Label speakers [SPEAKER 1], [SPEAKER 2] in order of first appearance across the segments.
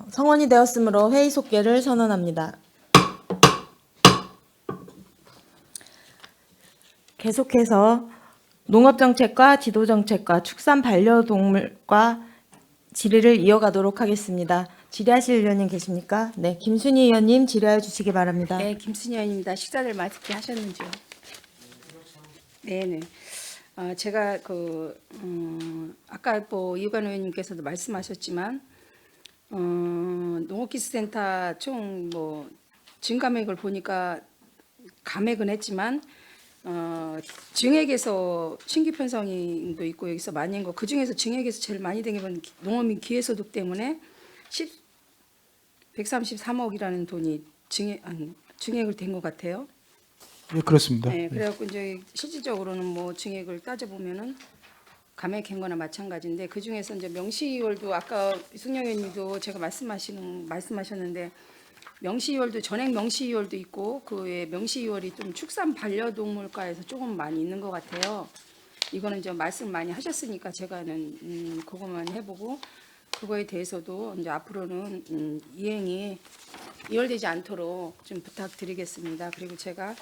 [SPEAKER 1] 성원이 되었으므로 회의 속개를 선언합니다. 계속해서 농업정책과 지도정책과 축산 반려동물과 질의를 이어가도록 하겠습니다. 질의하실 의원님 계십니까? 네, 김순희 의원님 질의해 주시기 바랍니다.
[SPEAKER 2] 네, 김순희 의원입니다. 식사를 맛있게 하셨는지요? 네네. 제가 아까 이우관 의원님께서도 말씀하셨지만 농업기술센터 총 증감액을 보니까 감액은 했지만 증액에서 신규 편성도 있고 여기서 많이 한 거, 그 중에서 증액에서 제일 많이 된 게 농어민 기회소득 때문에 133억이라는 돈이 증액을 된 것 같아요.
[SPEAKER 3] 예, 그렇습니다.
[SPEAKER 2] 네, 그래갖고 이제 실질적으로는 증액을 따져 보면은 감액한 거나 마찬가지인데, 그 중에서 이제 명시이월도 아까 이승영 의원님도 제가 말씀하셨는데, 명시이월도 전액 명시이월도 있고 그 외에 명시이월이 좀 축산 반려동물과에서 조금 많이 있는 것 같아요. 이거는 이제 말씀 많이 하셨으니까 제가는 그것만 해보고, 그거에 대해서도 이제 앞으로는 이행이 이월되지 않도록 좀 부탁드리겠습니다. 그리고 제가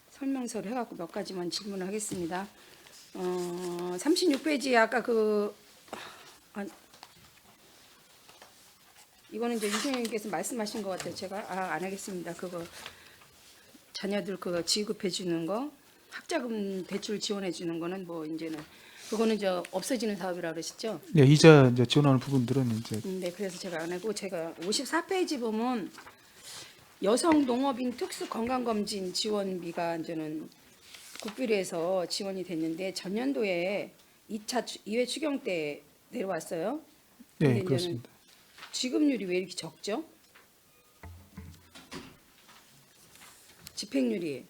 [SPEAKER 2] 설명서를 해갖고 몇 가지만 질문을 하겠습니다. 36페이지에 아까 이거는 이제 유승현님께서 말씀하신 것 같아요. 제가 안 하겠습니다. 그거 자녀들 그거 지급해 주는 거, 학자금 대출 지원해 주는 거는 이제는 그거는 이제 없어지는 사업이라고 그러셨죠?
[SPEAKER 3] 예, 이제 지원하는 부분들은 이제
[SPEAKER 2] 네, 그래서 제가 안 하고, 제가 54페이지 보면 여성 농업인 특수 건강검진 지원비가 이제는 국비로에서 지원이 됐는데 전년도에 2회 추경 때 내려왔어요. 근데
[SPEAKER 3] 예,
[SPEAKER 2] 이제는
[SPEAKER 3] 그렇습니다.
[SPEAKER 2] 지급률이 왜 이렇게 적죠? 집행률이.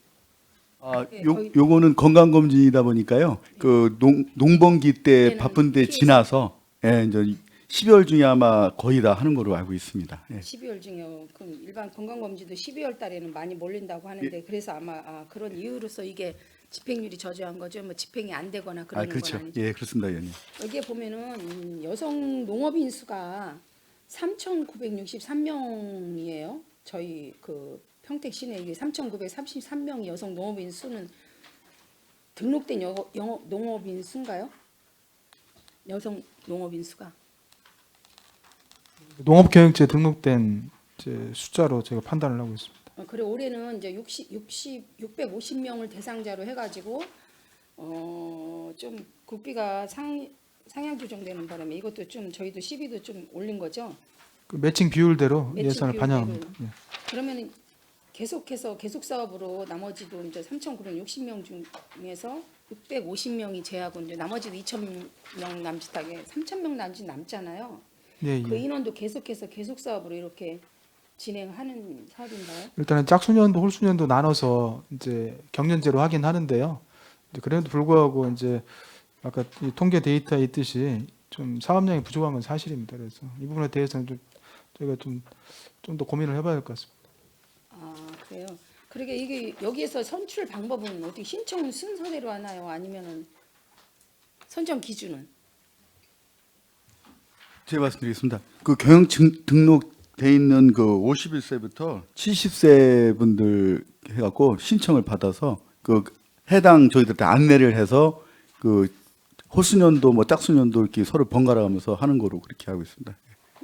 [SPEAKER 2] 네,
[SPEAKER 4] 요거는 건강검진이다 보니까요. 그 농번기 때
[SPEAKER 2] 그때는
[SPEAKER 4] 바쁜데
[SPEAKER 2] 피해서.
[SPEAKER 4] 지나서 이제 12월 중에 아마 거의 다 하는 걸로 알고 있습니다. 예.
[SPEAKER 2] 12월 중에 그럼 일반 건강검진도 12월 달에는 많이 몰린다고 하는데, 그래서 아마 그런 이유로서 이게 집행률이 저조한 거죠. 집행이 안 되거나 그러는
[SPEAKER 4] 그렇죠.
[SPEAKER 2] 건 아니죠.
[SPEAKER 4] 예, 그렇습니다, 의원님.
[SPEAKER 2] 여기에 보면은 여성 농업인 수가 3,963명이에요. 저희 평택 시내 이게 3,933명이 여성 농업인 수는 등록된 농업인 수인가요? 여성 농업인 수가.
[SPEAKER 3] 농업경영지에 등록된 이제 숫자로 제가 판단을 하고 있습니다.
[SPEAKER 2] 그래 올해는 이제 650명을 대상자로 해가지고 좀 국비가 상향 조정되는 바람에 이것도 좀 저희도 시비도 좀 올린 거죠.
[SPEAKER 3] 그 매칭 비율대로
[SPEAKER 2] 매칭
[SPEAKER 3] 예산을
[SPEAKER 2] 비율대로.
[SPEAKER 3] 반영합니다. 예.
[SPEAKER 2] 그러면 계속해서 계속 사업으로 나머지도 이제 3,960명 중에서 650명이 제하고 이제 나머지도 2,000명 남짓하게 3,000명 남잖아요.
[SPEAKER 3] 예,
[SPEAKER 2] 그
[SPEAKER 3] 예.
[SPEAKER 2] 인원도 계속해서 계속 사업으로 이렇게 진행하는 사업인가요?
[SPEAKER 3] 일단은 짝수년도 홀수년도 나눠서 이제 경년제로 하긴 하는데요. 이제 그래도 불구하고 이제 아까 이 통계 데이터에 있듯이 좀 사업량이 부족한 건 사실입니다. 그래서 이 부분에 대해서는 좀 저희가 좀 더 고민을 해봐야 될 것 같습니다.
[SPEAKER 2] 그래요. 그러게 이게 여기에서 선출 방법은 어떻게 신청 순서대로 하나요? 아니면은 선정 기준은?
[SPEAKER 4] 제가 말씀드리겠습니다. 그 경영 등록돼 있는 그 51세부터 70세 분들 해갖고 신청을 받아서 그 해당 저희들한테 안내를 해서 그 호수년도 짝수년도 이렇게 서로 번갈아가면서 하는 거로 그렇게 하고 있습니다.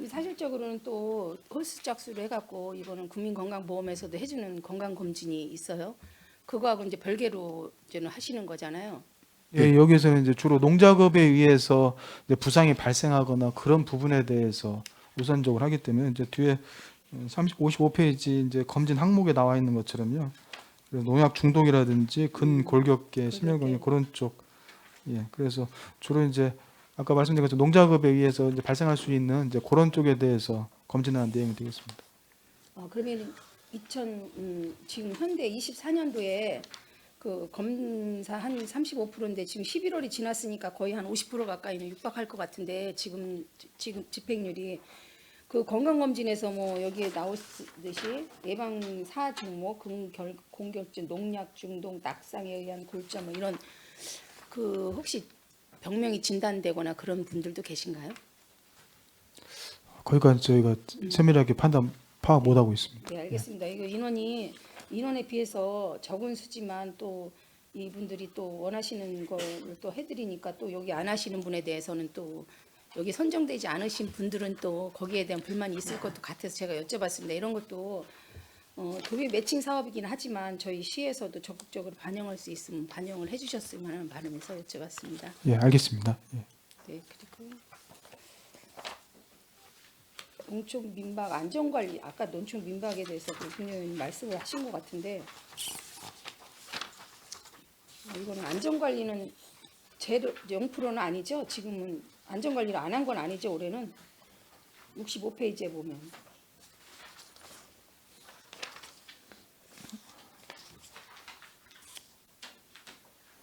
[SPEAKER 2] 사실적으로는 또 홀수짝수로 해갖고 이거는 국민건강보험에서도 해주는 건강검진이 있어요. 그거하고 이제 별개로 이제는 하시는 거잖아요.
[SPEAKER 3] 예, 여기서는 이제 주로 농작업에 의해서 이제 부상이 발생하거나 그런 부분에 대해서 우선적으로 하기 때문에 이제 뒤에 55페이지 이제 검진 항목에 나와 있는 것처럼요. 그래서 농약 중독이라든지 근골격계, 심혈관계 그런 쪽. 예, 그래서 주로 이제 아까 말씀드린 것처럼 농작업에 의해서 이제 발생할 수 있는 이제 그런 쪽에 대해서 검진하는 내용이 되겠습니다.
[SPEAKER 2] 그러면 지금 현대 24년도에 그 검사 한 35%인데 지금 11월이 지났으니까 거의 한 50% 가까이는 육박할 것 같은데 지금 집행률이 그 건강검진에서 여기에 나오듯이 예방 4종목, 공격증, 농약 중독, 낙상에 의한 골절 이런 혹시 병명이 진단되거나 그런 분들도 계신가요?
[SPEAKER 3] 거기까지 저희가 세밀하게 파악 못 하고 있습니다.
[SPEAKER 2] 네, 알겠습니다. 이거 인원에 비해서 적은 수지만 또 이분들이 또 원하시는 걸 또 해드리니까 또 여기 안 하시는 분에 대해서는 또 여기 선정되지 않으신 분들은 또 거기에 대한 불만이 있을 것도 같아서 제가 여쭤봤습니다. 이런 것도 도비 매칭 사업이긴 하지만 저희 시에서도 적극적으로 반영할 수 있으면 반영을 해주셨으면 하는 바람에서 여쭤봤습니다.
[SPEAKER 3] 예, 알겠습니다. 예.
[SPEAKER 2] 네, 그리고 농촌 민박 안전관리 아까 농촌 민박에 대해서 윤 의원님 말씀을 하신 것 같은데 이거는 안전관리는 제로 0%는 아니죠. 지금은 안전관리를 안 한 건 아니죠. 올해는 65페이지에 보면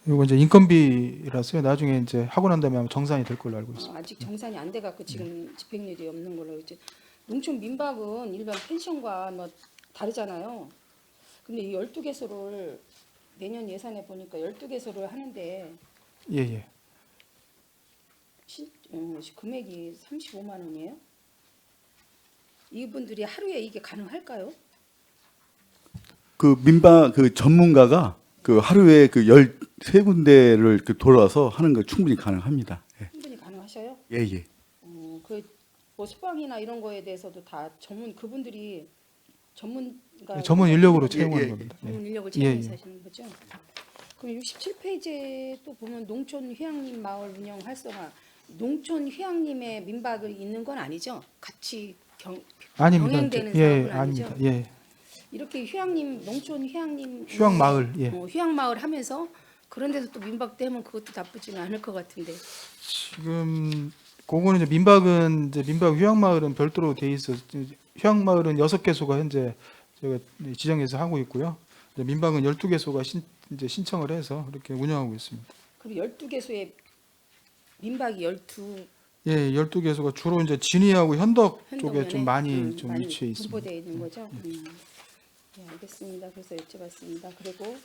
[SPEAKER 3] 이거 이제 인건비라서요. 나중에 이제 하고 난 다음에 아마 정산이 될 걸로 알고 있습니다.
[SPEAKER 2] 아직 정산이 안 돼갖고 지금 집행률이 없는 걸로 이제 농촌 민박은 일반 펜션과 뭐 다르잖아요. 근데 이 12개소를 내년 예산에 보니까 12개소를 하는데
[SPEAKER 3] 예, 예.
[SPEAKER 2] 금액이 35만 원이에요? 이분들이 하루에 이게 가능할까요?
[SPEAKER 4] 그 민박 그 전문가가 그 하루에 그 13군데를 그 돌아서 하는 거 충분히 가능합니다. 예.
[SPEAKER 2] 충분히 가능하셔요?
[SPEAKER 4] 예, 예.
[SPEAKER 2] 그뭐 소방이나 이런 거에 대해서도 다 그분들이 전문가
[SPEAKER 3] 전문 인력으로
[SPEAKER 4] 예,
[SPEAKER 3] 채용하는
[SPEAKER 4] 예.
[SPEAKER 3] 겁니다. 예.
[SPEAKER 2] 전문 인력을
[SPEAKER 3] 예,
[SPEAKER 2] 채용해서
[SPEAKER 3] 예.
[SPEAKER 2] 하시는 거죠? 그럼 67페이지에 또 보면 농촌 휴양림 마을 운영 활성화 농촌 휴양림에 민박을 있는 건 아니죠? 같이
[SPEAKER 3] 아닙니다.
[SPEAKER 2] 병행되는
[SPEAKER 3] 예,
[SPEAKER 2] 사업은 아니죠?
[SPEAKER 3] 아닙니다. 예.
[SPEAKER 2] 이렇게 휴양림 농촌 휴양림
[SPEAKER 3] 휴양 마을. 예.
[SPEAKER 2] 휴양 마을 하면서 그런 데서 또 민박 떼면 그것도 나쁘지는 않을 것 같은데.
[SPEAKER 3] 지금 그거는 이제 민박은 이제 민박 휴양 마을은 별도로 돼 있어. 휴양 마을은 6개소가 현재 제가 지정해서 하고 있고요. 이제 민박은 12개소가 이제 신청을 해서 이렇게 운영하고 있습니다.
[SPEAKER 2] 그리고 12개소에 민박이 12
[SPEAKER 3] 예, 12개소가 주로 이제 진이하고 현덕 쪽에
[SPEAKER 2] 현동면에
[SPEAKER 3] 좀 많이 좀 위치해 있습니다.
[SPEAKER 2] 분포되어 있는 거죠. 네, 알겠습니다. 그래서 여쭤봤습니다. 그리고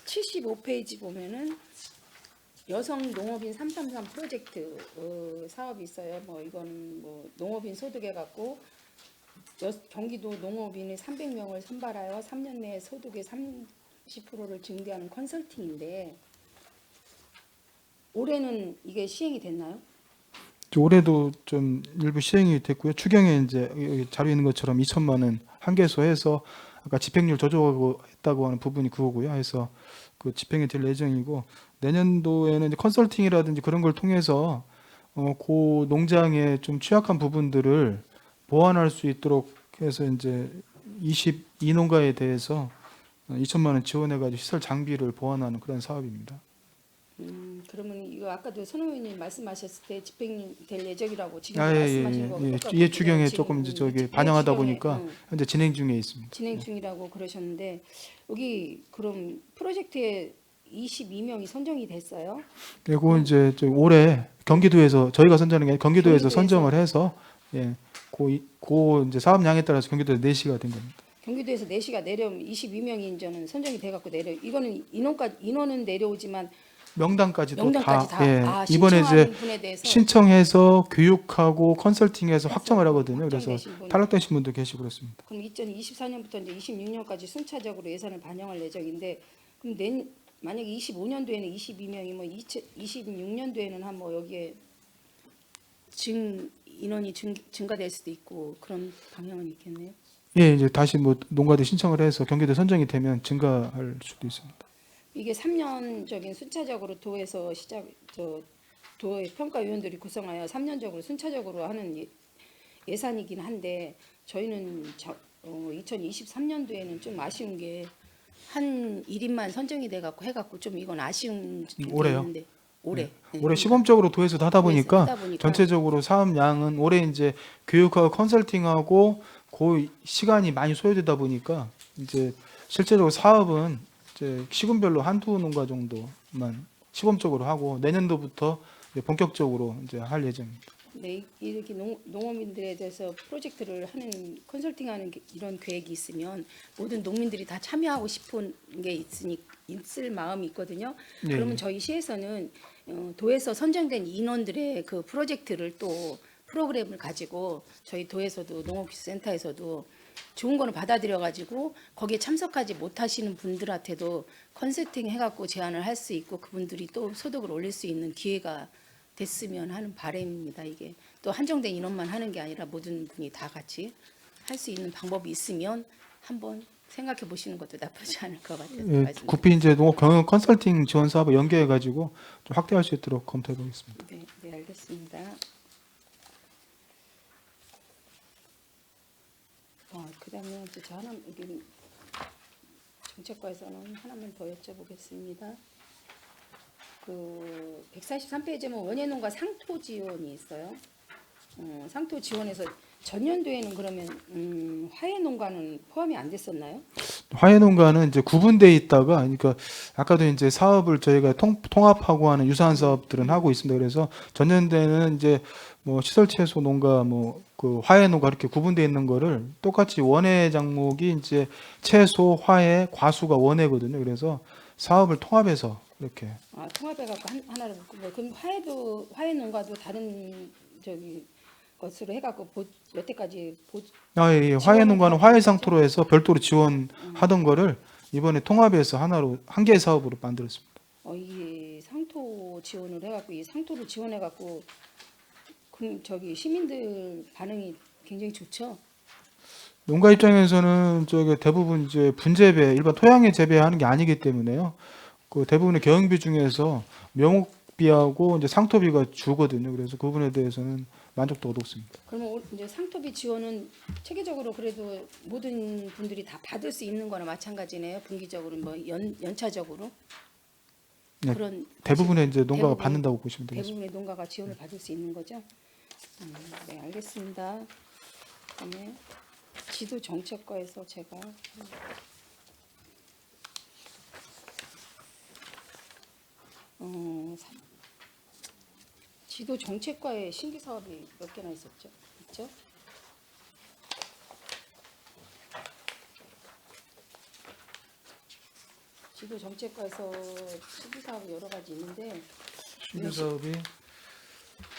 [SPEAKER 2] 75페이지 보면은 여성 농업인 333 프로젝트 사업이 있어요. 뭐 이건 뭐 농업인 소득에 갖고 경기도 농업인의 300명을 선발하여 3년 내에 소득의 30%를 증대하는 컨설팅인데 올해는 이게 시행이 됐나요?
[SPEAKER 3] 올해도 좀 일부 시행이 됐고요. 추경에 이제 여기 자료에 있는 것처럼 2천만 원 한 개소 해서 아까 집행률 저조하고 했다고 하는 부분이 그거고요. 해서 그 집행이 될 예정이고 내년도에는 이제 컨설팅이라든지 그런 걸 통해서 그 농장의 좀 취약한 부분들을 보완할 수 있도록 해서 이제 22농가에 대해서 2천만 원 지원해가지고 시설 장비를 보완하는 그런 사업입니다.
[SPEAKER 2] 그러면 이거 아까도 손 의원님 말씀하셨을 때 집행될 예정이라고 지금
[SPEAKER 3] 아, 예,
[SPEAKER 2] 말씀하신 거
[SPEAKER 3] 예,
[SPEAKER 2] 똑같고
[SPEAKER 3] 예. 추경에
[SPEAKER 2] 지금
[SPEAKER 3] 조금 이제 저기
[SPEAKER 2] 예,
[SPEAKER 3] 반영하다
[SPEAKER 2] 추경에,
[SPEAKER 3] 보니까 현재 진행 중에 있습니다.
[SPEAKER 2] 진행 중이라고 그러셨는데 여기 그럼 프로젝트에 22명이 선정이 됐어요?
[SPEAKER 3] 그리고 이제 올해 경기도에서 저희가 선정하는 게 아니라 경기도에서
[SPEAKER 2] 경기도에서.
[SPEAKER 3] 선정을 해서 예, 고 이제 사업량에 따라서 경기도에 4시가 된 겁니다.
[SPEAKER 2] 경기도에서 4시가 내려오면 22명이 이제는 선정이 돼갖고 이거는 인원은 내려오지만
[SPEAKER 3] 명단까지도
[SPEAKER 2] 명단까지 다
[SPEAKER 3] 예,
[SPEAKER 2] 신청하는
[SPEAKER 3] 이번에 이제
[SPEAKER 2] 분에 대해서
[SPEAKER 3] 신청해서 교육하고 컨설팅해서 확정을 하거든요. 그래서
[SPEAKER 2] 확정되신 분.
[SPEAKER 3] 탈락되신 분도 계시고 그렇습니다.
[SPEAKER 2] 그럼 2024년부터 이제 26년까지 순차적으로 예산을 반영할 예정인데 그럼 만약에 25년도에는 22명이면 26년도에는 한 뭐 여기에 인원이 증가될 수도 있고 그런 방향은 있겠네요.
[SPEAKER 3] 예, 이제 다시 뭐 농가들 신청을 해서 경기도 선정이 되면 증가할 수도 있습니다.
[SPEAKER 2] 이게 3년적인 순차적으로 도에서 도의 평가위원들이 구성하여 3년적으로 순차적으로 하는 예산이긴 한데 저희는 2023년도에는 좀 아쉬운 게 한 1인만 선정이 돼갖고 해갖고 좀 이건 아쉬운 게
[SPEAKER 3] 올해요?
[SPEAKER 2] 있는데 올해 네.
[SPEAKER 3] 올해 시범적으로 도에서 하다 보니까
[SPEAKER 2] 하다 보니까
[SPEAKER 3] 전체적으로 사업량은 올해 이제 교육하고 컨설팅하고 그 시간이 많이 소요되다 보니까 이제 실제적으로 사업은 이제 시군별로 한두 농가 정도만 시범적으로 하고 내년도부터 이제 본격적으로 이제 할 예정입니다.
[SPEAKER 2] 네, 이렇게 농업인들에 대해서 프로젝트를 하는 컨설팅하는 이런 계획이 있으면 모든 농민들이 다 참여하고 싶은 게 있을 마음이 있거든요.
[SPEAKER 3] 네.
[SPEAKER 2] 그러면 저희 시에서는 도에서 선정된 인원들의 그 프로젝트를 또 프로그램을 가지고 저희 도에서도 농업기술센터에서도 좋은 거는 받아들여 가지고 거기에 참석하지 못하시는 분들한테도 컨설팅 해갖고 제안을 할 수 있고 그분들이 또 소득을 올릴 수 있는 기회가 됐으면 하는 바람입니다. 이게 또 한정된 인원만 하는 게 아니라 모든 분이 다 같이 할 수 있는 방법이 있으면 한번 생각해 보시는 것도 나쁘지 않을 것 같아서
[SPEAKER 3] 예,
[SPEAKER 2] 말씀드립니다.
[SPEAKER 3] 구피 이제 농업 경영 컨설팅 지원 사업을 연계해 가지고 좀 확대할 수 있도록 검토해 보겠습니다.
[SPEAKER 2] 네, 네, 알겠습니다. 그다음에 이제 저 하나 여기 정책과에서는 하나만 더 여쭤보겠습니다. 그 143페이지면 원예농가 상토 지원이 있어요. 상토 지원에서 전년도에는 그러면 화훼농가는 포함이 안 됐었나요?
[SPEAKER 3] 화훼농가는 이제 구분돼 있다가 그러니까 아까도 이제 사업을 저희가 통합하고 하는 유사한 사업들은 하고 있습니다. 그래서 전년도에는 이제 뭐 시설 채소 농가 뭐 그 화훼농가 이렇게 구분돼 있는 거를 똑같이 원예 장목이 이제 채소, 화훼, 과수가 원예거든요. 그래서 사업을 통합해서 이렇게
[SPEAKER 2] 통합해갖고 하나로 묶고 그럼 화훼농가도 다른 저기 것으로 해갖고 여태까지
[SPEAKER 3] 예. 화훼농가는 화훼상토로 해서 별도로 지원하던 거를 이번에 통합해서 하나로 한 개의 사업으로 만들었습니다.
[SPEAKER 2] 이 상토 지원을 해갖고 이 상토를 지원해갖고 저기 시민들 반응이 굉장히 좋죠.
[SPEAKER 3] 농가 입장에서는 저기 대부분 이제 분재배, 일반 토양에 재배하는 게 아니기 때문에요. 그 대부분의 경영비 중에서 묘목비하고 이제 상토비가 주거든요. 그래서 그 부분에 대해서는 만족도가 높습니다.
[SPEAKER 2] 그러면 이제 상토비 지원은 체계적으로 그래도 모든 분들이 다 받을 수 있는 거나 마찬가지네요. 분기적으로 뭐 연차적으로
[SPEAKER 3] 네,
[SPEAKER 2] 그런
[SPEAKER 3] 대부분의 이제 농가가
[SPEAKER 2] 대부분-
[SPEAKER 3] 받는다고 보시면 되겠습니다.
[SPEAKER 2] 대부분의 농가가 지원을 받을 수 있는 거죠. 네, 알겠습니다. 그다음에 지도 정책과에서 제가 지도 정책과에 신규 사업이 몇 개나 있었죠? 있죠? 지도 정책과에서 신규 사업이 여러 가지 있는데
[SPEAKER 3] 신규 사업이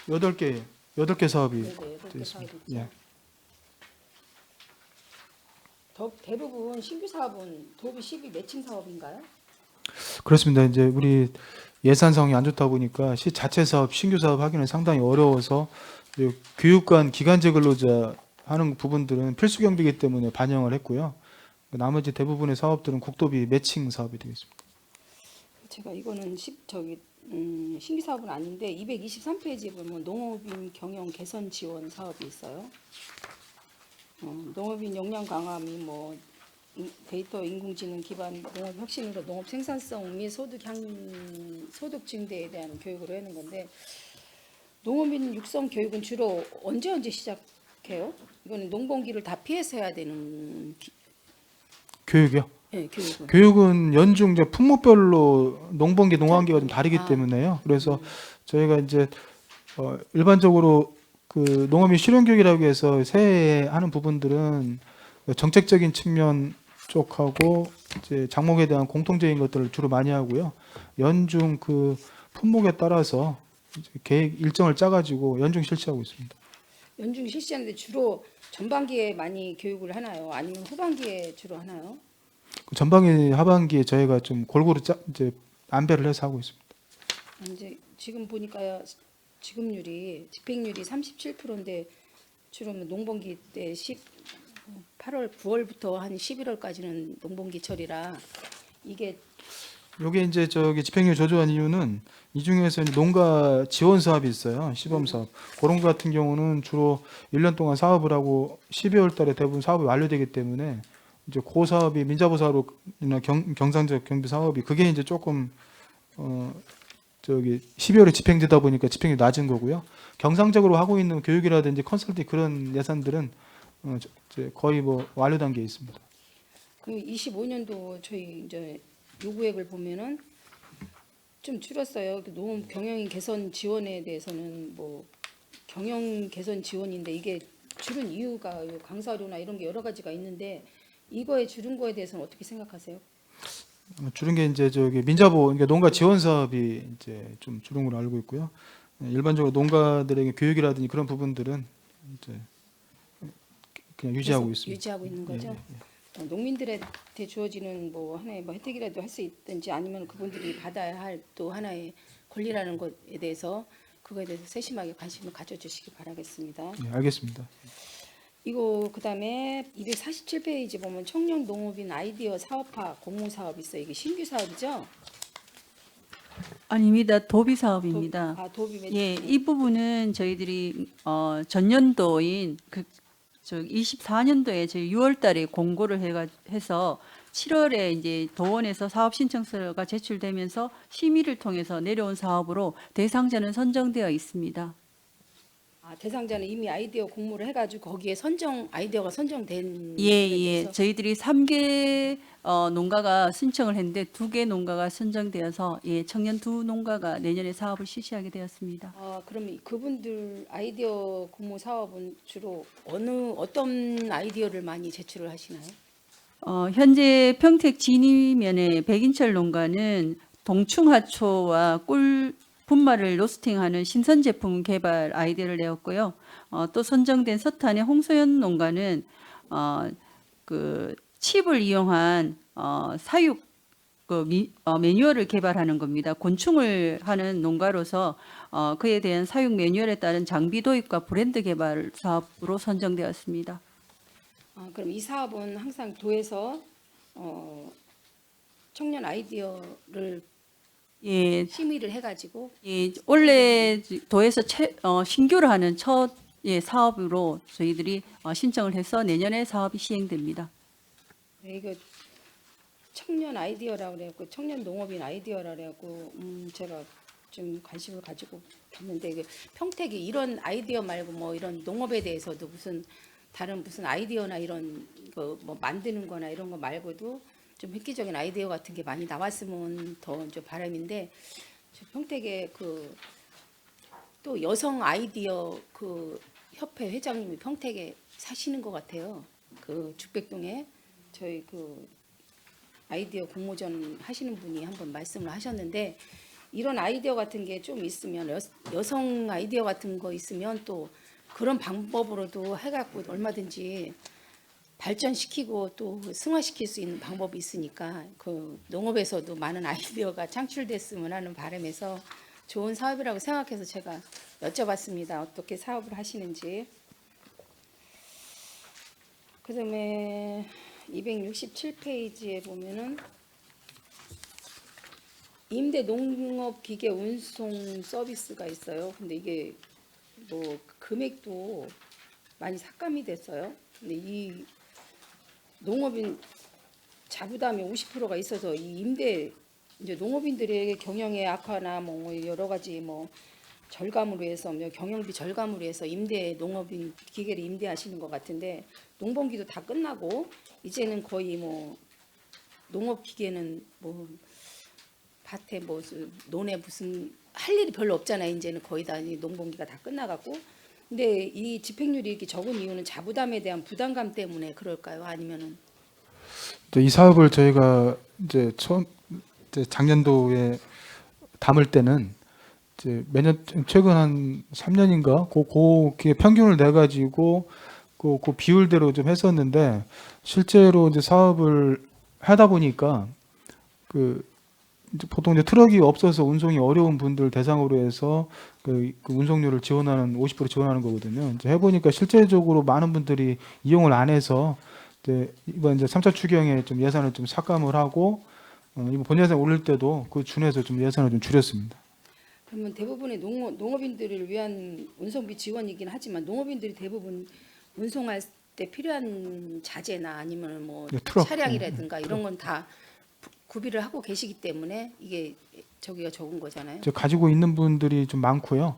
[SPEAKER 3] 8개, 8개 사업이
[SPEAKER 2] 네네, 8개
[SPEAKER 3] 되어
[SPEAKER 2] 사업이
[SPEAKER 3] 있습니다.
[SPEAKER 2] 있죠.
[SPEAKER 3] 예.
[SPEAKER 2] 대부분 신규 사업은 도비 12 매칭 사업인가요?
[SPEAKER 3] 그렇습니다. 이제 우리 예산 상황이 안 좋다 보니까 시 자체 사업, 신규 사업 하기는 상당히 어려워서 이제 교육관 기간제 근로자 하는 부분들은 필수 경비이기 때문에 반영을 했고요. 나머지 대부분의 사업들은 국도비 매칭 사업이 되겠습니다.
[SPEAKER 2] 제가 이거는 신규 사업은 아닌데 223페이지에 보면 농업인 경영 개선 지원 사업이 있어요. 농업인 역량 강화 및 뭐 데이터 인공지능 기반 농업 혁신으로 농업 생산성 및 소득 증대에 대한 교육을 하는 건데 농업인 육성 교육은 주로 언제 시작해요? 이거는 농번기를 다 피해서 해야 되는
[SPEAKER 3] 교육이요.
[SPEAKER 2] 네, 교육은.
[SPEAKER 3] 교육은 연중 이제 품목별로 농번기, 농한기가 좀 다르기
[SPEAKER 2] 아.
[SPEAKER 3] 때문에요. 그래서 저희가 이제 일반적으로 그 농업인 실용교육이라고 해서 새해에 하는 부분들은 정책적인 측면 쪽하고 이제 장목에 대한 공통적인 것들을 주로 많이 하고요. 연중 그 품목에 따라서 이제 계획 일정을 짜가지고 연중 실시하고 있습니다.
[SPEAKER 2] 연중 실시하는데 주로 전반기에 많이 교육을 하나요? 아니면 후반기에 주로 하나요?
[SPEAKER 3] 그 전반기, 하반기에 저희가 좀 골고루 이제 안배를 해서 하고 있습니다.
[SPEAKER 2] 이제 지금 보니까 지급률이 집행률이 37%인데 주로 농번기 때 8월 9월부터 한 11월까지는 농번기철이라 이게
[SPEAKER 3] 요게 이제 저기 집행률 저조한 이유는 이 중에서 이제 농가 지원 사업이 있어요. 시범 사업. 그런 거 같은 경우는 주로 1년 동안 사업을 하고 12월 달에 대부분 사업이 완료되기 때문에 이제 그 사업이 민자보 사업이나 경상적 경비 사업이 그게 이제 조금 저기 12월에 집행되다 보니까 집행률이 낮은 거고요. 경상적으로 하고 있는 교육이라든지 컨설팅 그런 예산들은 이제 거의 뭐 완료 단계에 있습니다.
[SPEAKER 2] 그 25년도 저희 이제 요구액을 보면은 좀 줄었어요. 그 농업 경영 개선 지원에 대해서는 뭐 경영 개선 지원인데 이게 줄은 이유가 강사료나 이런 게 여러 가지가 있는데 이거에 줄은 거에 대해서는 어떻게 생각하세요?
[SPEAKER 3] 줄은 게 이제 저기 민자보 그러니까 농가 지원 사업이 이제 좀 줄은 걸로 알고 있고요. 일반적으로 농가들에게 교육이라든지 그런 부분들은 이제 그냥 유지하고
[SPEAKER 2] 계속
[SPEAKER 3] 있습니다.
[SPEAKER 2] 유지하고 있는 거죠. 농민들한테 주어지는 뭐 하나의 뭐 혜택이라도 할 수 있든지 아니면 그분들이 받아야 할 또 하나의 권리라는 것에 대해서 그거에 대해서 세심하게 관심을 가져주시기 바라겠습니다.
[SPEAKER 3] 네, 알겠습니다.
[SPEAKER 2] 이거 그다음에 247페이지 보면 청년 농업인 아이디어 사업화 공모 사업 있어요. 이게 신규 사업이죠?
[SPEAKER 5] 아닙니다. 도비 사업입니다.
[SPEAKER 2] 도비 매출.
[SPEAKER 5] 예, 이 부분은 저희들이 전년도인 24년도에 저희 6월달에 공고를 해서 7월에 이제 도원에서 사업 신청서가 제출되면서 심의를 통해서 내려온 사업으로 대상자는 선정되어 있습니다.
[SPEAKER 2] 대상자는 이미 아이디어 공모를 해가지고 거기에 아이디어가 선정된.
[SPEAKER 5] 예.
[SPEAKER 2] 거에
[SPEAKER 5] 저희들이 3개 농가가 신청을 했는데 2개 농가가 선정되어서 청년 2 농가가 내년에 사업을 실시하게 되었습니다.
[SPEAKER 2] 그럼 그분들 아이디어 공모 사업은 주로 어떤 아이디어를 많이 제출을 하시나요?
[SPEAKER 5] 현재 평택 진이면의 백인철 농가는 동충하초와 꿀 분말을 로스팅하는 신선 제품 개발 아이디어를 내었고요. 또 선정된 서탄의 홍소연 농가는 그 칩을 이용한 사육 매뉴얼을 개발하는 겁니다. 곤충을 하는 농가로서 그에 대한 사육 매뉴얼에 따른 장비 도입과 브랜드 개발 사업으로 선정되었습니다.
[SPEAKER 2] 그럼 이 사업은 항상 도에서 청년 아이디어를
[SPEAKER 5] 예,
[SPEAKER 2] 심의를 해가지고
[SPEAKER 5] 원래 도에서 신규로 하는 첫 사업으로 저희들이 신청을 해서 내년에 사업이 시행됩니다.
[SPEAKER 2] 이거 청년 아이디어라고 그래갖고 청년 농업인 아이디어라고 그래갖고 제가 좀 관심을 가지고 봤는데 이게 평택이 이런 아이디어 말고 뭐 이런 농업에 대해서도 무슨 다른 무슨 아이디어나 이런 거 뭐 만드는 거나 이런 거 말고도 좀 획기적인 아이디어 같은 게 많이 나왔으면 더 좀 바람인데 평택에 또 여성 아이디어 협회 회장님이 평택에 사시는 것 같아요. 죽백동에 저희 아이디어 공모전 하시는 분이 한번 말씀을 하셨는데 이런 아이디어 같은 게 좀 있으면 여성 아이디어 같은 거 있으면 또 그런 방법으로도 해갖고 얼마든지 발전시키고 또 승화시킬 수 있는 방법이 있으니까 농업에서도 많은 아이디어가 창출됐으면 하는 바람에서 좋은 사업이라고 생각해서 제가 여쭤봤습니다. 어떻게 사업을 하시는지. 그다음에 267페이지에 보면은 임대 농업 기계 운송 서비스가 있어요. 근데 이게 뭐 금액도 많이 삭감이 됐어요. 근데 이 농업인 자부담이 50%가 있어서 이 임대 이제 농업인들의 경영의 악화나 뭐 여러 가지 뭐 절감으로 해서 경영비 절감으로 해서 농업인 기계를 임대하시는 것 같은데 농번기도 다 끝나고 이제는 거의 뭐 농업 기계는 뭐 밭에 뭐 논에 무슨 할 일이 별로 없잖아요. 이제는 거의 다 농번기가 다 끝나갔고. 근데 이 집행률이 이렇게 적은 이유는 자부담에 대한 부담감 때문에 그럴까요? 아니면은
[SPEAKER 3] 이 사업을 저희가 이제 작년도에 담을 때는 이제 매년 최근 한 3년인가 그 평균을 내 가지고 그 비율대로 좀 했었는데 실제로 이제 사업을 하다 보니까 이제 보통 이제 트럭이 없어서 운송이 어려운 분들 대상으로 해서 그 운송료를 지원하는 50% 지원하는 거거든요. 이제 해보니까 실제적으로 많은 분들이 이용을 안 해서 이번 이제 3차 추경에 좀 예산을 좀 삭감을 하고 이번 본 예산 올릴 때도 그 준해서 좀 예산을 좀 줄였습니다.
[SPEAKER 2] 그러면 대부분의 농업인들을 위한 운송비 지원이긴 하지만 농업인들이 대부분 운송할 때 필요한 자재나 아니면 뭐
[SPEAKER 3] 트럭,
[SPEAKER 2] 차량이라든가 이런 건 다 구비를 하고 계시기 때문에 이게 저기가 적은 거잖아요.
[SPEAKER 3] 가지고 있는 분들이 좀 많고요.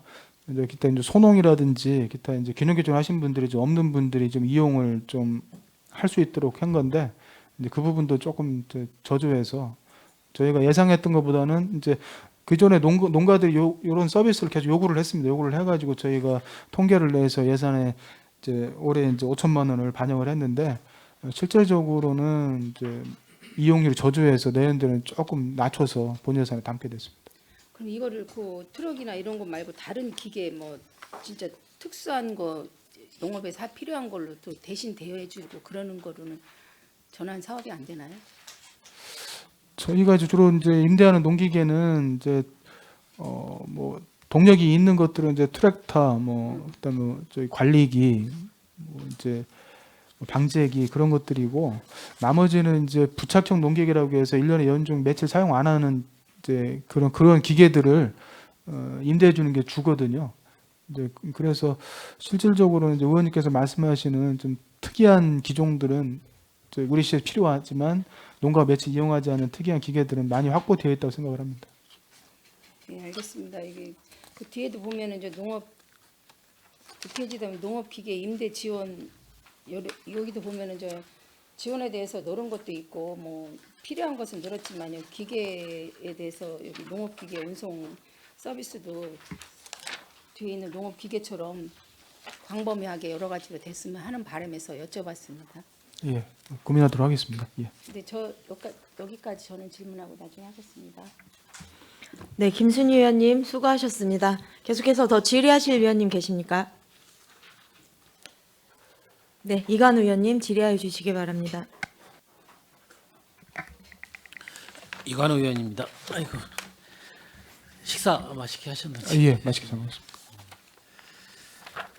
[SPEAKER 3] 이제 기타 이제 소농이라든지 기타 이제 기능기준 하신 분들이 좀 없는 분들이 좀 이용을 좀 할 수 있도록 한 건데 이제 그 부분도 조금 저조해서 저희가 예상했던 것보다는 이제 그 전에 농가들이 이런 서비스를 계속 요구를 했습니다. 요구를 해가지고 저희가 통계를 내서 예산에 이제 올해 이제 5천만 원을 반영을 했는데 실질적으로는 이제 이용률이 저조해서 내년도에는 조금 낮춰서 본 예산에 담게 됐습니다.
[SPEAKER 2] 그럼 이거를 그 트럭이나 이런 거 말고 다른 기계 뭐 진짜 특수한 거 농업에서 필요한 걸로 또 대신 대여해주고 그러는 거로는 전환 사업이 안 되나요?
[SPEAKER 3] 저희가 이제 주로 이제 임대하는 농기계는 이제 뭐 동력이 있는 것들은 이제 트랙터 뭐 그다음에 뭐 저희 관리기 뭐 이제 방제기 그런 것들이고 나머지는 이제 부착형 농기계라고 해서 1년에 연중 며칠 사용 안 하는 이제 그런 기계들을 임대해 주는 게 주거든요. 이제 그래서 실질적으로 이제 의원님께서 말씀하시는 좀 특이한 기종들은 이제 우리 시에 필요하지만 농가 며칠 이용하지 않은 특이한 기계들은 많이 확보되어 있다고 생각을 합니다.
[SPEAKER 2] 네, 알겠습니다. 이게 그 뒤에도 보면은 이제 농업 그 페이지에 농업 기계 임대 지원 여기도 보면은 저 지원에 대해서 넣은 것도 있고 뭐 필요한 것은 늘었지만요. 기계에 대해서 여기 농업 기계 운송 서비스도 뒤에 있는 농업 기계처럼 광범위하게 여러 가지로 됐으면 하는 바람에서 여쭤봤습니다.
[SPEAKER 3] 예, 고민하도록 하겠습니다. 예.
[SPEAKER 2] 근데 저 여기까지 저는 질문하고 나중에 하겠습니다.
[SPEAKER 1] 네, 김순희 의원님 수고하셨습니다. 계속해서 더 질의하실 위원님 계십니까? 네, 이관 의원님 질의하여 주시기 바랍니다.
[SPEAKER 6] 이관우 의원입니다. 아이고 식사 맛있게 하셨는지.
[SPEAKER 3] 예, 맛있게 잘 먹었습니다.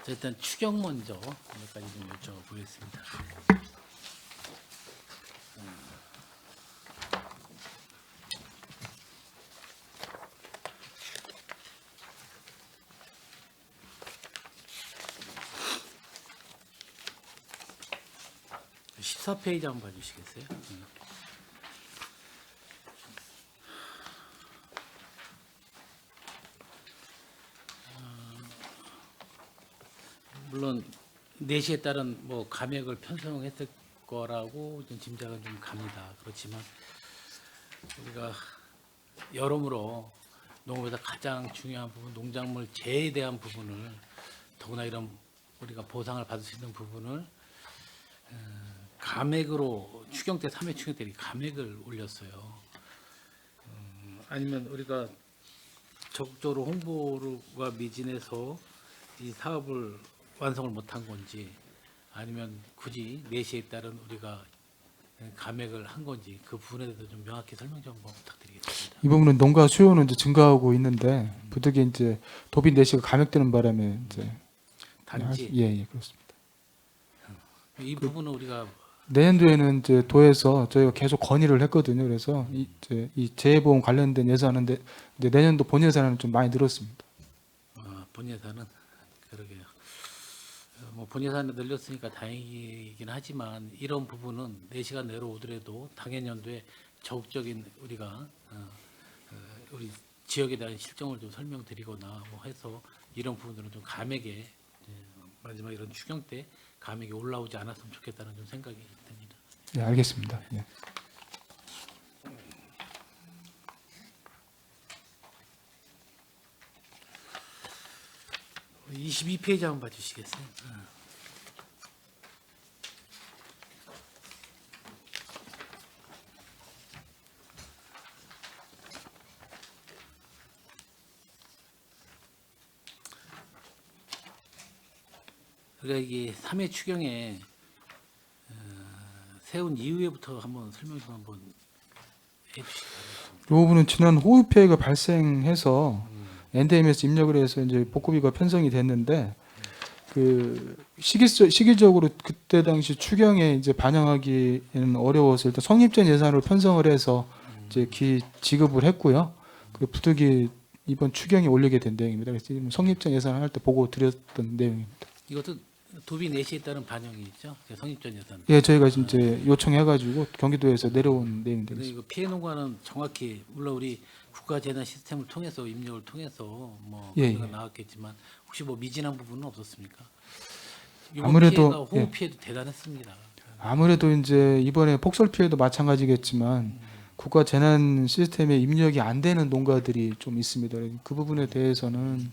[SPEAKER 6] 자, 일단 추경 먼저 몇 가지 좀 여쭤보겠습니다. 음. 14페이지 한번 봐주시겠어요? 물론 내시에 따른 뭐 감액을 편성했을 거라고 좀 짐작은 좀 갑니다. 그렇지만 우리가 여러모로 농업에서 가장 중요한 부분, 농작물 재해에 대한 부분을 더구나 이런 우리가 보상을 받을 수 있는 부분을 감액으로 추경 때 3회 추경 때 감액을 올렸어요. 아니면 우리가 적극적으로 홍보가 미진해서 이 사업을 완성을 못한 건지 아니면 굳이 내시에 따른 우리가 감액을 한 건지 그 부분에 대해서 좀 명확히 설명 좀 한번 부탁드리겠습니다.
[SPEAKER 3] 이 부분은 농가 수요는 이제 증가하고 있는데 부득이 이제 도비 내시가 감액되는 바람에 이제
[SPEAKER 6] 단지
[SPEAKER 3] 예, 그렇습니다.
[SPEAKER 6] 이 부분은 우리가
[SPEAKER 3] 내년도에는 이제 도에서 저희가 계속 건의를 했거든요. 그래서 이제 이 재해보험 관련된 예산인데 이제 내년도 본 예산은 좀 많이 늘었습니다.
[SPEAKER 6] 본 예산은 그러게요. 뭐 본 예산을 늘렸으니까 다행이긴 하지만 이런 부분은 내시가 내려오더라도 당해년도에 적극적인 우리가 우리 지역에 대한 실정을 좀 설명드리거나 뭐 해서 이런 부분들은 좀 감액에 마지막 이런 추경 때 감액이 올라오지 않았으면 좋겠다는 좀 생각이 듭니다.
[SPEAKER 3] 예, 알겠습니다. 예.
[SPEAKER 6] 음. 22페이지 한번 봐주시겠어요? 우리가 이게 3회 추경에 세운 이후에부터 한번 설명 좀 한번 해주시기 바랍니다.
[SPEAKER 3] 이 부분은 지난 호우 피해가 발생해서 NDM에서 입력을 해서 이제 복구비가 편성이 됐는데 그 시기적으로 그때 당시 추경에 이제 반영하기에는 어려워서 일단 성립전 예산으로 편성을 해서 이제 지급을 했고요. 그 부득이 이번 추경에 올리게 된 내용입니다. 그래서 지금 성립전 예산 할 때 보고 드렸던 내용입니다.
[SPEAKER 6] 이것도 도비 내시에 따른 반영이 있죠? 성립전 예산.
[SPEAKER 3] 예, 저희가 이제 요청해가지고 경기도에서 내려온 내용인데.
[SPEAKER 6] 근데 이거 피해 농가는 정확히 물론 우리 국가재난 시스템을 통해서 입력을 통해서 뭐
[SPEAKER 3] 예,
[SPEAKER 6] 문제가
[SPEAKER 3] 예.
[SPEAKER 6] 나왔겠지만 혹시 뭐 미진한 부분은 없었습니까? 이번
[SPEAKER 3] 아무래도,
[SPEAKER 6] 피해가 호우
[SPEAKER 3] 예.
[SPEAKER 6] 피해도 대단했습니다.
[SPEAKER 3] 아무래도 이제 이번에 폭설 피해도 마찬가지겠지만 국가 재난 시스템에 입력이 안 되는 농가들이 좀 있습니다. 그 부분에 대해서는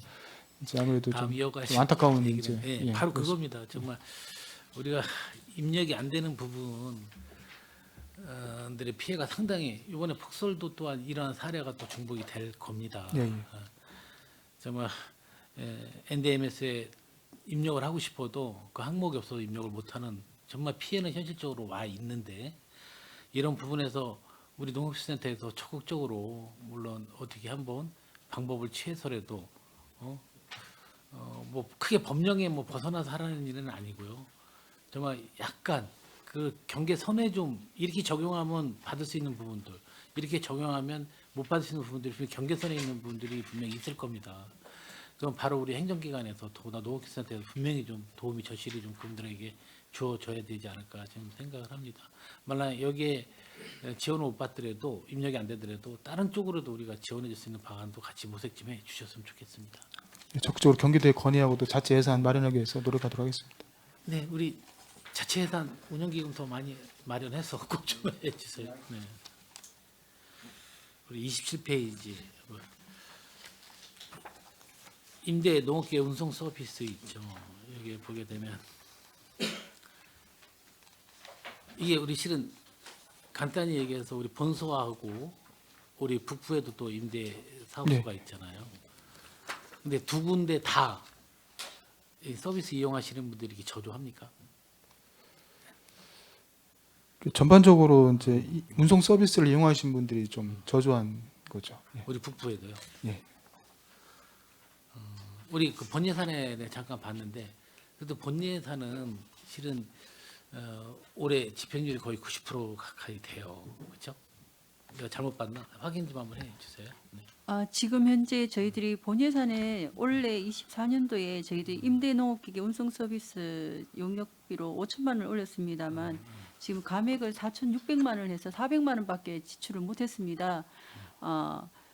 [SPEAKER 3] 이제 아무래도
[SPEAKER 6] 다음
[SPEAKER 3] 좀
[SPEAKER 6] 이어가실
[SPEAKER 3] 안타까운
[SPEAKER 6] 얘기는,
[SPEAKER 3] 이제
[SPEAKER 6] 예,
[SPEAKER 3] 그렇습니다.
[SPEAKER 6] 바로 그겁니다. 정말 우리가 입력이 안 되는 부분 들의 피해가 상당히 이번에 폭설도 또한 이러한 사례가 또 중복이 될 겁니다.
[SPEAKER 3] 예, 예.
[SPEAKER 6] 정말 NDMS에 입력을 하고 싶어도 그 항목이 없어서 입력을 못하는 정말 피해는 현실적으로 와 있는데 이런 부분에서 우리 농업센터에서 적극적으로 물론 어떻게 한번 방법을 취해서라도 뭐 크게 법령에 뭐 벗어나서 하라는 일은 아니고요. 정말 약간 그 경계선에 좀 이렇게 적용하면 받을 수 있는 부분들, 이렇게 적용하면 못 받을 수 있는 부분들이 분명히 경계선에 있는 부분들이 분명히 있을 겁니다. 그럼 바로 우리 행정기관에서 더구나 농업센터에서 분명히 좀 도움이 절실히 좀 그분들에게 주어져야 되지 않을까 저는 생각을 합니다. 만약 여기에 지원을 못 받더라도 입력이 안 되더라도 다른 쪽으로도 우리가 지원해 줄 수 있는 방안도 같이 모색 좀 해 주셨으면 좋겠습니다.
[SPEAKER 3] 예, 적극적으로 경기도에 건의하고도 자체 예산 마련하기 위해서 노력하도록 하겠습니다.
[SPEAKER 6] 네, 우리 자체 예산 운영기금 더 많이 마련해서 꼭 좀 해주세요. 네. 우리 27페이지 임대 농업기계 운송 서비스 있죠. 여기 보게 되면 이게 우리 실은 간단히 얘기해서 우리 본소하고 우리 북부에도 또 임대 사업소가 있잖아요. 근데 두 군데 다 이 서비스 이용하시는 분들이 이렇게 저조합니까?
[SPEAKER 3] 그 전반적으로 이제 이 운송 서비스를 이용하신 분들이 좀 저조한 거죠. 예.
[SPEAKER 6] 우리 북부에도요.
[SPEAKER 3] 예.
[SPEAKER 6] 우리 그 본예산에 내가 잠깐 봤는데 그래도 본예산은 실은 올해 집행률이 거의 90% 가까이 돼요. 그렇죠? 내가 잘못 봤나? 확인 좀 한번 해주세요. 네.
[SPEAKER 5] 지금 현재 저희들이 본예산에 올해 24년도에 저희들이 임대 농업기계 운송 서비스 용역비로 5천만 원을 올렸습니다만 지금 감액을 4,600만 원을 해서 400만 원밖에 지출을 못했습니다.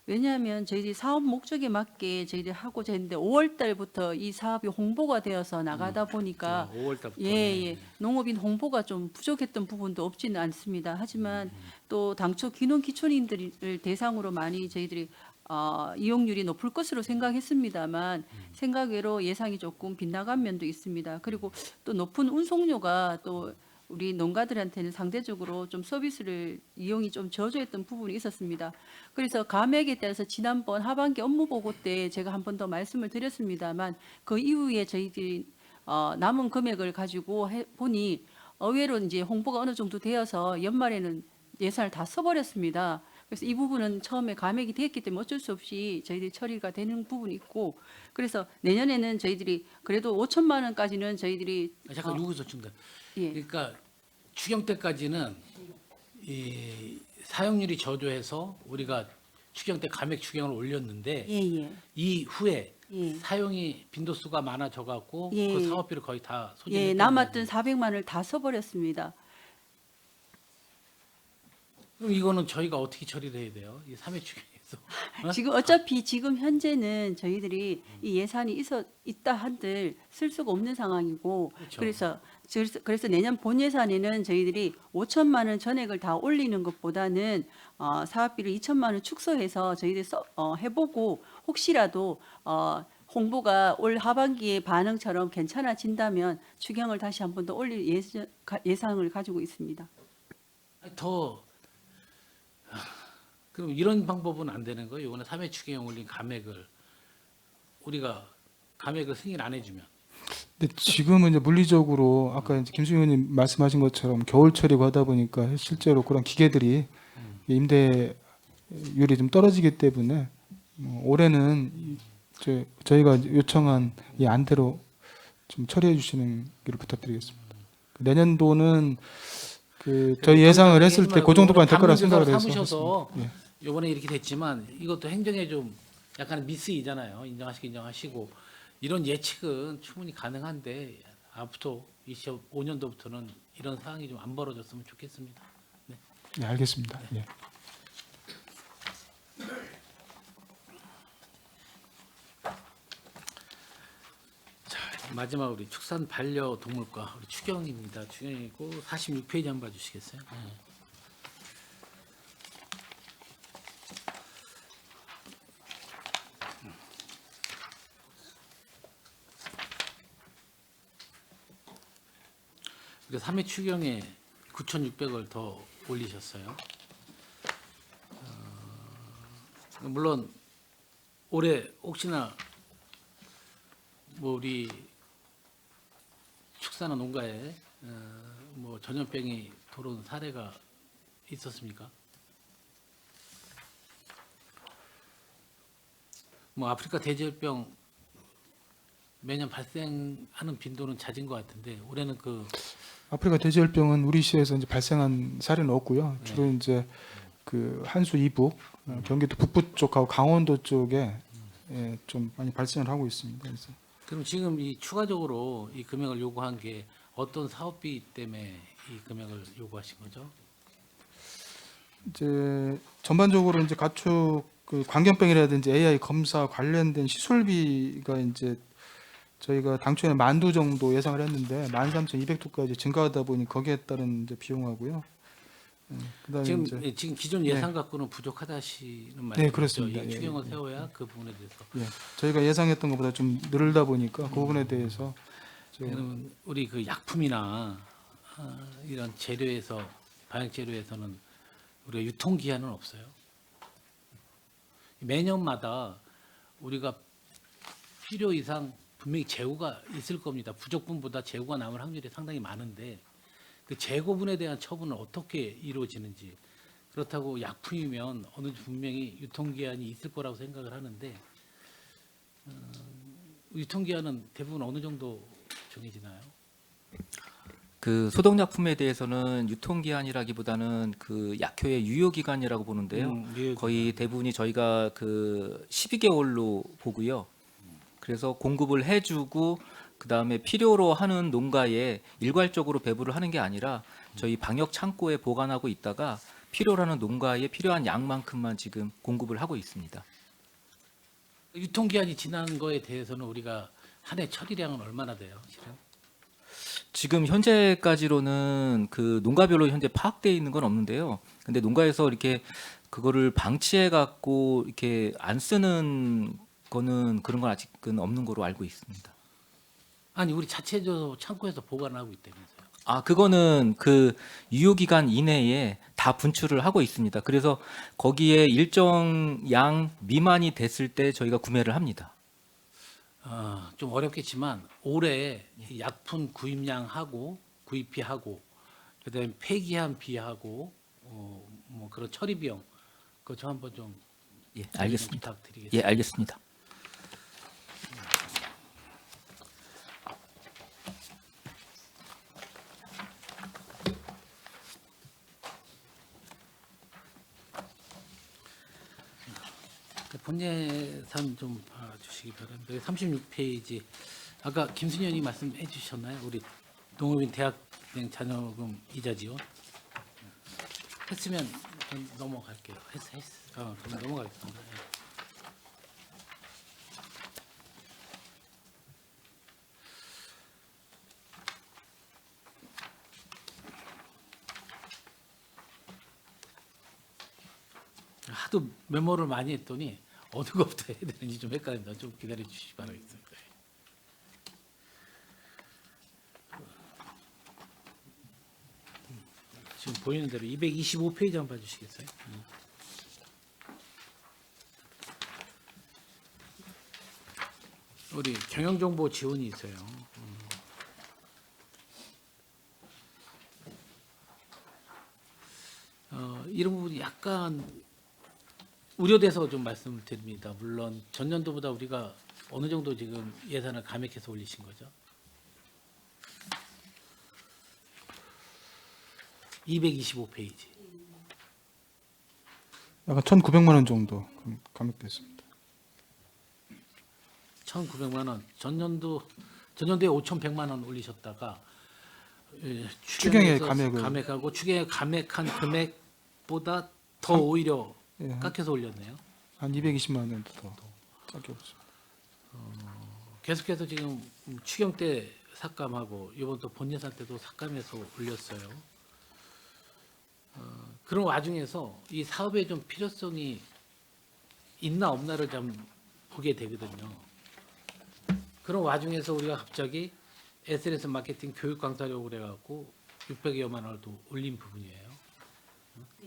[SPEAKER 5] 왜냐하면 저희들이 사업 목적에 맞게 저희들이 하고자 했는데 5월 달부터 이 사업이 홍보가 되어서 나가다 보니까
[SPEAKER 6] 5월 달부터.
[SPEAKER 5] 예. 농업인 홍보가 좀 부족했던 부분도 없지는 않습니다. 하지만 또 당초 귀농 기촌인들을 대상으로 많이 저희들이 이용률이 높을 것으로 생각했습니다만 생각외로 예상이 조금 빗나간 면도 있습니다. 그리고 또 높은 운송료가 또 우리 농가들한테는 상대적으로 좀 서비스를 이용이 좀 저조했던 부분이 있었습니다. 그래서 감액에 따라서 지난번 하반기 업무 보고 때 제가 한 번 더 말씀을 드렸습니다만 그 이후에 저희들이 남은 금액을 가지고 보니 의외로 이제 홍보가 어느 정도 되어서 연말에는 예산을 다 써버렸습니다. 그래서 이 부분은 처음에 감액이 됐기 때문에 어쩔 수 없이 저희들이 처리가 되는 부분이 있고 그래서 내년에는 저희들이 그래도 5천만 원까지는 저희들이
[SPEAKER 6] 잠깐 여기서 중단.
[SPEAKER 5] 예.
[SPEAKER 6] 그러니까 추경 때까지는 이 사용률이 저조해서 우리가 추경 때 감액 추경을 올렸는데
[SPEAKER 5] 예.
[SPEAKER 6] 이후에
[SPEAKER 5] 예.
[SPEAKER 6] 사용이 빈도수가 많아져 갖고
[SPEAKER 5] 예.
[SPEAKER 6] 그 사업비를 거의 다
[SPEAKER 5] 예,
[SPEAKER 6] 소진했던
[SPEAKER 5] 남았던
[SPEAKER 6] 거죠.
[SPEAKER 5] 400만 원을 다 써버렸습니다.
[SPEAKER 6] 그럼 이거는 저희가 어떻게 처리를 해야 돼요? 이 3회 추경에서. 어?
[SPEAKER 5] 지금 어차피 지금 현재는 저희들이 이 예산이 있다 한들 쓸 수가 없는 상황이고
[SPEAKER 6] 그렇죠.
[SPEAKER 5] 그래서 내년 본 예산에는 저희들이 5천만 원 전액을 다 올리는 것보다는 사업비를 2천만 원 축소해서 저희들이 해보고 혹시라도 홍보가 올 하반기에 반응처럼 괜찮아진다면 추경을 다시 한 번 더 올릴 예상을 가지고 있습니다.
[SPEAKER 6] 그럼 이런 방법은 안 되는 거예요? 이번에 3회 추경에 올린 감액을 우리가 감액을 승인 안 해주면
[SPEAKER 3] 근데 지금은 이제 물리적으로 아까 이제 김수희 의원님 말씀하신 것처럼 겨울철이고 하다 보니까 실제로 그런 기계들이 임대율이 좀 떨어지기 때문에 올해는 저희가 요청한 이 안대로 좀 처리해 주시는 길 부탁드리겠습니다. 내년도는 저희 예상을 했을 때 그 정도까지 될 거라 생각을 해서
[SPEAKER 6] 삼으셔서
[SPEAKER 3] 예.
[SPEAKER 6] 이번에 이렇게 됐지만 이것도 행정에 좀 약간 미스이잖아요. 인정하시고 이런 예측은 충분히 가능한데 앞으로 25년도부터는 이런 상황이 좀 안 벌어졌으면 좋겠습니다. 네.
[SPEAKER 3] 네, 알겠습니다. 예.
[SPEAKER 6] 자, 마지막 우리 축산 반려동물과 우리 추경입니다. 추경이고 46페이지 한번 봐주시겠어요? 네. 우리 3회 추경에 9,600을 더 올리셨어요. 물론 올해 혹시나 뭐 우리 축사나 농가에 뭐 전염병이 들어온 사례가 있었습니까? 뭐 아프리카 돼지열병 매년 발생하는 빈도는 잦은 것 같은데 올해는 그
[SPEAKER 3] 아프리카 돼지열병은 우리 시에서 이제 발생한 사례는 없고요. 주로 이제 그 한수 이북, 경기도 북부 쪽하고 강원도 쪽에 예, 좀 많이 발생을 하고 있습니다. 그래서
[SPEAKER 6] 그럼 지금 이 추가적으로 이 금액을 요구한 게 어떤 사업비 때문에 이 금액을 요구하신 거죠?
[SPEAKER 3] 이제 전반적으로 이제 가축 그 광견병이라든지 AI 검사 관련된 시술비가 이제 저희가 당초에는 10,000두 정도 예상을 했는데 13,200두까지 증가하다 보니 거기에 따른 이제 비용하고요. 그다음에
[SPEAKER 6] 지금
[SPEAKER 3] 이제
[SPEAKER 6] 지금 기존 예산 갖고는 부족하다시는 말씀이죠.
[SPEAKER 3] 네, 그렇습니다.
[SPEAKER 6] 이
[SPEAKER 3] 예,
[SPEAKER 6] 추경을
[SPEAKER 3] 예,
[SPEAKER 6] 세워야 그 부분에 대해서.
[SPEAKER 3] 예, 저희가 예상했던 것보다 좀 늘다 보니까 그 부분에 대해서
[SPEAKER 6] 그러면 우리 그 약품이나 이런 재료에서 방역 재료에서는 우리가 유통 기한은 없어요. 매년마다 우리가 필요 이상 분명히 재고가 있을 겁니다. 부족분보다 재고가 남을 확률이 상당히 많은데 그 재고분에 대한 처분은 어떻게 이루어지는지, 그렇다고 약품이면 어느 분명히 유통기한이 있을 거라고 생각을 하는데 유통기한은 대부분 어느 정도 정해지나요?
[SPEAKER 7] 그 소독약품에 대해서는 유통기한이라기보다는 그 약효의 유효기간이라고 보는데요.
[SPEAKER 6] 유효기간.
[SPEAKER 7] 거의 대부분이 저희가 그 12개월로 보고요. 그래서 공급을 해주고 그 다음에 필요로 하는 농가에 일괄적으로 배부를 하는 게 아니라 저희 방역 창고에 보관하고 있다가 필요로 하는 농가에 필요한 양만큼만 지금 공급을 하고 있습니다.
[SPEAKER 6] 유통기한이 지난 거에 대해서는 우리가 한 해 처리량은 얼마나 돼요? 실은?
[SPEAKER 7] 지금 현재까지로는 그 농가별로 현재 파악되어 있는 건 없는데요. 근데 농가에서 이렇게 그거를 방치해 갖고 이렇게 안 쓰는 거는 그런 건 아직은 없는 거로 알고 있습니다.
[SPEAKER 6] 아니 우리 자체적으로 창고에서 보관하고 있다면서요?
[SPEAKER 7] 아, 그거는 그 유효기간 이내에 다 분출을 하고 있습니다. 그래서 거기에 일정 양 미만이 됐을 때 저희가 구매를 합니다.
[SPEAKER 6] 좀 어렵겠지만 올해 이 약품 구입량하고 구입비하고 그다음에 폐기한 비하고 뭐 그런 처리 비용 그거 좀 한번 좀
[SPEAKER 7] 예, 알겠습니다.
[SPEAKER 6] 부탁드리겠습니다.
[SPEAKER 7] 예, 알겠습니다.
[SPEAKER 6] 본 예산 좀 봐주시기 바랍니다. 36페이지 아까 김순희 의원님 말씀해 주셨나요? 우리 농업인 대학생 자녀금 이자 지원 했으면 전 넘어갈게요. 그럼 넘어가겠습니다. 예. 하도 메모를 많이 했더니 어느 것부터 해야 되는지 좀 헷갈립니다. 좀 기다려 주시기 바라겠습니다. 지금 보이는 대로 225페이지 한번 봐주시겠어요? 우리 경영정보 지원이 있어요. 이런 부분이 약간 우려돼서 좀 말씀드립니다. 물론 전년도보다 우리가 어느 정도 지금 예산을 감액해서 올리신 거죠? 225페이지.
[SPEAKER 3] 약간 1,900만 원 정도 감액됐습니다.
[SPEAKER 6] 1,900만 원. 전년도에 5,100만 원 올리셨다가
[SPEAKER 3] 추경에
[SPEAKER 6] 추경에서 감액하고 추경에 감액한 금액보다 더 오히려
[SPEAKER 3] 예,
[SPEAKER 6] 깎여서 올렸네요.
[SPEAKER 3] 한 220만 원 정도 더 깎여 있습니다.
[SPEAKER 6] 계속해서 지금 추경 때 삭감하고 이번 또 본예산 때도 삭감해서 올렸어요. 그런 와중에서 이 사업에 좀 필요성이 있나 없나를 좀 보게 되거든요. 그런 와중에서 우리가 갑자기 SNS 마케팅 교육 강사료고 그래갖고 600여만 원을 또 올린 부분이에요.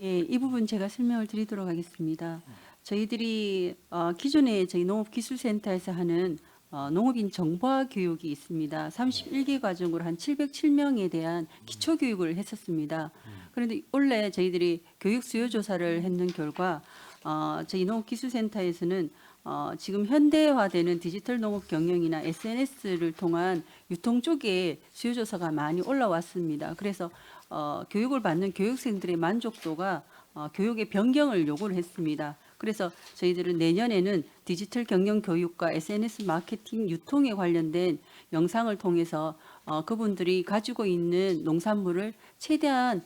[SPEAKER 5] 예, 이 부분 제가 설명을 드리도록 하겠습니다. 저희들이 기존에 저희 농업기술센터에서 하는 농업인 정보화 교육이 있습니다. 31개 과정으로 한 707명에 대한 기초 교육을 했었습니다. 그런데 원래 저희들이 교육 수요 조사를 했는 결과 저희 농업기술센터에서는 지금 현대화되는 디지털 농업 경영이나 SNS를 통한 유통 쪽에 수요 조사가 많이 올라왔습니다. 그래서 교육을 받는 교육생들의 만족도가 교육의 변경을 요구를 했습니다. 그래서 저희들은 내년에는 디지털 경영 교육과 SNS 마케팅 유통에 관련된 영상을 통해서 그분들이 가지고 있는 농산물을 최대한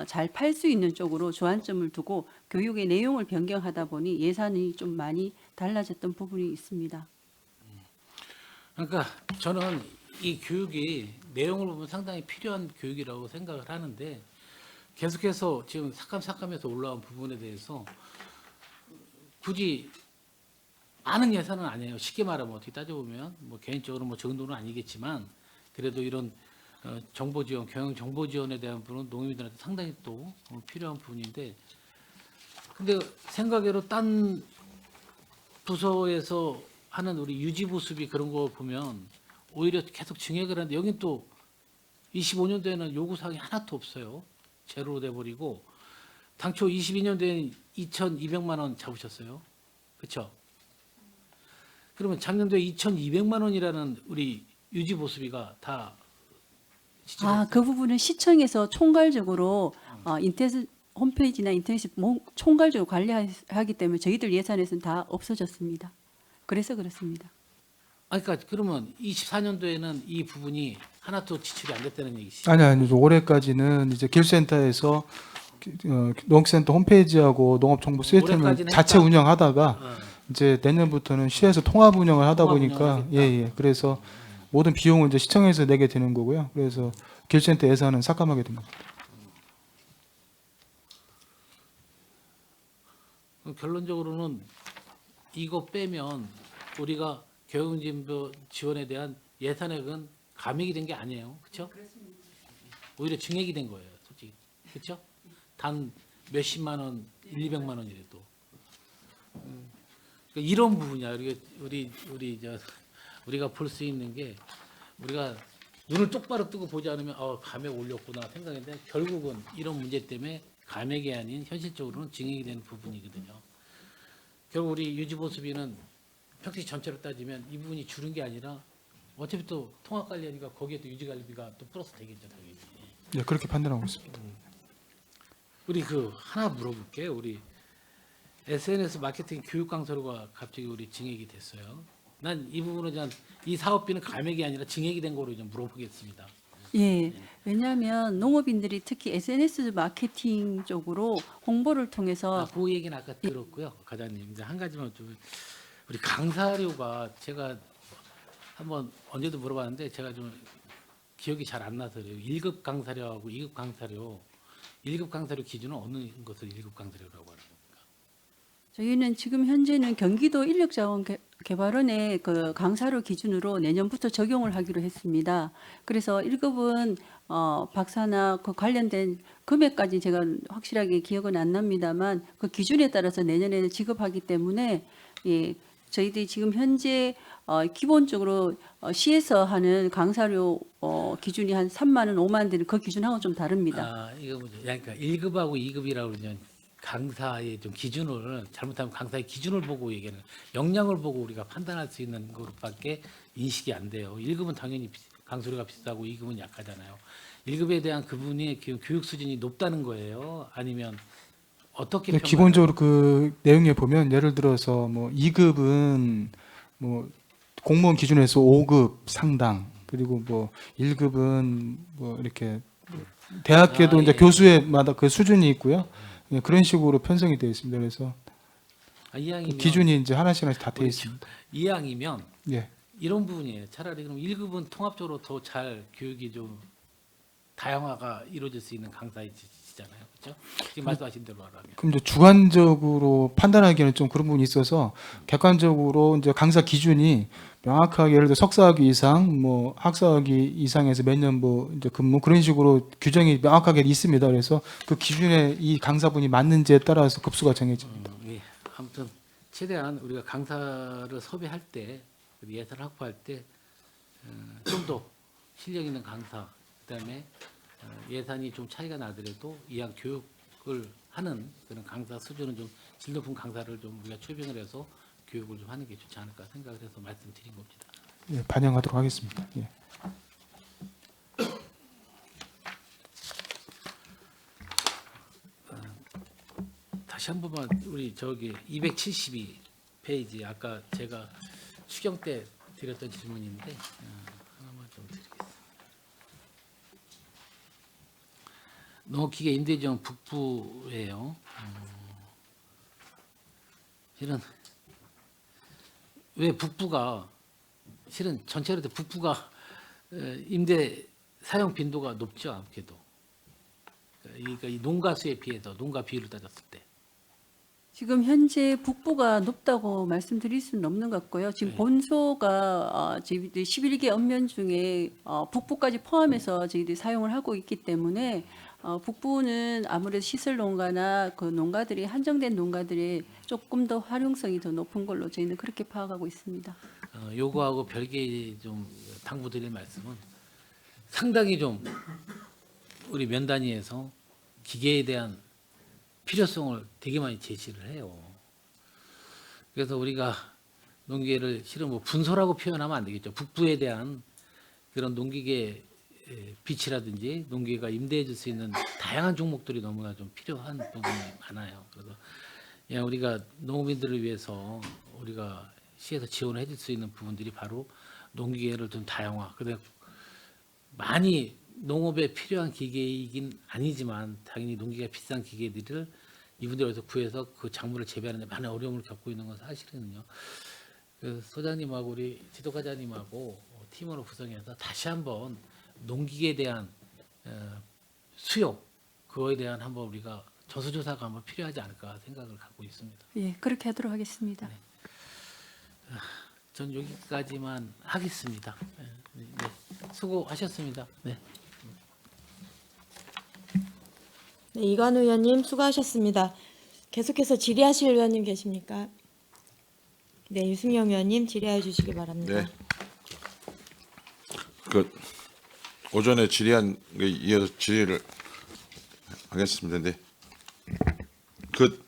[SPEAKER 5] 잘 팔 수 있는 쪽으로 주안점을 두고 교육의 내용을 변경하다 보니 예산이 좀 많이 달라졌던 부분이 있습니다.
[SPEAKER 6] 그러니까 저는 이 교육이 내용을 보면 상당히 필요한 교육이라고 생각을 하는데 계속해서 지금 삭감해서 올라온 부분에 대해서 굳이 많은 예산은 아니에요. 쉽게 말하면 어떻게 따져보면 뭐 개인적으로 뭐 적은 돈은 아니겠지만 그래도 이런 정보 지원, 경영 정보 지원에 대한 부분은 농민들한테 상당히 또 필요한 부분인데 근데 생각외로 딴 부서에서 하는 우리 유지보수비 그런 거 보면 오히려 계속 증액을 하는데 여긴 또 25년도에는 요구사항이 하나도 없어요. 제로로 돼버리고 당초 22년도에는 2,200만 원 잡으셨어요. 그렇죠? 그러면 작년도에 2,200만 원이라는 우리 유지보수비가 다
[SPEAKER 5] 그 부분은 시청에서 총괄적으로 인터넷 홈페이지나 인터넷에 총괄적으로 관리하기 때문에 저희들 예산에서는 다 없어졌습니다. 그래서 그렇습니다.
[SPEAKER 6] 그러니까 그러면 24년도에는 이 부분이 하나도 지출이 안 됐다는 얘기시죠?
[SPEAKER 3] 아니 올해까지는 이제 길센터에서 농센터 홈페이지하고 농업정보 시스템을
[SPEAKER 6] 올해까지는
[SPEAKER 3] 자체
[SPEAKER 6] 했다.
[SPEAKER 3] 운영하다가 이제 내년부터는 시에서 통합 운영을 하다
[SPEAKER 6] 통합
[SPEAKER 3] 보니까
[SPEAKER 6] 운영을
[SPEAKER 3] 예. 그래서 모든 비용을 이제 시청에서 내게 되는 거고요. 그래서 길센터 예산은 삭감하게 된 겁니다.
[SPEAKER 6] 결론적으로는 이거 빼면 우리가 교육진보 지원에 대한 예산액은 감액이 된 게 아니에요. 그렇죠? 오히려 증액이 된 거예요. 솔직히. 그렇죠? 단 몇십만 원, 200만 원이라도. 그러니까 이런 부분이야. 우리가 볼 수 있는 게 우리가 눈을 똑바로 뜨고 보지 않으면 감액 올렸구나 생각했는데 결국은 이런 문제 때문에 감액이 아닌 현실적으로는 증액이 되는 부분이거든요. 결국 우리 유지보수비는 평시 전체로 따지면 이 부분이 줄은 게 아니라 어차피 또 통합관리하니까 거기에 또 유지관리비가 또 플러스 되겠죠. 당연히.
[SPEAKER 3] 네, 그렇게 판단하고 있습니다.
[SPEAKER 6] 우리 하나 물어볼게요. 우리 SNS 마케팅 교육 강사료가 갑자기 우리 증액이 됐어요. 난 이 부분은 이 사업비는 감액이 아니라 증액이 된 거로 좀 물어보겠습니다.
[SPEAKER 5] 예, 왜냐하면 농업인들이 특히 SNS 마케팅 쪽으로 홍보를 통해서
[SPEAKER 6] 그 얘기는 아까 들었고요, 과장님. 이제 한 가지만 좀 우리 강사료가 제가 한번 언제도 물어봤는데 제가 좀 기억이 잘 안 나서 그래요. 1급 강사료하고 2급 강사료, 1급 강사료 기준은 어느 것을 1급 강사료라고 하는 겁니까?
[SPEAKER 5] 저희는 지금 현재는 경기도 인력자원개발원의 그 강사료 기준으로 내년부터 적용을 하기로 했습니다. 그래서 1급은 박사나 그 관련된 금액까지 제가 확실하게 기억은 안 납니다만 그 기준에 따라서 내년에는 지급하기 때문에 예, 저희들이 지금 현재 기본적으로 시에서 하는 강사료 기준이 한 3만 원, 5만 원 되는 그 기준하고 좀 다릅니다.
[SPEAKER 6] 이거 뭐죠? 그러니까 1급하고 2급이라고 그러면 강사의 좀 기준을 잘못하면 강사의 기준을 보고 얘기하는 역량을 보고 우리가 판단할 수 있는 것밖에 인식이 안 돼요. 1급은 당연히 강사료가 비싸고 2급은 약하잖아요. 1급에 대한 그분의 교육 수준이 높다는 거예요. 아니면 어떻게
[SPEAKER 3] 근데 기본적으로 그 내용에 보면 예를 들어서 뭐 2급은 뭐 공무원 기준에서 5급 상당 그리고 뭐 1급은 뭐 이렇게 대학교도 이제
[SPEAKER 6] 예.
[SPEAKER 3] 교수마다 그 수준이 있고요. 예, 그런 식으로 편성이 되어 있습니다. 그래서
[SPEAKER 6] 이왕이면
[SPEAKER 3] 기준이 이제 하나씩 다 되어
[SPEAKER 6] 우리
[SPEAKER 3] 있습니다.
[SPEAKER 6] 이왕이면
[SPEAKER 3] 예.
[SPEAKER 6] 이런 부분이에요. 차라리 그럼 1급은 통합적으로 더 잘 교육이 좀 다양화가 이루어질 수 있는 강사이시잖아요, 그렇죠? 지금 말씀하신 대로 하라면.
[SPEAKER 3] 그럼 이제 주관적으로 판단하기에는 좀 그런 부분이 있어서 객관적으로 이제 강사 기준이 명확하게 예를 들어 석사학위 이상, 뭐 학사학위 이상에서 몇 년 뭐 이제 근무 그런 식으로 규정이 명확하게 있습니다. 그래서 그 기준에 이 강사분이 맞는지에 따라서 급수가 정해집니다.
[SPEAKER 6] 예. 아무튼 최대한 우리가 강사를 섭외할 때 예산을 확보할 때 좀 더 실력 있는 강사, 그다음에 예산이 좀 차이가 나더라도 이왕 교육을 하는 그런 강사 수준은 좀 질 높은 강사를 좀 우리가 초빙을 해서 교육을 좀 하는 게 좋지 않을까 생각을 해서 말씀드린 겁니다.
[SPEAKER 3] 예, 반영하도록 하겠습니다. 예.
[SPEAKER 6] 다시 한 번만 우리 저기 272페이지 아까 제가 수경 때 드렸던 질문인데 하나만 좀 드리겠습니다. 농업기계 임대지원 북부예요. 실은 왜 북부가 실은 전체로 볼 때 북부가 임대 사용 빈도가 높죠, 아무래도. 그러니까 이 농가 수에 비해서 농가 비율을 따졌을 때.
[SPEAKER 5] 지금 현재 북부가 높다고 말씀드릴 수는 없는 것 같고요. 지금
[SPEAKER 6] 네.
[SPEAKER 5] 본소가 저희들이 11개 읍면 중에 북부까지 포함해서 저희들이 사용을 하고 있기 때문에 북부는 아무래도 시설 농가나 그 농가들이 한정된 농가들이 조금 더 활용성이 더 높은 걸로 저희는 그렇게 파악하고 있습니다.
[SPEAKER 6] 요거하고 별개 좀 당부드릴 말씀은 상당히 좀 우리 면 단위에서 기계에 대한 필요성을 되게 많이 제시를 해요. 그래서 우리가 농기계를 실은 뭐 분소라고 표현하면 안 되겠죠. 북부에 대한 그런 농기계 비치라든지 농기계가 임대해 줄 수 있는 다양한 종목들이 너무나 좀 필요한 부분이 많아요. 그래서 야, 우리가 농민들을 위해서 우리가 시에서 지원을 해줄 수 있는 부분들이 바로 농기계를 좀 다양화. 그다음에 많이 농업에 필요한 기계이긴 아니지만 당연히 농기계가 비싼 기계들을 이분들이 어디서 구해서 그 작물을 재배하는 데 많은 어려움을 겪고 있는 건 사실은요. 그 소장님하고 우리 지도과장님하고 팀으로 구성해서 다시 한번 농기계에 대한 수요 그거에 대한 한번 우리가 전수조사가 한번 필요하지 않을까 생각을 갖고 있습니다.
[SPEAKER 5] 예, 그렇게 하도록 하겠습니다.
[SPEAKER 6] 전 여기까지만 하겠습니다. 네, 수고하셨습니다. 네.
[SPEAKER 1] 네, 이관우 의원님 수고하셨습니다. 계속해서 질의하실 의원님 계십니까? 네, 유승영 의원님 질의해 주시기 바랍니다.
[SPEAKER 8] 네. 그 오전에 질의한 게 이어서 질의를 하겠습니다. 근데 그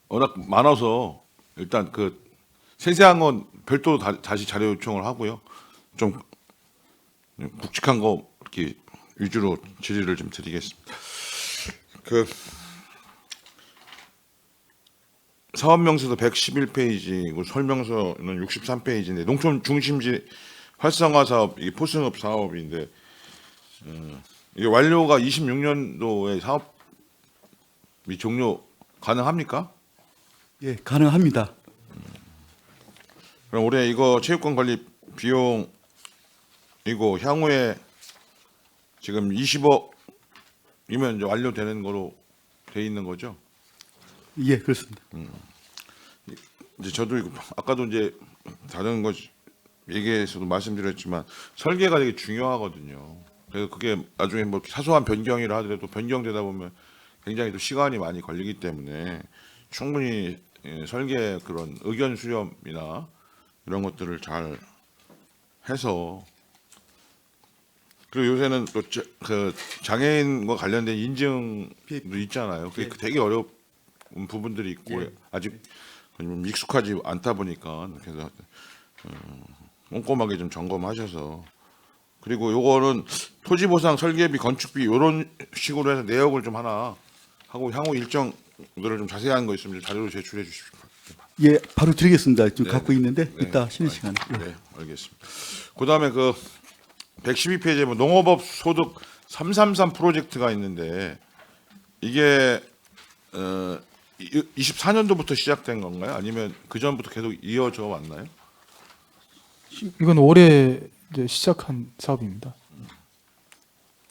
[SPEAKER 8] 워낙 많아서 일단 그 세세한 건 별도로 다시 자료 요청을 하고요. 좀 굵직한 거 이렇게 위주로 질의를 좀 드리겠습니다. 그 사업명세서 111페이지고 설명서는 63페이지인데 농촌 중심지 활성화 사업 이게 포승업 사업인데 이게 완료가 26년도에 사업이 종료 가능합니까?
[SPEAKER 4] 예, 가능합니다.
[SPEAKER 8] 그럼 올해 이거 체육관 관리 비용이고 향후에 지금 20억이면 이제 완료되는 거로 돼 있는 거죠?
[SPEAKER 4] 예, 그렇습니다.
[SPEAKER 8] 이제 저도 이거 아까도 이제 다른 거 얘기에서도 말씀드렸지만 설계가 되게 중요하거든요. 그래서 그게 나중에 뭐 사소한 변경이라 하더라도 변경되다 보면 굉장히 또 시간이 많이 걸리기 때문에 충분히 설계 그런 의견 수렴이나 이런 것들을 잘 해서 그리고 요새는 또 그 장애인과 관련된 인증도 있잖아요. 그게 되게 어려운 부분들이 있고 아직 좀 익숙하지 않다 보니까 그래서 꼼꼼하게 좀 점검하셔서 그리고 요거는 토지보상 설계비 건축비 이런 식으로 해서 내역을 좀 하나 하고 향후 일정들을 좀 자세한 거 있으면 자료로 제출해 주십시오.
[SPEAKER 4] 예, 바로 드리겠습니다. 지금
[SPEAKER 8] 네,
[SPEAKER 4] 갖고 있는데
[SPEAKER 8] 네.
[SPEAKER 4] 이따 쉬는 시간에.
[SPEAKER 8] 네, 알겠습니다. 그다음에 그 112페이지에 뭐 농업업 소득 333 프로젝트가 있는데 이게 24년도부터 시작된 건가요? 아니면 그 전부터 계속 이어져 왔나요?
[SPEAKER 3] 이건 올해 이제 시작한 사업입니다.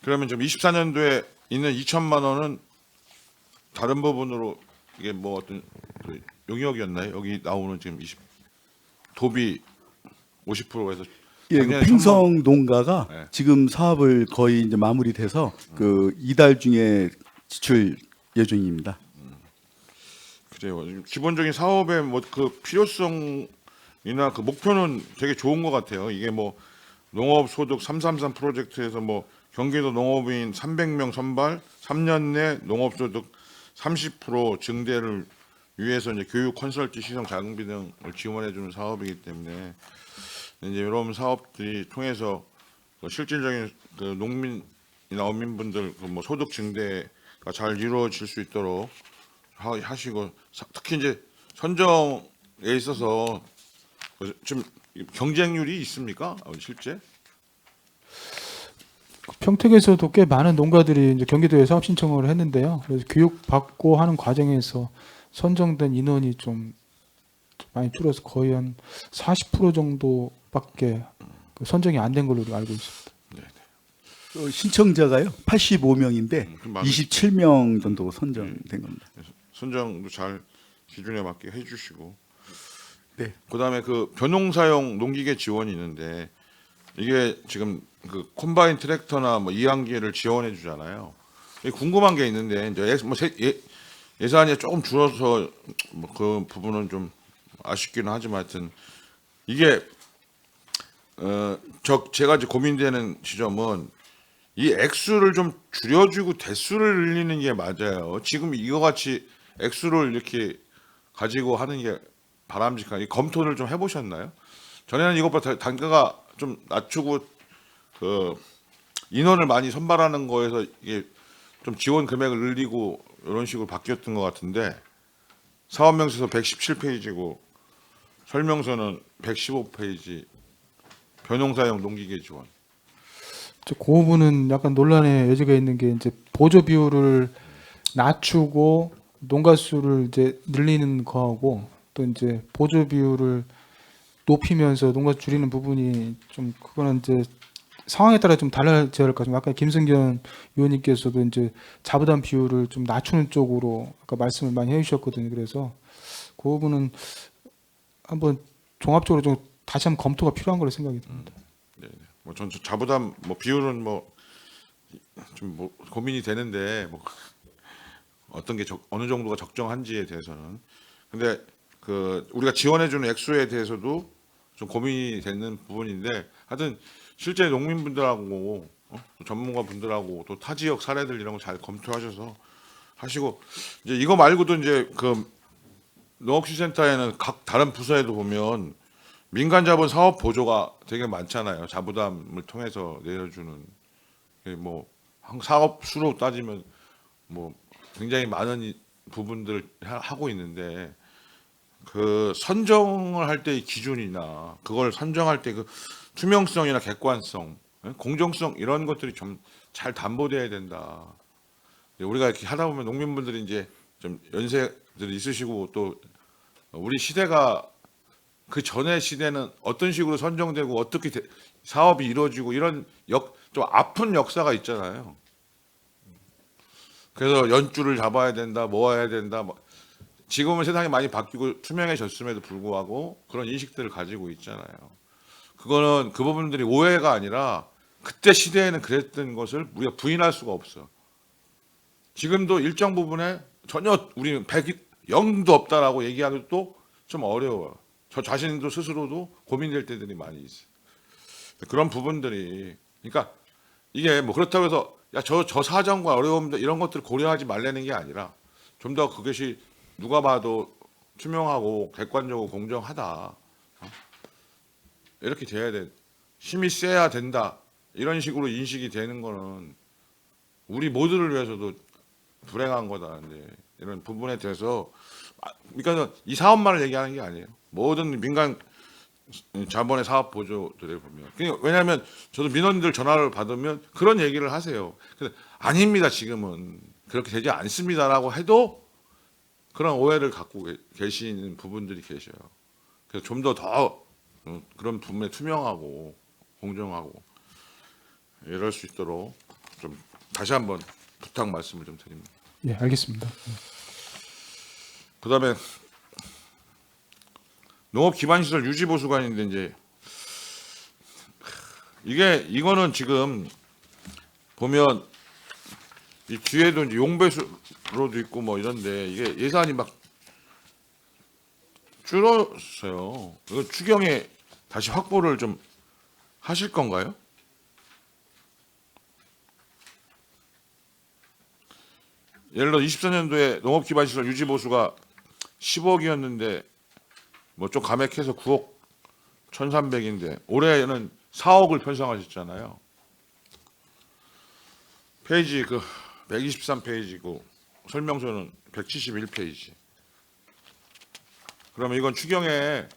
[SPEAKER 8] 그러면 지금 24년도에 있는 2천만 원은 다른 부분으로 이게 뭐 어떤 그 용역이었나요? 여기 나오는 지금 도비 50%에서
[SPEAKER 4] 예, 그 팽성 농가가
[SPEAKER 8] 네.
[SPEAKER 4] 지금 사업을 거의 이제 마무리돼서 그 이달 중에 지출 예정입니다.
[SPEAKER 8] 그래요. 기본적인 사업의 뭐 그 필요성이나 그 목표는 되게 좋은 것 같아요. 이게 뭐 농업 소득 333 프로젝트에서 뭐 경기도 농업인 300명 선발, 3년 내 농업 소득 30% 증대를 위해서 이제 교육, 컨설팅, 시설 자금비 등을 지원해 주는 사업이기 때문에 이제 이런 사업들이 통해서 그 실질적인 그 농민이나 어민분들 그 뭐 소득 증대가 잘 이루어질 수 있도록 하시고 특히 이제 선정에 있어서 좀 경쟁률이 있습니까? 실제?
[SPEAKER 3] 평택에서도 꽤 많은 농가들이 이제 경기도에 사업 신청을 했는데요. 그래서 교육 받고 하는 과정에서 선정된 인원이 좀 많이 줄어서 거의 한 40% 정도밖에 그 선정이 안 된 걸로 알고 있습니다.
[SPEAKER 4] 신청자가요 85명인데
[SPEAKER 8] 그럼 많은-
[SPEAKER 4] 27명 정도 선정된 겁니다.
[SPEAKER 8] 선정도 잘 기준에 맞게 해주시고.
[SPEAKER 4] 네.
[SPEAKER 8] 그다음에 그 벼농사용 농기계 지원이 있는데 이게 지금 그 콤바인 트랙터나 뭐 이항기를 지원해 주잖아요. 궁금한 게 있는데 이제 예산이 조금 줄어서 뭐 그 부분은 좀 아쉽기는 하지만 하여튼 이게 제가 이제 고민되는 지점은 이 액수를 좀 줄여주고 대수를 늘리는 게 맞아요. 지금 이거 같이 액수를 이렇게 가지고 하는 게 바람직한, 검토를 좀 해보셨나요? 전에는 이것보다 단가가 좀 낮추고 그 인원을 많이 선발하는 거에서 이게 좀 지원 금액을 늘리고 이런 식으로 바뀌었던 것 같은데 사업명세서 117페이지고 설명서는 115페이지 벼농사용 농기계 지원.
[SPEAKER 3] 그 부분은 약간 논란의 여지가 있는 게 이제 보조 비율을 낮추고 농가 수를 이제 늘리는 거하고 또 이제 보조 비율을 높이면서 농가 수 줄이는 부분이 좀 그거는 이제 상황에 따라 좀 달라져야 할 것 같습니다. 아까 김승견 의원님께서도 이제 자부담 비율을 좀 낮추는 쪽으로 아까 말씀을 많이 해주셨거든요. 그래서 그 부분은 한번 종합적으로 좀 다시 한번 검토가 필요한 걸로 생각이 듭니다.
[SPEAKER 8] 뭐 전 자부담 뭐 비율은 뭐 좀 뭐 고민이 되는데 뭐 어떤 게 어느 정도가 적정한지에 대해서는 근데 그 우리가 지원해주는 액수에 대해서도 좀 고민이 되는 부분인데 하여튼 실제 농민분들하고 전문가분들하고 또 타 지역 사례들 이런 거 잘 검토하셔서 하시고 이제 이거 말고도 이제 그 농업시센터에는 각 다른 부서에도 보면 민간 자본 사업 보조가 되게 많잖아요. 자부담을 통해서 내려주는 뭐 사업 수로 따지면 뭐 굉장히 많은 부분들을 하고 있는데 그 선정을 할 때의 기준이나 그걸 선정할 때 그 투명성이나 객관성, 공정성 이런 것들이 좀 잘 담보돼야 된다. 우리가 이렇게 하다 보면 농민분들이 이제 좀 연세들이 있으시고 또 우리 시대가 그 전의 시대는 어떤 식으로 선정되고 어떻게 사업이 이루어지고 이런 좀 아픈 역사가 있잖아요. 그래서 연줄을 잡아야 된다, 모아야 된다. 지금은 세상이 많이 바뀌고 투명해졌음에도 불구하고 그런 인식들을 가지고 있잖아요. 그거는 그 부분들이 오해가 아니라 그때 시대에는 그랬던 것을 우리가 부인할 수가 없어. 지금도 일정 부분에 전혀 우리는 0도 없다라고 얘기하기도 좀 어려워요. 저 자신도 스스로도 고민될 때들이 많이 있어요. 그런 부분들이 그러니까 이게 뭐 그렇다고 해서 야 저 사정과 어려움들 이런 것들을 고려하지 말라는 게 아니라 좀 더 그것이 누가 봐도 투명하고 객관적으로 공정하다. 이렇게 돼야 돼. 힘이 세야 된다. 이런 식으로 인식이 되는 거는 우리 모두를 위해서도 불행한 거다. 이제 이런 부분에 대해서 그러니까 이 사업만을 얘기하는 게 아니에요. 모든 민간 자본의 사업 보조들을 보면 왜냐하면 저도 민원인들 전화를 받으면 그런 얘기를 하세요. 근데 아닙니다. 지금은 그렇게 되지 않습니다라고 해도 그런 오해를 갖고 계시는 부분들이 계셔요. 그래서 좀 더 그런 부분에 투명하고 공정하고 이럴 수 있도록 좀 다시 한번 부탁 말씀을 좀 드립니다.
[SPEAKER 3] 예, 알겠습니다.
[SPEAKER 8] 그다음에 농업 기반 시설 유지 보수가 있는데 이제 이거는 지금 보면 이 뒤에도 이제 용배수로도 있고 뭐 이런데 이게 예산이 막 줄었어요. 이거 추경에 다시 확보를 좀 하실 건가요? 예를 들어 24년도에 농업 기반 시설 유지 보수가 10억이었는데 뭐 좀 감액해서 9억 1,300인데 올해는 4억을 편성하셨잖아요. 페이지 123페이지고 설명서는 171페이지. 그러면 이건 추경에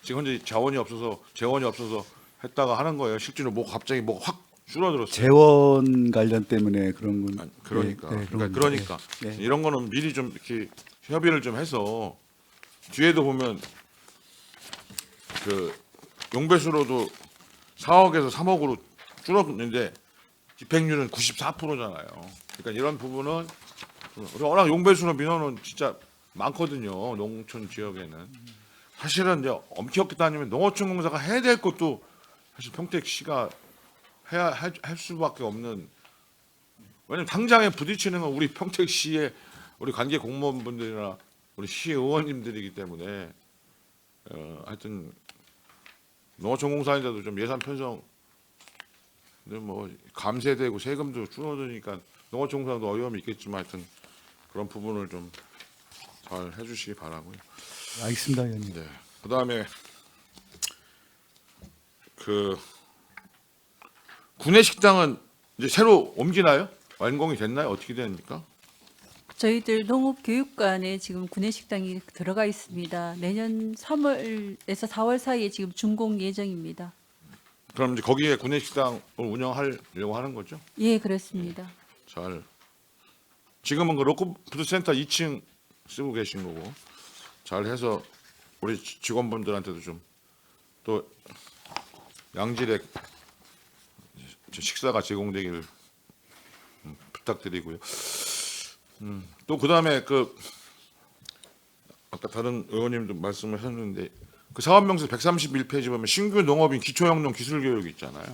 [SPEAKER 8] 지금 현재 재원이 없어서 했다가 하는 거예요. 실제로 뭐 갑자기 뭐 확 줄어들었어요.
[SPEAKER 4] 재원 관련 때문에 그런 건
[SPEAKER 8] 아니, 그러니까
[SPEAKER 4] 네, 그런
[SPEAKER 8] 그러니까
[SPEAKER 4] 네. 네.
[SPEAKER 8] 이런 거는 미리 좀 이렇게 협의를 좀 해서 뒤에도 보면 그 용배수로도 4억에서 3억으로 줄었는데 집행률은 94%잖아요. 그러니까 이런 부분은 워낙 용배수로 민원은 진짜 많거든요. 농촌 지역에는 사실은 이제 엄격히 따지면 농어촌공사가 해야 될 것도 사실 평택시가 해야 할 수밖에 없는. 왜냐면 당장에 부딪히는 건 우리 평택시의 우리 관계 공무원분들이나 우리 시의원님들이기 때문에 하여튼 농어촌공사인데도 좀 예산 편성 뭐 감세되고 세금도 줄어드니까 농어촌공사도 어려움이 있겠지만 하여튼 그런 부분을 좀 잘 해주시기 바라고요.
[SPEAKER 4] 알겠습니다, 의원님.
[SPEAKER 8] 네. 그다음에 그 구내식당은 이제 새로 옮기나요? 완공이 됐나요? 어떻게 됩니까?
[SPEAKER 5] 저희들 농업교육관에 지금 구내식당이 들어가 있습니다. 내년 3월에서 4월 사이에 지금 준공 예정입니다.
[SPEAKER 8] 그럼 이제 거기에 구내식당을 운영하려고 하는 거죠?
[SPEAKER 5] 예, 그렇습니다.
[SPEAKER 8] 잘. 지금은 그 로컬푸드센터 2층 쓰고 계신 거고 잘 해서 우리 직원분들한테도 좀 또 양질의 식사가 제공되기를 부탁드리고요. 또 그다음에 그 아까 다른 의원님도 말씀하셨는데 그 사업명세 131페이지 보면 신규 농업인 기초형농 기술교육이 있잖아요.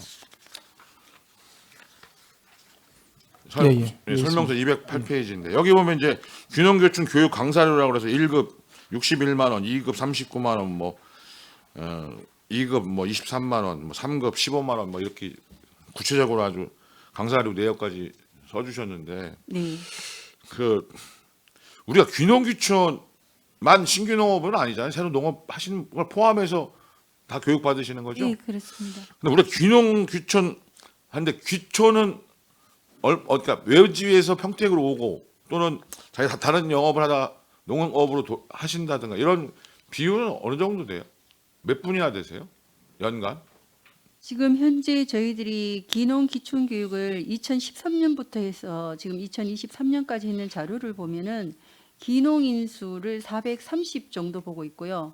[SPEAKER 8] 설명서 208페이지인데 여기 보면 이제 균형교춘 교육 강사료라고 해서 1급 61만 원, 2급 39만 원, 뭐 2급 뭐 23만 원, 뭐 3급 15만 원, 뭐 이렇게 구체적으로 아주 강사료 내역까지 써주셨는데
[SPEAKER 5] 네.
[SPEAKER 8] 그 우리가 균형규천만 신규 농업은 아니잖아요. 새로 농업 하시는 걸 포함해서 다 교육 받으시는 거죠?
[SPEAKER 5] 예, 그렇습니다.
[SPEAKER 8] 근데 우리가 균형규천 하는데 귀촌은 그러니까 외지에서 평택으로 오고 또는 자기가 다른 영업을 하다 농업으로 하신다든가 이런 비율은 어느 정도 돼요? 몇 분이나 되세요? 연간?
[SPEAKER 5] 지금 현재 저희들이 기농 기촌 교육을 2013년부터 해서 지금 2023년까지 했는 자료를 보면은 기농 인수를 430 정도 보고 있고요.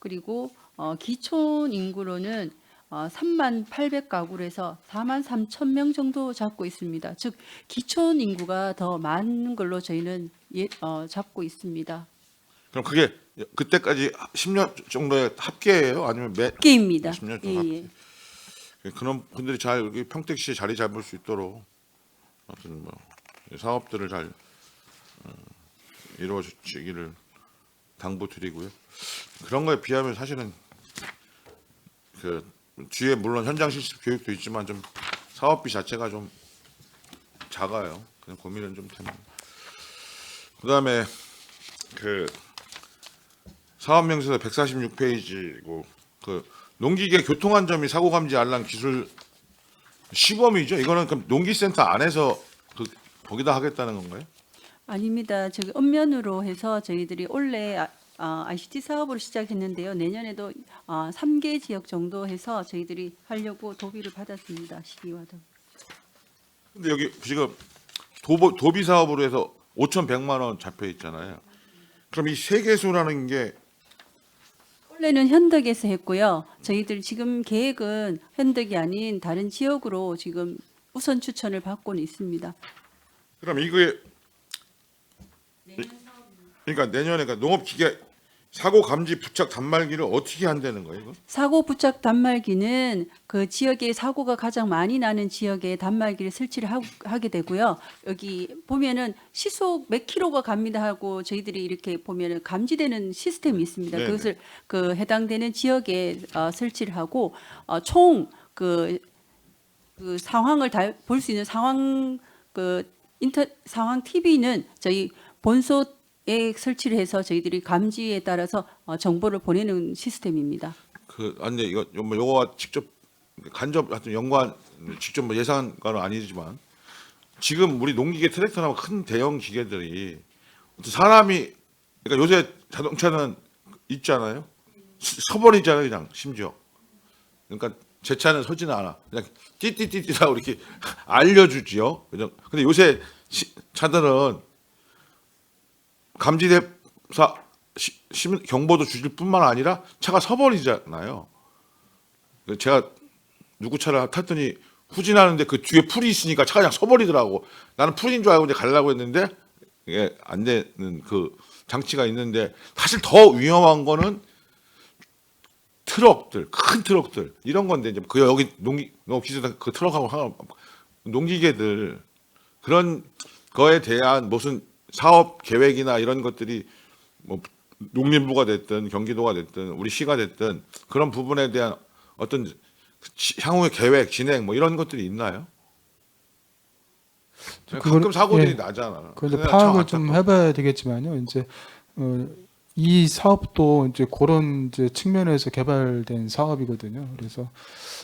[SPEAKER 5] 그리고 기촌 인구로는 3만 800가구로 해서 4만 3천 명 정도 잡고 있습니다. 즉 기촌 인구가 더 많은 걸로 저희는 잡고 있습니다.
[SPEAKER 8] 그럼 그게 그때까지 10년 정도의 합계예요? 아니면
[SPEAKER 5] 합계입니다.
[SPEAKER 8] 10년
[SPEAKER 5] 예,
[SPEAKER 8] 동안
[SPEAKER 5] 예.
[SPEAKER 8] 그런 분들이 잘 여기 평택시에 자리 잡을 수 있도록 하여튼 뭐 사업들을 잘 이루어지기를 당부드리고요. 그런 거에 비하면 사실은 그 뒤에 물론 현장 실습 교육도 있지만 좀 사업비 자체가 좀 작아요. 그냥 고민은 좀 됩니다. 그다음에 그 사업명세서 146페이지고 그 농기계 교통안전및 사고감지 알람 기술 시범이죠. 이거는 그럼 농기센터 안에서 거기다 하겠다는 건가요?
[SPEAKER 5] 아닙니다. 저기 읍면으로 해서 저희들이 올해 ICT 사업으로 시작했는데요. 내년에도 3개 지역 정도 해서 저희들이 하려고 도비를 받았습니다. 시기와도.
[SPEAKER 8] 근데 여기 지금 도비 사업으로 해서 5,100만 원 잡혀 있잖아요. 그럼 이 세개수라는 게
[SPEAKER 5] 원래는 현덕에서 했고요. 저희들 지금 계획은 현덕이 아닌 다른 지역으로 지금 우선 추천을 받고는 있습니다.
[SPEAKER 8] 그럼 이게 그러니까 내년에 그러니까 농업기계 사고 감지 부착 단말기를 어떻게 한다는 거예요? 이거?
[SPEAKER 5] 사고 부착 단말기는 그 지역에 사고가 가장 많이 나는 지역에 단말기를 설치를 하게 되고요. 여기 보면은 시속 몇 킬로가 갑니다 하고 저희들이 이렇게 보면은 감지되는 시스템이 있습니다.
[SPEAKER 8] 네네.
[SPEAKER 5] 그것을 그 해당되는 지역에 설치를 하고 총 그 상황을 볼 수 있는 상황 상황 TV는 저희 본소에 설치를 해서 저희들이 감지에 따라서 정보를 보내는 시스템입니다.
[SPEAKER 8] 근데 이거 뭐 요거와 직접 간접 하여튼 연관 직접 뭐 예상과는 아니지만 지금 우리 농기계 트랙터나 큰 대형 기계들이 어떤 사람이 그러니까 요새 자동차는 있잖아요. 서버리잖아요, 그냥 심지어. 그러니까 제 차는 서지는 않아. 그냥 띠띠띠띠라고 이렇게 알려주지요. 그냥 근데 요새 차들은 감지대사 경보도 주실 뿐만 아니라 차가 서버리잖아요. 제가 누구 차를 탔더니 후진하는데 그 뒤에 풀이 있으니까 차가 그냥 서버리더라고. 나는 풀인 줄 알고 이제 가려고 했는데 이게 안 되는 그 장치가 있는데 사실 더 위험한 거는 트럭들, 큰 트럭들 이런 건데 이제 그 여기 농기계들 그 트럭하고 농기계들 그런 거에 대한 무슨 사업 계획이나 이런 것들이 뭐 농림부가 됐든 경기도가 됐든 우리 시가 됐든 그런 부분에 대한 어떤 향후의 계획, 진행 뭐 이런 것들이 있나요? 가끔 사고들이
[SPEAKER 3] 예,
[SPEAKER 8] 나잖아.
[SPEAKER 3] 그런데
[SPEAKER 8] 그냥
[SPEAKER 3] 파악을
[SPEAKER 8] 참
[SPEAKER 3] 좀
[SPEAKER 8] 안타까워.
[SPEAKER 3] 해봐야 되겠지만요. 이제 이 사업도 이제 그런 이제 측면에서 개발된 사업이거든요. 그래서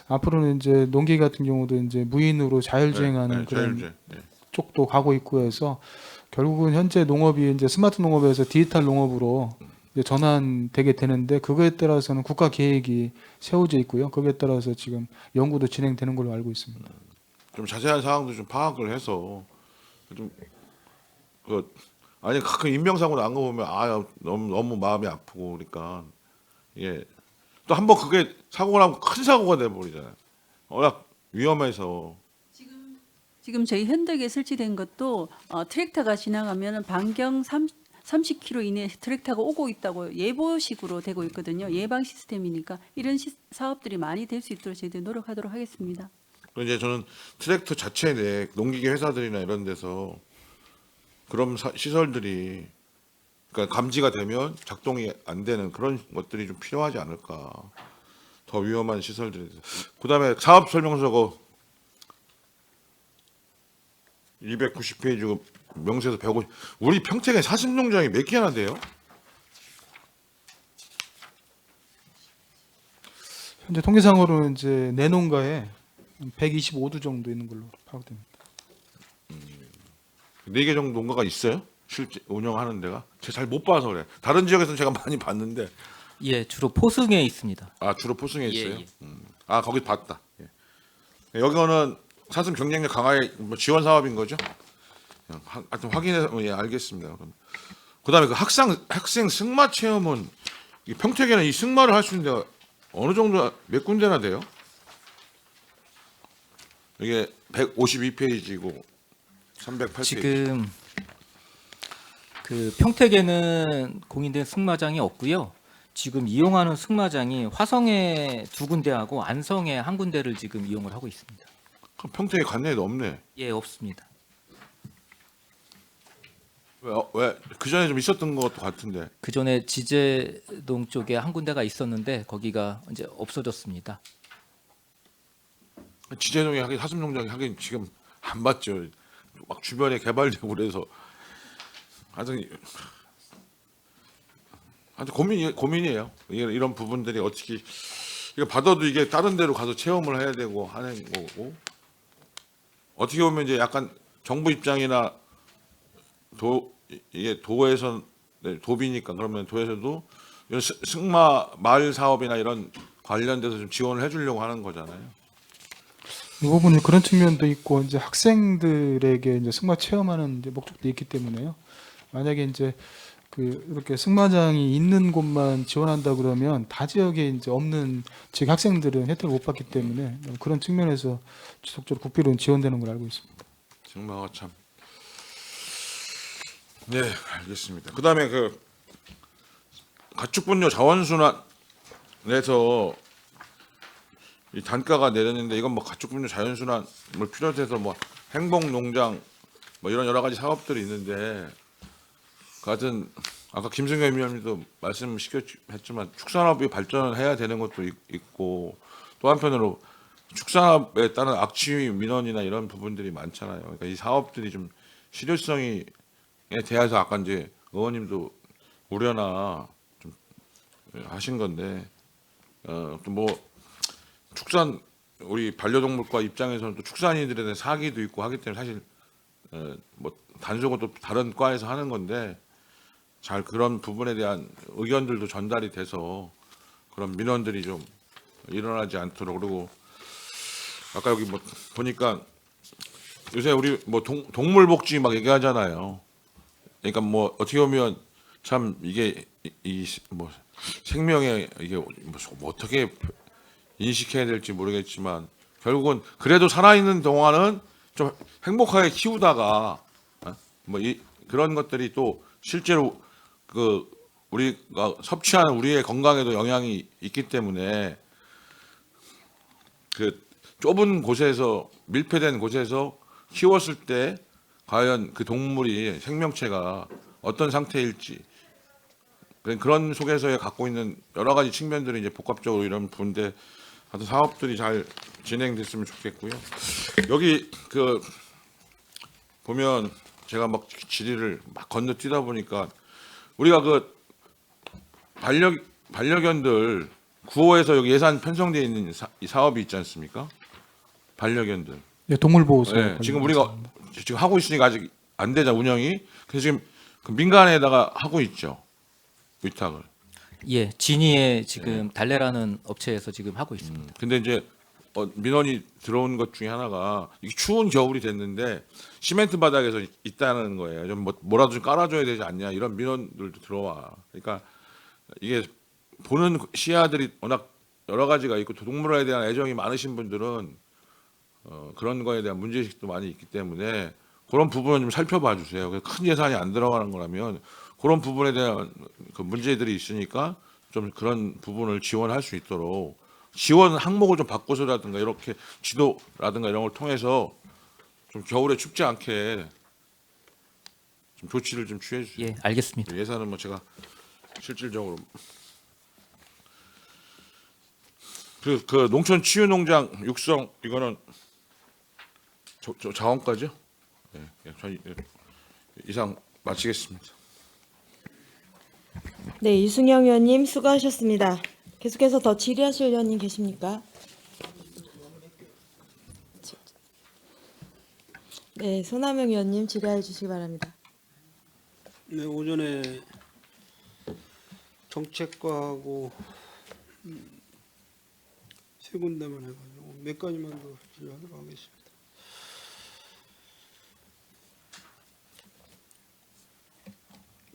[SPEAKER 3] 앞으로는 이제 농기 같은 경우도 이제 무인으로 자율주행하는
[SPEAKER 8] 네,
[SPEAKER 3] 그런
[SPEAKER 8] 자율주행. 네.
[SPEAKER 3] 쪽도 가고 있고 해서 결국은 현재 농업이 이제 스마트 농업에서 디지털 농업으로 이제 전환되게 되는데 그거에 따라서는 국가 계획이 세워져 있고요. 거기에 따라서 지금 연구도 진행되는 걸로 알고 있습니다.
[SPEAKER 8] 좀 자세한 사항도 좀 파악을 해서 좀그 아니 가끔 인명사고 난 거 보면 너무 마음이 아프고 그러니까 예. 또 한번 그게 사고가 나면 큰 사고가 돼 버리잖아요. 워낙 위험해서
[SPEAKER 5] 지금 저희 현덕에 설치된 것도 트랙터가 지나가면 반경 30km 이내 트랙터가 오고 있다고 예보식으로 되고 있거든요. 예방 시스템이니까 이런 사업들이 많이 될 수 있도록 저희들 노력하도록 하겠습니다.
[SPEAKER 8] 그리고 이제 저는 트랙터 자체 내 농기계 회사들이나 이런 데서 그런 시설들이 그러니까 감지가 되면 작동이 안 되는 그런 것들이 좀 필요하지 않을까. 더 위험한 시설들이. 그다음에 사업 설명서고 290페이지 명세서 150. 우리 평택에 사슴농장이 몇 개나 돼요?
[SPEAKER 3] 현재 통계상으로는 이제 내 농가에 125두 정도 있는 걸로 파악됩니다.
[SPEAKER 8] 4개 정도 농가가 있어요? 실제 운영하는 데가? 제가 잘 못 봐서 그래. 다른 지역에서는 제가 많이 봤는데
[SPEAKER 7] 예, 주로 포승에 있습니다.
[SPEAKER 8] 주로 포승에 있어요.
[SPEAKER 7] 예.
[SPEAKER 8] 거기 봤다. 예. 여기는 사슴 경쟁력 강화에 뭐 지원 사업인 거죠? 하여튼 확인해서 예, 알겠습니다. 그다음에 그 학생 승마 체험은 이 평택에는 이 승마를 할 수 있는 데가 어느 정도 몇 군데나 돼요? 이게 152페이지고 308페이지.
[SPEAKER 7] 지금 그 평택에는 공인된 승마장이 없고요. 지금 이용하는 승마장이 화성에 2군데하고 안성에 1군데를 지금 이용을 하고 있습니다.
[SPEAKER 8] 그럼 평택에 관내에도 없네.
[SPEAKER 7] 예, 없습니다.
[SPEAKER 8] 왜 그 전에 좀 있었던 것 같은데.
[SPEAKER 7] 그 전에 지제동 쪽에 1군데가 있었는데 거기가 이제 없어졌습니다.
[SPEAKER 8] 지제동에 하긴 사슴농장이 하긴 지금 안 봤죠. 막 주변에 개발되고 그래서 하여튼 고민이에요. 이런 부분들이 어떻게 이거 받아도 이게 다른 데로 가서 체험을 해야 되고 하는 거고 어떻게 보면 이제 약간 정부 입장이나 이게 도에서 도비니까 그러면 도에서도 이런 승마 마을 사업이나 이런 관련돼서 좀 지원을 해주려고 하는 거잖아요.
[SPEAKER 3] 이 부분은 그런 측면도 있고 이제 학생들에게 이제 승마 체험하는 이제 목적도 있기 때문에요. 만약에 이제 그 이렇게 승마장이 있는 곳만 지원한다 그러면 다 지역에 이제 없는 지역 학생들은 혜택을 못 받기 때문에 그런 측면에서 지속적으로 국비로 지원되는 걸 알고 있습니다.
[SPEAKER 8] 승마가 참. 네, 알겠습니다. 그다음에 그 가축분뇨 자원순환에서 이 단가가 내렸는데 이건 뭐 가축분뇨 자연순환을 필요해서 뭐 행복농장 뭐 이런 여러 가지 사업들이 있는데 같은 아까 김승겸 위원님도 말씀했지만 축산업이 발전해야 되는 것도 있고 또 한편으로 축산업에 따른 악취 민원이나 이런 부분들이 많잖아요. 그러니까 이 사업들이 좀 실효성에 대해서 아까 이제 의원님도 우려나 좀 하신 건데 또 뭐 축산 우리 반려동물과 입장에서는 또 축산인들에 대한 사기도 있고 하기 때문에 사실 뭐 단속은 또 다른 과에서 하는 건데 잘 그런 부분에 대한 의견들도 전달이 돼서 그런 민원들이 좀 일어나지 않도록 그리고 아까 여기 뭐 보니까 요새 우리 뭐 동물복지 막 얘기하잖아요. 그러니까 뭐 어떻게 보면 참 이게 이 뭐 생명에 이게 뭐 어떻게 인식해야 될지 모르겠지만 결국은 그래도 살아있는 동안은 좀 행복하게 키우다가 뭐 그런 것들이 또 실제로 그 우리가 섭취하는 우리의 건강에도 영향이 있기 때문에 그 좁은 곳에서 밀폐된 곳에서 키웠을 때 과연 그 동물이 생명체가 어떤 상태일지 그런 속에서의 갖고 있는 여러 가지 측면들이 이제 복합적으로 이런 부분인데 하여튼 사업들이 잘 진행됐으면 좋겠고요. 여기 그 보면 제가 막 질의를 막 건너뛰다 보니까 우리가 그 반려견들 구호에서 여기 예산 편성되어 있는 이 사업이 있지 않습니까? 반려견들.
[SPEAKER 3] 네, 동물보호소
[SPEAKER 8] 네, 지금 우리가 지금 하고 있으니까 아직 안 되잖아 운영이. 그래서 지금 그 민간에다가 하고 있죠 위탁을.
[SPEAKER 7] 예, 진이에 지금 달래라는 업체에서 지금 하고 있습니다.
[SPEAKER 8] 근데 이제 민원이 들어온 것 중에 하나가 이게 추운 겨울이 됐는데 시멘트 바닥에서 있다는 거예요. 좀 뭐라도 좀 깔아줘야 되지 않냐 이런 민원들도 들어와. 그러니까 이게 보는 시야들이 워낙 여러 가지가 있고 동물에 대한 애정이 많으신 분들은 그런 거에 대한 문제의식도 많이 있기 때문에 그런 부분은 좀 살펴봐 주세요. 큰 예산이 안 들어가는 거라면 그런 부분에 대한 그 문제들이 있으니까 좀 그런 부분을 지원할 수 있도록 지원 항목을 좀 바꿔서라든가 이렇게 지도라든가 이런 걸 통해서 좀 겨울에 춥지 않게 좀 조치를 좀 취해 주세요.
[SPEAKER 7] 예, 알겠습니다.
[SPEAKER 8] 예산은 뭐 제가 실질적으로 그 농촌 치유 농장 육성 이거는 자원까지요? 예, 저희 이상 마치겠습니다.
[SPEAKER 1] 네, 이승영 의원님 수고하셨습니다. 계속해서 더 질의하실 의원님 계십니까? 네, 손남영 의원님 질의해 주시기 바랍니다.
[SPEAKER 9] 네, 오전에 정책과하고 세 군데만 해가지고 몇 가지만 더 질의하도록 하겠습니다.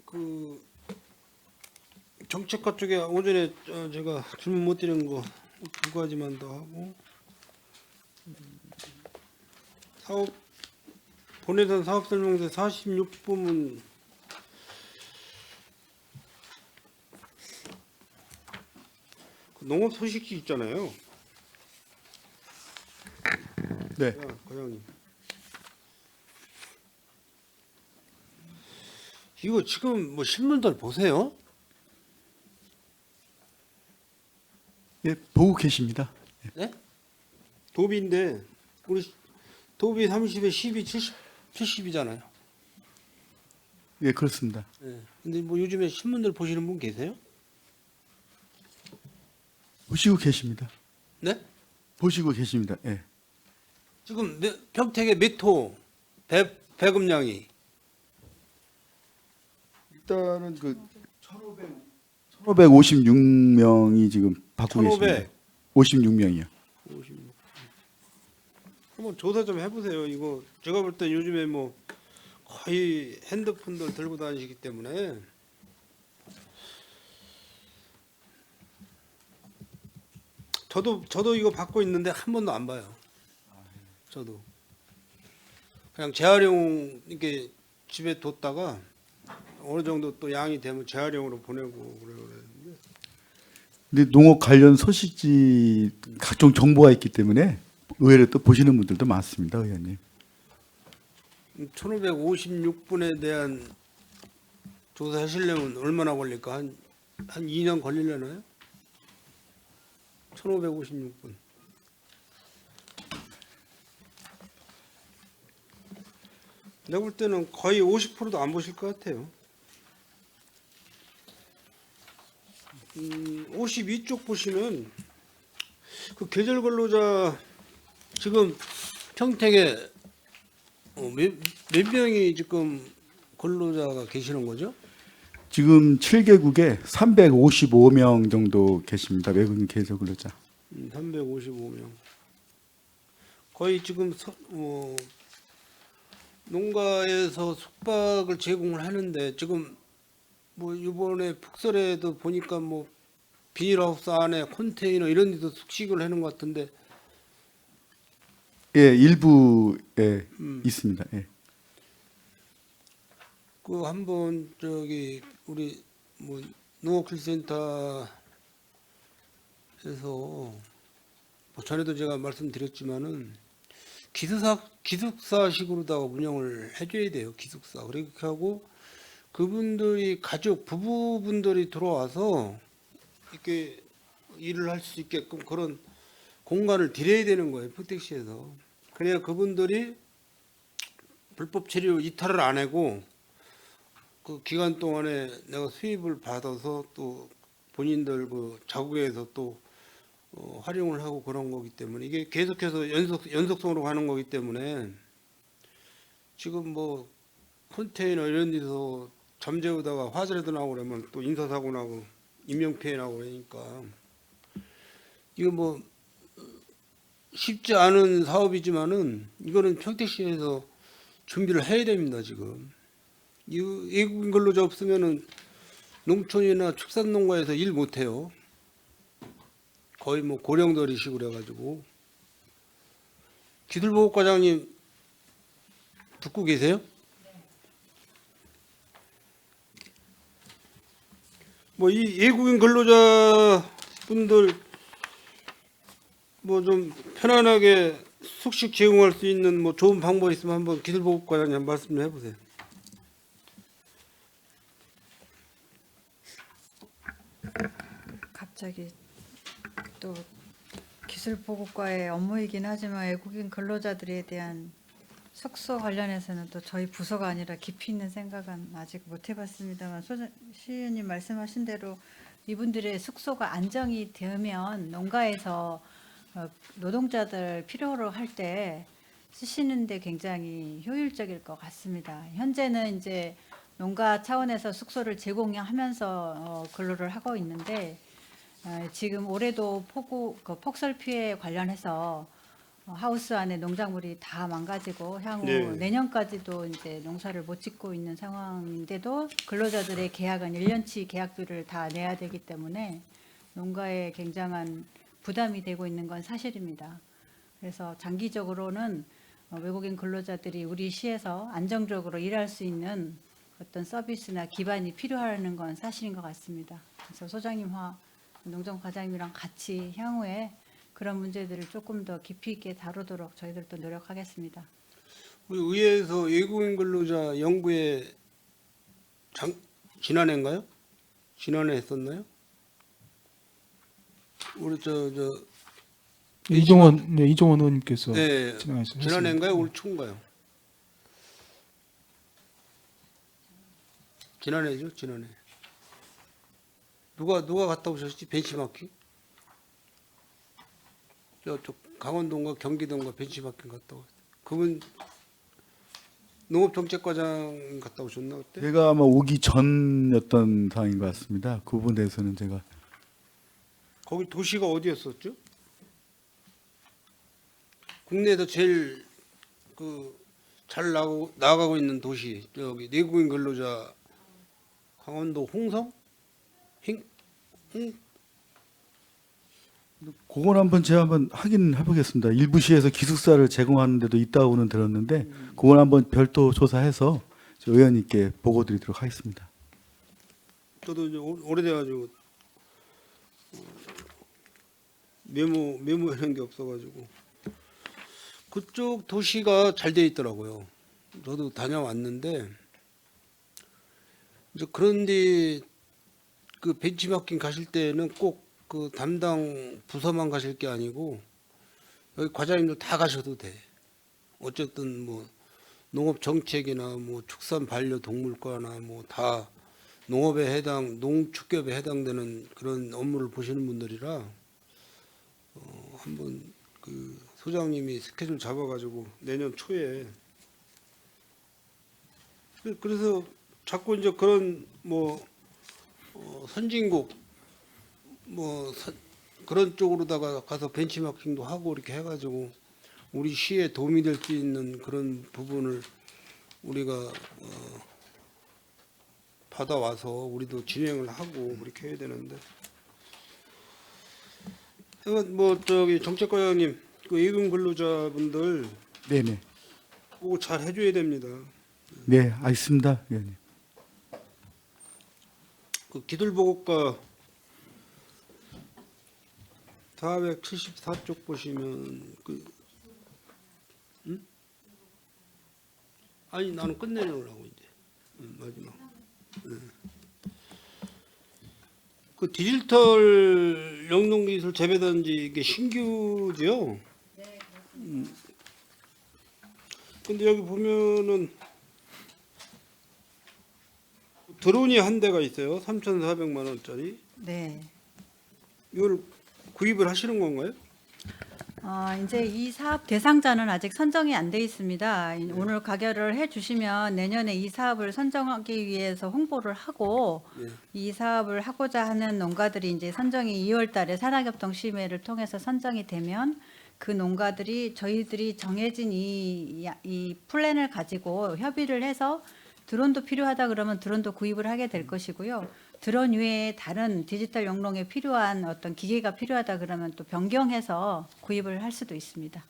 [SPEAKER 9] 그 정책과 쪽에 오전에 제가 질문 못 드린 거 두 가지만 더 하고 사업 본회의장 사업설명서 46부문 농업 소식지 있잖아요.
[SPEAKER 4] 네.
[SPEAKER 9] 과장님. 이거 지금 뭐 신문들 보세요.
[SPEAKER 4] 예, 보고 계십니다.
[SPEAKER 9] 네? 도비인데 우리 도비 30에 12, 70이잖아요.
[SPEAKER 4] 예, 그렇습니다.
[SPEAKER 9] 네. 근데 뭐 요즘에 신문들 보시는 분 계세요?
[SPEAKER 4] 보시고 계십니다.
[SPEAKER 9] 네?
[SPEAKER 4] 보시고 계십니다. 예.
[SPEAKER 9] 지금 평택의 몇호 배급량이
[SPEAKER 4] 일단은 그 1,556명이 지금 받고
[SPEAKER 9] 1,500.
[SPEAKER 4] 계십니다. 56명이요.
[SPEAKER 9] 56. 한번 조사 좀 해보세요. 이거 제가 볼 때 요즘에 뭐 거의 핸드폰들 들고 다니시기 때문에 저도 이거 받고 있는데 한 번도 안 봐요. 저도 그냥 재활용 이렇게 집에 뒀다가 어느 정도 또 양이 되면 재활용으로 보내고 그래요.
[SPEAKER 4] 근데 농업 관련 소식지 각종 정보가 있기 때문에 의외로 또 보시는 분들도 많습니다, 의원님.
[SPEAKER 9] 1556분에 대한 조사하시려면 얼마나 걸릴까? 한 2년 걸리려나요? 1556분. 내가 볼 때는 거의 50%도 안 보실 것 같아요. 52쪽 보시면 그 계절 근로자 지금 평택에 몇 명이 지금 근로자가 계시는 거죠?
[SPEAKER 4] 지금 7개국에 355명 정도 계십니다. 외국인 계절 근로자.
[SPEAKER 9] 355명. 거의 지금 농가에서 숙박을 제공을 하는데 지금 뭐 이번에 북설에도 보니까 뭐 비닐하우스 안에 컨테이너 이런 데도 숙식을 하는 것 같은데
[SPEAKER 4] 예, 일부에 있습니다. 예.
[SPEAKER 9] 그 한번 저기 우리 뭐 농업기술센터에서 뭐 전에도 제가 말씀드렸지만은 기숙사식으로다가 운영을 해줘야 돼요. 기숙사. 그렇게 하고 그분들이 가족 부부분들이 들어와서 이렇게 일을 할 수 있게끔 그런 공간을 드려야 되는 거예요. 평택시에서. 그래야 그분들이 불법 체류 이탈을 안 하고 그 기간 동안에 내가 수입을 받아서 또 본인들 그 자국에서 또 활용을 하고 그런 거기 때문에 이게 계속해서 연속성으로 가는 거기 때문에 지금 뭐 컨테이너 이런 데서 잠재우다가 화재라도 나고 그러면 또 인사사고 나고 인명피해 나고 그러니까 이거 뭐 쉽지 않은 사업이지만은 이거는 평택시에서 준비를 해야 됩니다. 지금 이 외국인 근로자 없으면은 농촌이나 축산농가에서 일 못해요. 거의 뭐 고령들이시고 그래가지고 기술보호과장님 듣고 계세요? 뭐 이 외국인 근로자 분들 뭐 좀 편안하게 숙식 제공할 수 있는 뭐 좋은 방법 있으면 한번 기술보호과장님 한번 말씀 좀 해보세요.
[SPEAKER 10] 갑자기 또 기술보호과의 업무이긴 하지만 외국인 근로자들에 대한 숙소 관련해서는 또 저희 부서가 아니라 깊이 있는 생각은 아직 못 해봤습니다만 시의원님 말씀하신 대로 이분들의 숙소가 안정이 되면 농가에서 노동자들 필요로 할 때 쓰시는데 굉장히 효율적일 것 같습니다. 현재는 이제 농가 차원에서 숙소를 제공하면서 근로를 하고 있는데 지금 올해도 폭설 피해 관련해서 하우스 안에 농작물이 다 망가지고 향후
[SPEAKER 9] 네.
[SPEAKER 10] 내년까지도 이제 농사를 못 짓고 있는 상황인데도 근로자들의 계약은 1년치 계약비를 다 내야 되기 때문에 농가에 굉장한 부담이 되고 있는 건 사실입니다. 그래서 장기적으로는 외국인 근로자들이 우리 시에서 안정적으로 일할 수 있는 어떤 서비스나 기반이 필요하는 건 사실인 것 같습니다. 그래서 소장님과 농정과장님이랑 같이 향후에 그런 문제들을 조금 더 깊이 있게 다루도록 저희들도 노력하겠습니다.
[SPEAKER 9] 우리 의회에서 외국인 근로자 연구회 지난해인가요? 지난해 했었나요? 우리
[SPEAKER 3] 이종원 의원님께서
[SPEAKER 9] 네,
[SPEAKER 3] 진행하셨습니다.
[SPEAKER 9] 지난해인가요? 올 초인가요? 지난해죠, 지난해. 누가 갔다 오셨지? 벤치마킹? 저쪽 강원도인가 경기도인가 벤치마킹 갔다 오셨어요. 그분 농업정책과장 갔다 오셨나 그때?
[SPEAKER 4] 제가 아마 오기 전이었던 상황인 것 같습니다. 그 부분에 대해서는 제가
[SPEAKER 9] 거기 도시가 어디였었죠? 국내에서 제일 잘 나가고 있는 도시 저기 내국인 근로자 강원도 홍성?
[SPEAKER 4] 그건 한번 제가 한번 확인해 보겠습니다. 일부 시에서 기숙사를 제공하는 데도 있다고는 들었는데 그건 한번 별도 조사해서 저 의원님께 보고 드리도록 하겠습니다.
[SPEAKER 9] 저도 이제 오래돼가지고 메모하는 게 없어가지고 그쪽 도시가 잘 돼 있더라고요. 저도 다녀왔는데 이제 그런데 그 벤치마킹 가실 때는 꼭 그 담당 부서만 가실 게 아니고 여기 과장님들 다 가셔도 돼. 어쨌든 뭐 농업 정책이나 뭐 축산 반려동물과나 뭐 다 농업에 해당, 농축협에 해당되는 그런 업무를 보시는 분들이라 한번 그 소장님이 스케줄 잡아가지고 내년 초에 그래서 자꾸 이제 그런 뭐 선진국 뭐 그런 쪽으로다가 가서 벤치마킹도 하고 이렇게 해가지고 우리 시에 도움이 될 수 있는 그런 부분을 우리가 받아와서 우리도 진행을 하고 그렇게 해야 되는데 뭐 저기 정책과장님 그 예금 근로자분들
[SPEAKER 4] 네네.
[SPEAKER 9] 그거 잘 해줘야 됩니다.
[SPEAKER 4] 네, 알겠습니다, 의원님.
[SPEAKER 9] 그 기술보고과 474쪽 보시면 그 아니 나는 끝내려고 이제 마지막. 그 디지털 영농기술 재배단지 이게 신규죠? 네. 근데 여기 보면은 드론이 한 대가 있어요. 3,400만 원짜리.
[SPEAKER 10] 네.
[SPEAKER 9] 이걸 구입을 하시는 건가요?
[SPEAKER 10] 이제 이 사업 대상자는 아직 선정이 안 돼 있습니다. 오늘 가결을 해주시면 내년에 이 사업을 선정하기 위해서 홍보를 하고
[SPEAKER 9] 네.
[SPEAKER 10] 이 사업을 하고자 하는 농가들이 이제 선정이 2월달에 산학협동 심의를 통해서 선정이 되면 그 농가들이 저희들이 정해진 이 플랜을 가지고 협의를 해서 드론도 필요하다 그러면 드론도 구입을 하게 될 것이고요. 드론 외에 다른 디지털 영농에 필요한 어떤 기계가 필요하다 그러면 또 변경해서 구입을 할 수도 있습니다.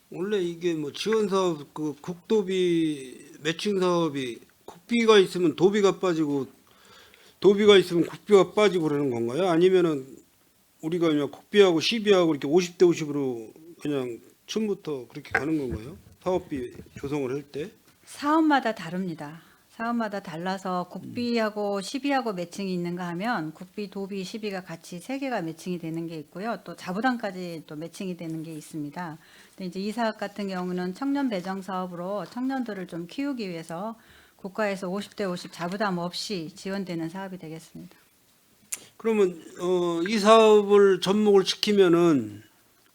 [SPEAKER 9] 원래 이게 뭐 지원 사업 그 국도비 매칭 사업이 국비가 있으면 도비가 빠지고 도비가 있으면 국비가 빠지고 그러는 건가요? 아니면은 우리가 그냥 국비하고 시비하고 이렇게 50대 50으로 그냥 처음부터 그렇게 가는 건가요? 사업비 조성을 할 때?
[SPEAKER 10] 사업마다 다릅니다. 사업마다 달라서 국비하고 시비하고 매칭이 있는가 하면 국비, 도비, 시비가 같이 세 개가 매칭이 되는 게 있고요. 또 자부담까지 또 매칭이 되는 게 있습니다. 근데 이제 이 사업 같은 경우는 청년 배정 사업으로 청년들을 좀 키우기 위해서 국가에서 50대 50 자부담 없이 지원되는 사업이 되겠습니다.
[SPEAKER 9] 그러면 이 사업을 접목을 시키면은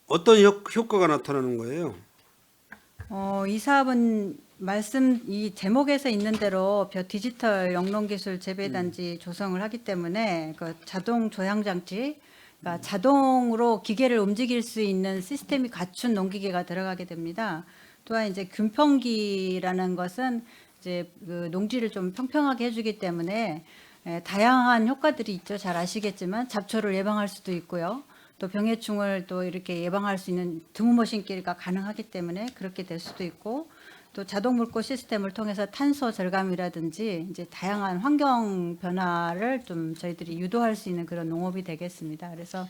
[SPEAKER 9] 어떤 효과가 나타나는 거예요?
[SPEAKER 10] 이 사업은 이 제목에서 있는 대로 디지털 영농기술 재배단지 조성을 하기 때문에 그 자동 조향장치, 그러니까 자동으로 기계를 움직일 수 있는 시스템이 갖춘 농기계가 들어가게 됩니다. 또한 이제 균평기라는 것은 이제 그 농지를 좀 평평하게 해주기 때문에 다양한 효과들이 있죠. 잘 아시겠지만 잡초를 예방할 수도 있고요. 또 병해충을 또 이렇게 예방할 수 있는 드무머 신기가 가능하기 때문에 그렇게 될 수도 있고, 또 자동 물고 시스템을 통해서 탄소 절감이라든지 이제 다양한 환경 변화를 좀 저희들이 유도할 수 있는 그런 농업이 되겠습니다. 그래서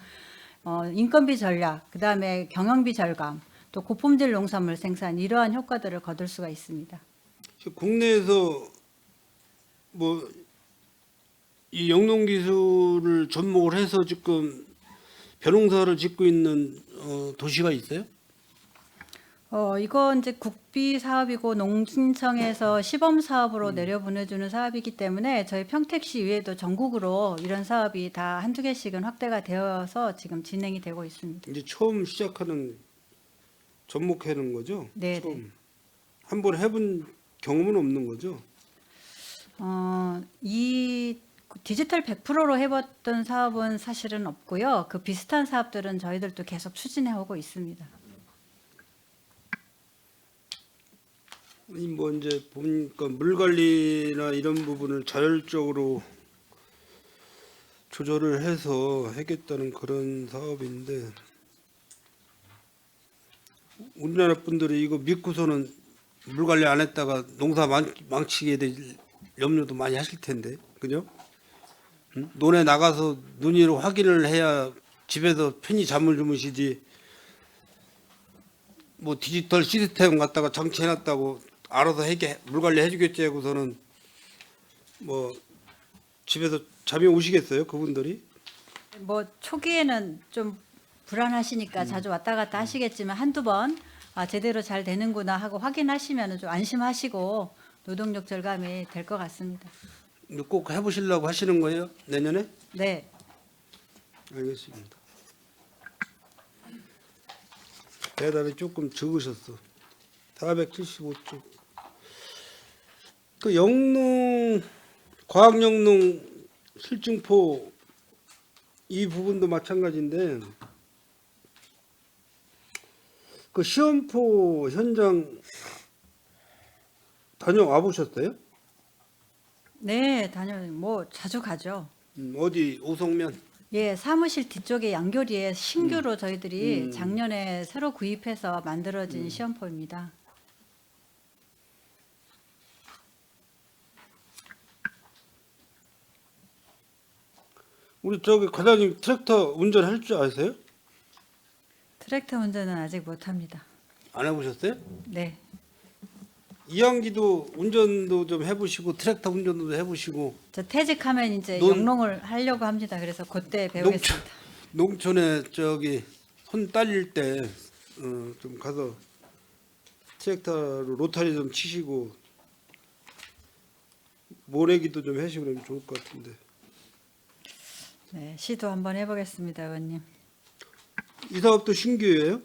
[SPEAKER 10] 인건비 전략, 그다음에 경영비 절감, 또 고품질 농산물 생산 이러한 효과들을 거둘 수가 있습니다.
[SPEAKER 9] 국내에서 뭐 이 영농기술을 접목을 해서 지금 벼농사를 짓고 있는 도시가 있어요?
[SPEAKER 10] 이거 이제 국비 사업이고 농진청에서 시범 사업으로 내려보내주는 사업이기 때문에 저희 평택시 외에도 전국으로 이런 사업이 다 한두 개씩은 확대가 되어서 지금 진행이 되고 있습니다.
[SPEAKER 9] 이제 처음 시작하는 접목하는 거죠?
[SPEAKER 10] 네.
[SPEAKER 9] 처음. 한번 해본 경험은 없는 거죠?
[SPEAKER 10] 이 디지털 100%로 해봤던 사업은 사실은 없고요. 그 비슷한 사업들은 저희들도 계속 추진해 오고 있습니다.
[SPEAKER 9] 아니 뭐 이제 보니까 물 관리나 이런 부분을 자율적으로 조절을 해서 하겠다는 그런 사업인데 우리나라 분들이 이거 믿고서는 물 관리 안 했다가 농사 망치게 될 염려도 많이 하실 텐데, 그죠? 응? 논에 나가서 눈으로 확인을 해야 집에서 편히 잠을 주무시지. 뭐 디지털 시스템 갖다가 장치해놨다고 알아서 물 관리 해주겠지 하고서는 뭐 집에서 잠이 오시겠어요, 그분들이?
[SPEAKER 10] 뭐 초기에는 좀 불안하시니까 자주 왔다 갔다 하시겠지만 한두 번 제대로 잘 되는구나 하고 확인하시면 좀 안심하시고 노동력 절감이 될 것 같습니다.
[SPEAKER 9] 이거 꼭 해보시려고 하시는 거예요, 내년에?
[SPEAKER 10] 네.
[SPEAKER 9] 알겠습니다. 대답이 조금 적으셨어. 475쪽. 그 영농 과학영농 실증포 이 부분도 마찬가지인데 그 시험포 현장 다녀와 보셨어요?
[SPEAKER 10] 네, 뭐 자주 가죠.
[SPEAKER 9] 어디 오송면?
[SPEAKER 10] 예, 사무실 뒤쪽에 양교리에 신규로 저희들이 작년에 새로 구입해서 만들어진 시험포입니다.
[SPEAKER 9] 우리 저기 과장님 트랙터 운전할 줄 아세요?
[SPEAKER 10] 트랙터 운전은 아직 못합니다.
[SPEAKER 9] 안 해보셨어요?
[SPEAKER 10] 네.
[SPEAKER 9] 이항기도 운전도 좀 해보시고 트랙터 운전도 해보시고
[SPEAKER 10] 저 퇴직하면 이제
[SPEAKER 9] 논-
[SPEAKER 10] 영농을 하려고 합니다. 그래서 그때 배우겠습니다.
[SPEAKER 9] 농촌에 저기 손 딸릴 때 좀 가서 트랙터로 로타리 좀 치시고 모내기도 좀 하시고 그러면 좋을 것 같은데.
[SPEAKER 10] 네, 시도 한번 해보겠습니다, 의원님.
[SPEAKER 9] 이 사업도 신규예요?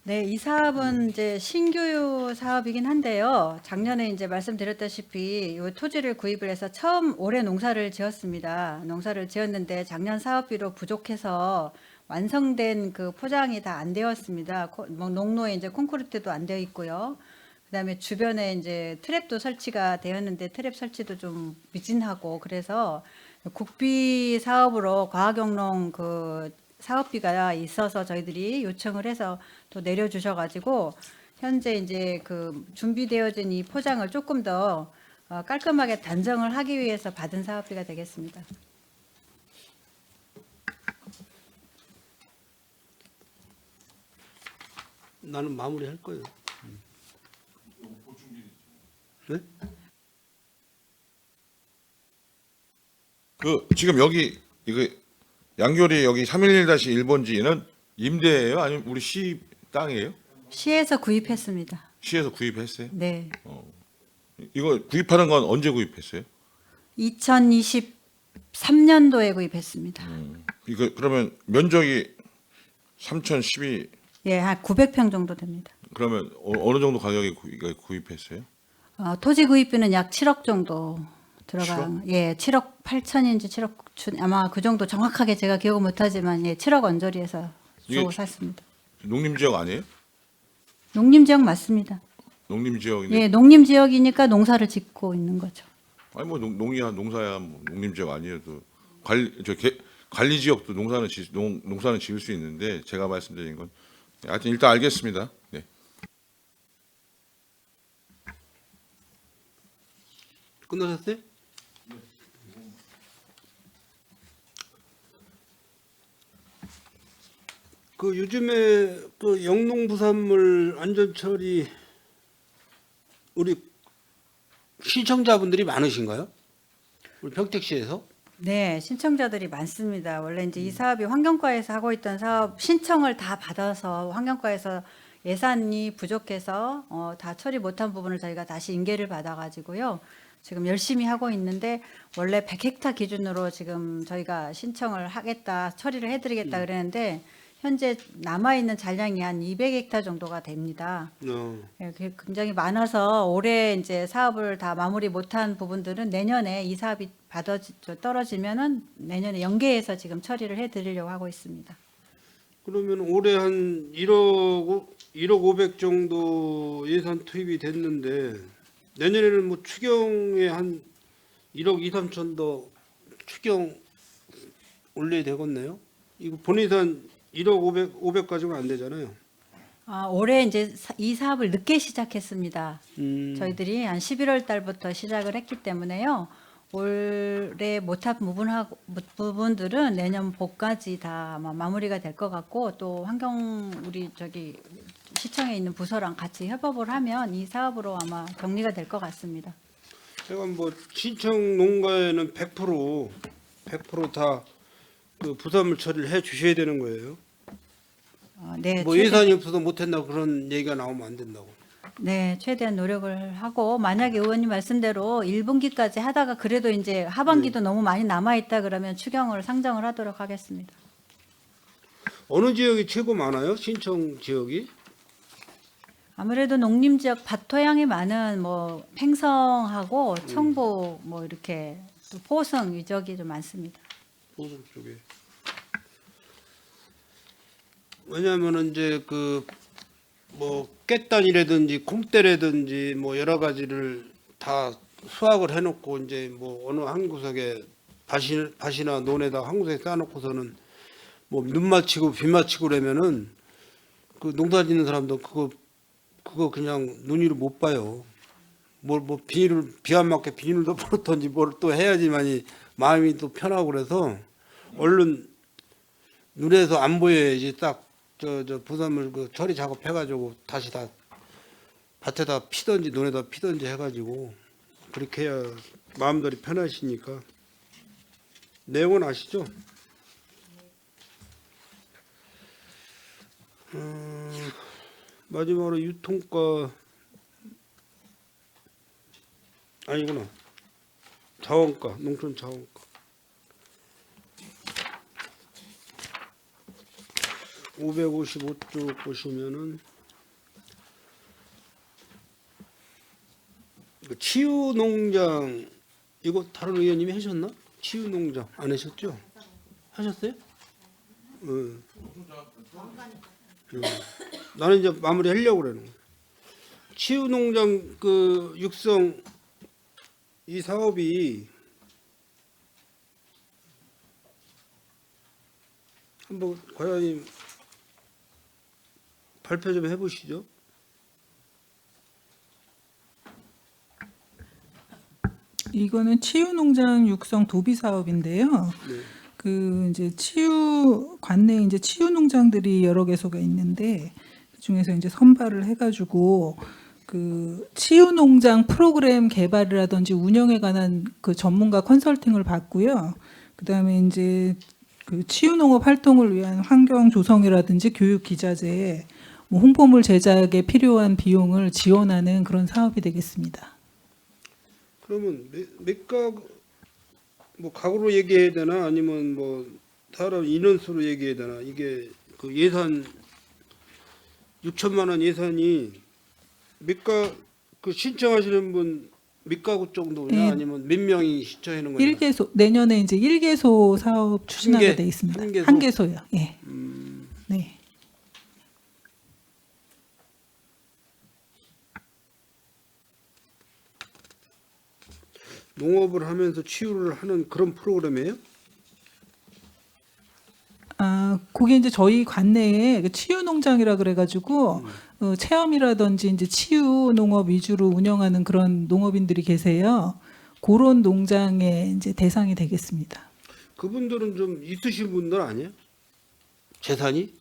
[SPEAKER 10] 네, 이 사업은 이제 신규 사업이긴 한데요. 작년에 이제 말씀드렸다시피 이 토지를 구입을 해서 처음 올해 농사를 지었습니다. 농사를 지었는데 작년 사업비로 부족해서 완성된 그 포장이 다 안 되었습니다. 뭐 농로에 이제 콘크리트도 안 되어 있고요. 그다음에 주변에 이제 트랩도 설치가 되었는데 트랩 설치도 좀 미진하고 그래서 국비 사업으로 과학영농 그 사업비가 있어서 저희들이 요청을 해서 또 내려주셔가지고 현재 이제 그 준비되어진 이 포장을 조금 더 깔끔하게 단정을 하기 위해서 받은 사업비가 되겠습니다.
[SPEAKER 9] 나는 마무리할 거예요. 네?
[SPEAKER 8] 그 지금 여기 이거 양교리 여기 311-1번지는 임대예요? 아니면 우리 시 땅이에요?
[SPEAKER 10] 시에서 구입했습니다.
[SPEAKER 8] 시에서 구입했어요?
[SPEAKER 10] 네.
[SPEAKER 8] 이거 구입하는 건 언제 구입했어요?
[SPEAKER 10] 2023년도에 구입했습니다.
[SPEAKER 8] 이거 그러면 면적이 3,012
[SPEAKER 10] 예, 한 900평 정도 됩니다.
[SPEAKER 8] 그러면 어느 정도 가격에 구입했어요?
[SPEAKER 10] 토지 구입비는 약 7억 정도 예, 7억 8천인지 7억 아마 그 정도 정확하게 제가 기억을 못하지만 예, 7억 언저리에서 주고 샀습니다.
[SPEAKER 8] 농림지역 아니에요?
[SPEAKER 10] 농림지역 맞습니다.
[SPEAKER 8] 농림지역인데
[SPEAKER 10] 예, 농림지역이니까 농사를 짓고 있는 거죠.
[SPEAKER 8] 아니 뭐 농이야 농사야 뭐 농림지역 아니어도 관리지역도 농사는 지을 수 있는데 제가 말씀드린 건 하여튼 일단 알겠습니다. 네.
[SPEAKER 9] 끝나셨어요? 그 요즘에 그 영농부산물 안전처리 우리 신청자분들이 많으신가요? 우리 평택시에서?
[SPEAKER 10] 네, 신청자들이 많습니다. 원래 이제 이 사업이 환경과에서 하고 있던 사업 신청을 다 받아서 환경과에서 예산이 부족해서 다 처리 못한 부분을 저희가 다시 인계를 받아가지고요. 지금 열심히 하고 있는데 원래 100헥타 기준으로 지금 저희가 신청을 하겠다, 처리를 해드리겠다 그랬는데 현재 남아있는 잔량이 한 200헥타 정도가 됩니다. 예, 그게 굉장히 많아서 올해 이제 사업을 다 마무리 못한 부분들은 내년에 이 사업이 떨어지면은 내년에 연계해서 지금 처리를 해드리려고 하고 있습니다.
[SPEAKER 9] 그러면 올해 한 1억 500 정도 예산 투입이 됐는데 내년에는 뭐 추경에 한 1억 2, 3천 더 추경 올려야 되겠네요. 이거 본예산 1억 500까지가 안 되잖아요.
[SPEAKER 10] 올해 이제 이 사업을 늦게 시작했습니다. 저희들이 한 11월 달부터 시작을 했기 때문에요. 올해 못한 부분들은 내년 봄까지 다 아마 마무리가 될 것 같고, 또 환경 우리 저기 시청에 있는 부서랑 같이 협업을 하면 이 사업으로 아마 정리가 될 것 같습니다.
[SPEAKER 9] 제가 뭐 신청 농가에는 100% 다 그 부산물 처리를 해 주셔야 되는 거예요.
[SPEAKER 10] 네,
[SPEAKER 9] 뭐 예산이 없어서 못했나 그런 얘기가 나오면 안 된다고.
[SPEAKER 10] 네, 최대한 노력을 하고, 만약에 의원님 말씀대로 1분기까지 하다가 그래도 이제 하반기도 너무 많이 남아 있다 그러면 추경을 상정을 하도록 하겠습니다.
[SPEAKER 9] 어느 지역이 최고 많아요? 신청 지역이?
[SPEAKER 10] 아무래도 농림 지역 밭토양이 많은 뭐 팽성하고 청보 뭐 이렇게 또 포성 이 지역이 좀 많습니다.
[SPEAKER 9] 보성 쪽에. 왜냐하면은 이제 그 뭐 깻단이라든지 콩대라든지 뭐 여러 가지를 다 수확을 해놓고 이제 뭐 어느 한 구석에 밭이나 논에다 한 구석에 쌓아놓고서는 뭐 눈 맞히고 비 맞히고 그러면은 그 농사 짓는 사람도 그거 그냥 눈으로 못 봐요. 뭐 비닐을 비 안 맞게 비닐도 풀었던지 뭘 또 해야지만이 마음이 또 편하고 그래서 얼른 눈에서 안 보여야지 딱 저 부산물 그 처리 작업해가지고 다시 다 밭에다 피든지 논에다 피든지 해가지고 그렇게 해야 마음들이 편하시니까. 내용은 아시죠? 마지막으로 유통가 아니구나. 자원가, 농촌 자원가. 555쪽 보시면은 치유농장 이거 다른 의원님이 하셨나? 치유농장 안 하셨죠? 하셨어요? 나는 이제 마무리 하려고 그러는 거야. 치유농장 그 육성 이 사업이 한번 과장님 발표 좀 해보시죠.
[SPEAKER 11] 이거는 치유농장 육성 도비 사업인데요.
[SPEAKER 9] 네.
[SPEAKER 11] 그 이제 치유 관내에 이제 치유 농장들이 여러 개소가 있는데 그 중에서 이제 선발을 해가지고 그 치유 농장 프로그램 개발이라든지 운영에 관한 그 전문가 컨설팅을 받고요. 그 다음에 이제 그 치유 농업 활동을 위한 환경 조성이라든지 교육 기자재, 뭐 홍보물 제작에 필요한 비용을 지원하는 그런 사업이 되겠습니다.
[SPEAKER 9] 그러면 몇 뭐 가구로 얘기해야 되나 아니면 뭐 사람 인원수로 얘기해야 되나 이게 그 예산 6천만 원 예산이 그 신청하시는 분 몇 가구 정도냐
[SPEAKER 11] 네.
[SPEAKER 9] 아니면 몇 명이 신청하는 거냐?
[SPEAKER 11] 1개소 내년에 이제 1개소 사업 추진하게
[SPEAKER 9] 개,
[SPEAKER 11] 돼 있습니다.
[SPEAKER 9] 한 개소?
[SPEAKER 11] 한 개소요. 예. 네.
[SPEAKER 9] 농업을 하면서 치유를 하는 그런 프로그램이에요?
[SPEAKER 11] 그게 이제 저희 관내에 그 치유 농장이라 그래가지고 체험이라든지 이제 치유 농업 위주로 운영하는 그런 농업인들이 계세요. 그런 농장의 이제 대상이 되겠습니다.
[SPEAKER 9] 그분들은 좀 있으신 분들 아니에요? 재산이?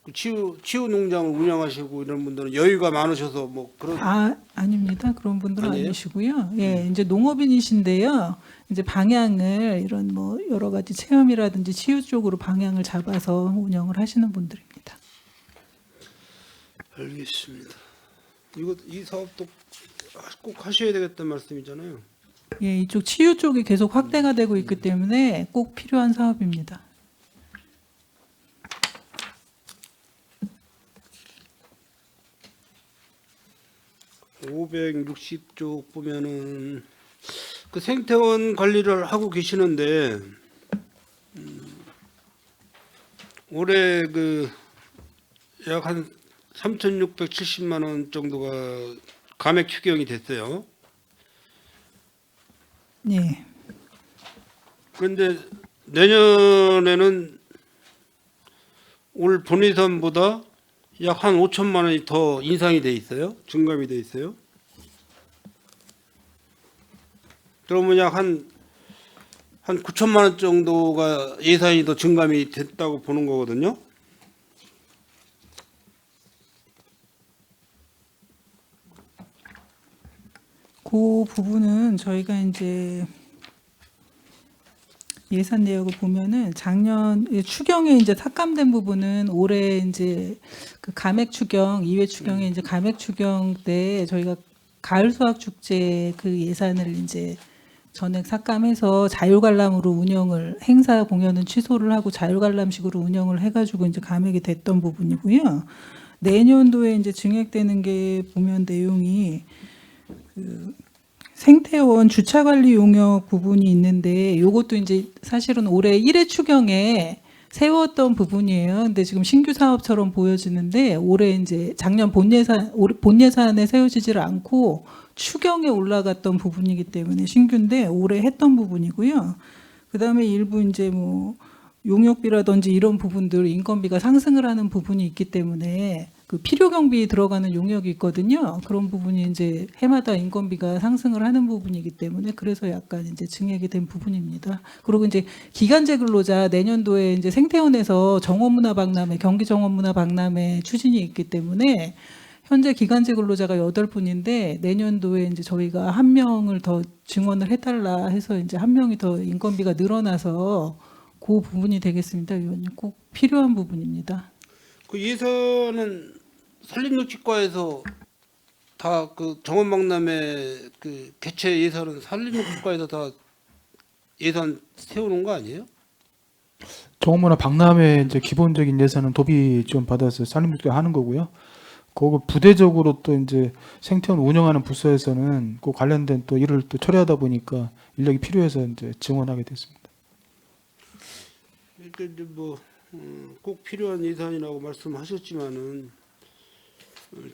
[SPEAKER 9] 그 치유 농장을 운영하시고 이런 분들은 여유가 많으셔서 뭐 그런
[SPEAKER 11] 아닙니다. 그런 분들은
[SPEAKER 9] 아니에요?
[SPEAKER 11] 아니시고요. 예, 이제 농업인이신데요. 이제 방향을 이런 뭐 여러 가지 체험이라든지 치유 쪽으로 방향을 잡아서 운영을 하시는 분들입니다.
[SPEAKER 9] 알겠습니다. 이 사업도 꼭 하셔야 되겠다는 말씀이잖아요.
[SPEAKER 11] 예, 이쪽 치유 쪽이 계속 확대가 되고 있기 때문에 꼭 필요한 사업입니다.
[SPEAKER 9] (560쪽) 보면은 그 생태원 관리를 하고 계시는데 올해 그 약 한 3,670만 원 정도가 감액 추경이 됐어요.
[SPEAKER 11] 네.
[SPEAKER 9] 그런데 내년에는 올 본예산보다 약 한 5천만 원이 더 인상이 돼 있어요. 증감이 돼 있어요. 그러면 약 한 9천만 원 정도가 예산이 더 증감이 됐다고 보는 거거든요.
[SPEAKER 11] 그 부분은 저희가 이제 예산 내역을 보면은 작년 추경에 이제 삭감된 부분은 올해 이제 그 감액 추경, 2회 추경에 이제 감액 추경 때 저희가 가을 수학 축제 그 예산을 이제 전액 삭감해서 자유관람으로 운영을 행사 공연은 취소를 하고 자유관람식으로 운영을 해가지고 이제 감액이 됐던 부분이고요. 내년도에 이제 증액되는 게 보면 내용이 그 생태원 주차관리 용역 부분이 있는데 요것도 이제 사실은 올해 1회 추경에 세웠던 부분이에요. 근데 지금 신규 사업처럼 보여지는데 올해 이제 작년 본 예산에 세워지질 않고 추경에 올라갔던 부분이기 때문에 신규인데 올해 했던 부분이고요. 그다음에 일부 이제 뭐 용역비라든지 이런 부분들 인건비가 상승을 하는 부분이 있기 때문에 그 필요 경비 들어가는 용역이 있거든요. 그런 부분이 이제 해마다 인건비가 상승을 하는 부분이기 때문에 그래서 약간 이제 증액이 된 부분입니다. 그리고 이제 기간제 근로자 내년도에 이제 생태원에서 정원문화 박람회, 경기 정원문화 박람회 추진이 있기 때문에 현재 기간제 근로자가 8분인데 내년도에 이제 저희가 1명을 더 증원을 해달라 해서 이제 1명이 더 인건비가 늘어나서 그 부분이 되겠습니다, 위원님. 꼭 필요한 부분입니다.
[SPEAKER 9] 그 예산은 산림녹지과에서 다 그 정원박람회 그 개최 예산은 산림녹지과에서 다 예산 세우는 거 아니에요?
[SPEAKER 3] 정원문화 박람회 이제 기본적인 예산은 도비 지원 받아서 산림국가 하는 거고요. 그거 부대적으로 또 이제 생태원 운영하는 부서에서는 그 관련된 또 일을 또 처리하다 보니까 인력이 필요해서 이제 지원하게 됐습니다.
[SPEAKER 9] 이제 뭐 꼭 필요한 예산이라고 말씀하셨지만은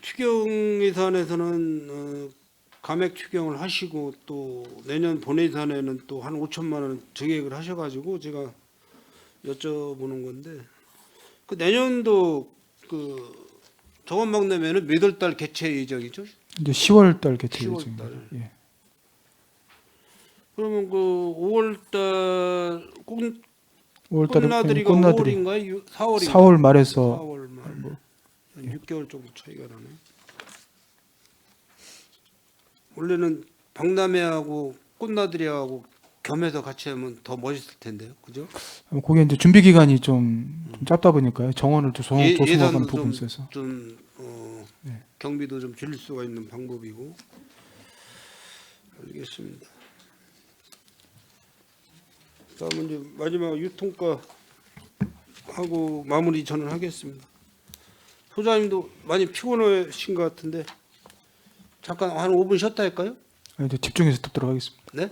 [SPEAKER 9] 추경 예산에서는 감액 추경을 하시고 또 내년 본 예산에는 또 한 5천만 원 증액을 하셔가지고 제가 여쭤보는 건데 그 내년도 그 정원박람회는 몇 월 달 개최 예정이죠?
[SPEAKER 3] 이제 10월 달 개최
[SPEAKER 9] 10월
[SPEAKER 3] 예정입니다.
[SPEAKER 9] 달.
[SPEAKER 3] 예.
[SPEAKER 9] 그러면 그 5월 달5월달에 꽃나들이가
[SPEAKER 3] 꽃나들이
[SPEAKER 9] 5월인가요? 4월인가요?
[SPEAKER 3] 4월 말에서
[SPEAKER 9] 4월 말.
[SPEAKER 3] 뭐,
[SPEAKER 9] 한 6개월 정도 차이가 나네. 원래는 박람회하고 꽃나들이하고 겸해서 같이 하면 더 멋있을 텐데요, 그죠?
[SPEAKER 3] 그게 이제 준비 기간이 좀 짧다 보니까요. 정원을 좀 조성하는
[SPEAKER 9] 예산도
[SPEAKER 3] 부분이 있어서.
[SPEAKER 9] 좀
[SPEAKER 3] 네.
[SPEAKER 9] 경비도 좀 줄일 수가 있는 방법이고. 알겠습니다. 다음은 이제 마지막 유통과 하고 마무리 저는 하겠습니다. 소장님도 많이 피곤하신 것 같은데 잠깐 한 5분 쉬었다 할까요?
[SPEAKER 3] 이제 집중해서 듣도록 하겠습니다.
[SPEAKER 9] 네?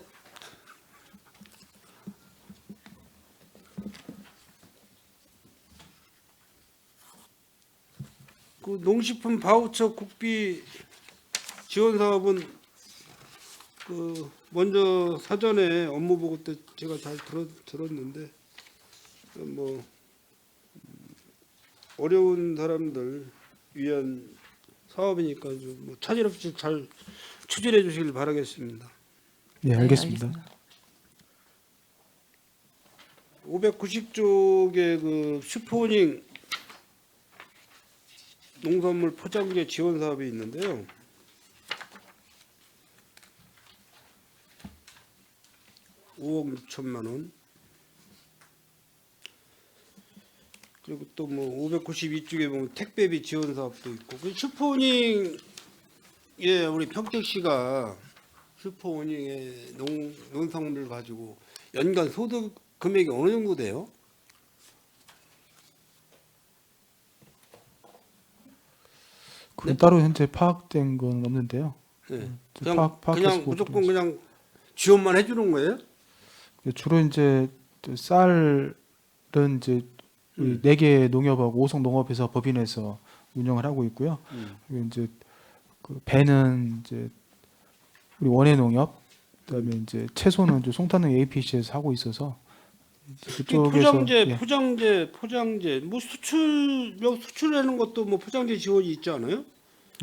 [SPEAKER 9] 그 농식품 바우처 국비 지원 사업은 그 먼저 사전에 업무 보고 때 제가 잘 들었는데 뭐 어려운 사람들 위한 사업이니까 좀뭐 차질 없이 잘 추진해 주시길 바라겠습니다.
[SPEAKER 3] 예, 알겠습니다.
[SPEAKER 9] 590쪽에 그 슈퍼오닝 농산물 포장재 지원 사업이 있는데요. (5억 6천만 원). 그리고 또 뭐 592쪽에 보면 택배비 지원 사업도 있고 그 슈퍼오닝 예 우리 평택시가 슈퍼오닝의 농산물을 가지고 연간 소득 금액이 어느 정도 돼요?
[SPEAKER 3] 그건 따로 현재 파악된 건 없는데요.
[SPEAKER 9] 네.
[SPEAKER 3] 파악해서
[SPEAKER 9] 그냥 무조건 그냥 지원만 해주는 거예요?
[SPEAKER 3] 주로 이제 쌀은 이제 우리 4개 농협하고 오송 농업에서 법인에서 운영을 하고 있고요. 그리고 이제 그 배는 이제 우리 원해 농협, 그다음에 이제 채소는 좀 송탄릉 APC에서 하고 있어서 이제
[SPEAKER 9] 특히
[SPEAKER 3] 그쪽에서
[SPEAKER 9] 포장재 뭐 수출하는 것도 뭐 포장재 지원이 있지 않아요?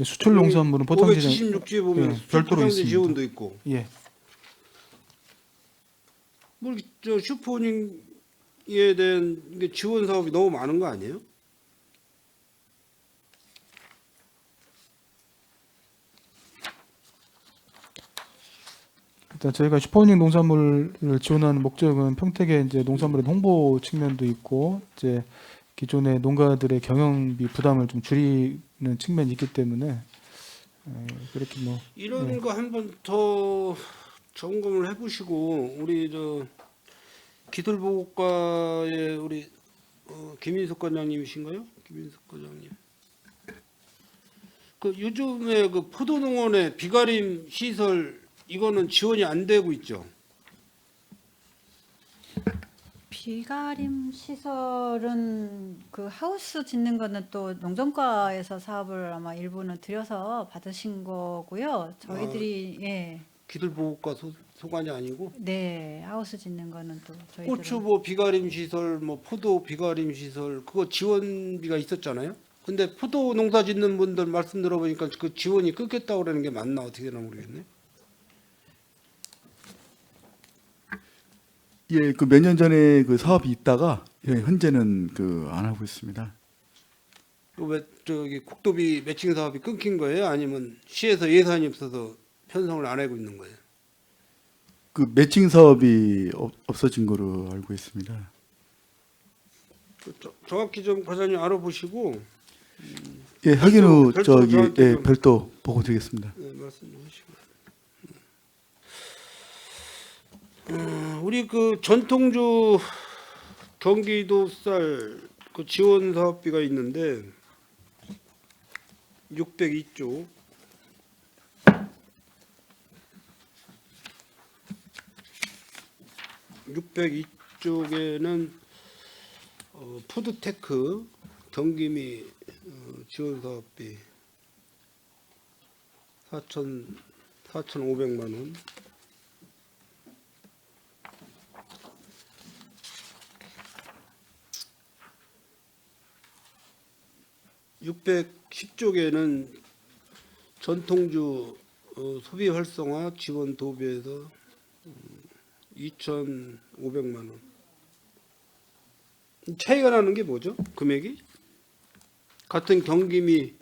[SPEAKER 3] 수출 농산물은 포장지장
[SPEAKER 9] 576지에 보면
[SPEAKER 3] 예,
[SPEAKER 9] 수출
[SPEAKER 3] 별도로
[SPEAKER 9] 포장재
[SPEAKER 3] 있습니다.
[SPEAKER 9] 지원도 있고.
[SPEAKER 3] 예.
[SPEAKER 9] 뭐 저 슈퍼닝에 대한 이게 지원 사업이 너무 많은 거 아니에요?
[SPEAKER 3] 일단 저희가 슈퍼닝 농산물을 지원하는 목적은 평택의 이제 농산물의 홍보 측면도 있고 이제 기존의 농가들의 경영비 부담을 좀 줄이는 측면이 있기 때문에 그렇게 뭐
[SPEAKER 9] 이런 거 한번 더 점검을 해보시고 우리 저 기술보고과의 우리 김인석 과장님이신가요? 김인석 과장님. 그 요즘에 그 포도농원의 비가림 시설 이거는 지원이 안 되고 있죠.
[SPEAKER 10] 비가림 시설은 그 하우스 짓는 거는 또 농정과에서 사업을 아마 일부는 들여서 받으신 거고요. 저희들이 예.
[SPEAKER 9] 기술보고과 소관이 아니고
[SPEAKER 10] 네, 하우스 짓는 거는 또 저희들
[SPEAKER 9] 고추 뭐 비가림 시설, 뭐 포도 비가림 시설 그거 지원비가 있었잖아요. 근데 포도 농사 짓는 분들 말씀 들어보니까 그 지원이 끊겼다고 그러는 게 맞나 어떻게 되나 모르겠네.
[SPEAKER 4] 예, 그 몇 년 전에 그 사업이 있다가 예, 현재는 그 안 하고 있습니다.
[SPEAKER 9] 왜 저기 국도비 매칭 사업이 끊긴 거예요? 아니면 시에서 예산이 없어서 편성을 안 하고 있는 거예요?
[SPEAKER 4] 그 매칭 사업이 없어진 거로 알고 있습니다.
[SPEAKER 9] 정확히 좀 과장님 알아보시고
[SPEAKER 4] 예, 확인 후
[SPEAKER 9] 별도로
[SPEAKER 4] 저기
[SPEAKER 9] 저한테
[SPEAKER 4] 예,
[SPEAKER 9] 좀-
[SPEAKER 4] 별도 보고 드리겠습니다.
[SPEAKER 9] 말씀 좀 하시고. 우리 그 전통주 경기도 쌀 그 지원 사업비가 있는데 602조 602쪽에는 푸드테크 경기미 지원 사업비 4,500만 원. (610쪽에는) 전통주 소비 활성화 지원 도배에서 2,500만 원. 차이가 나는 게 뭐죠? 금액이? 같은 경기미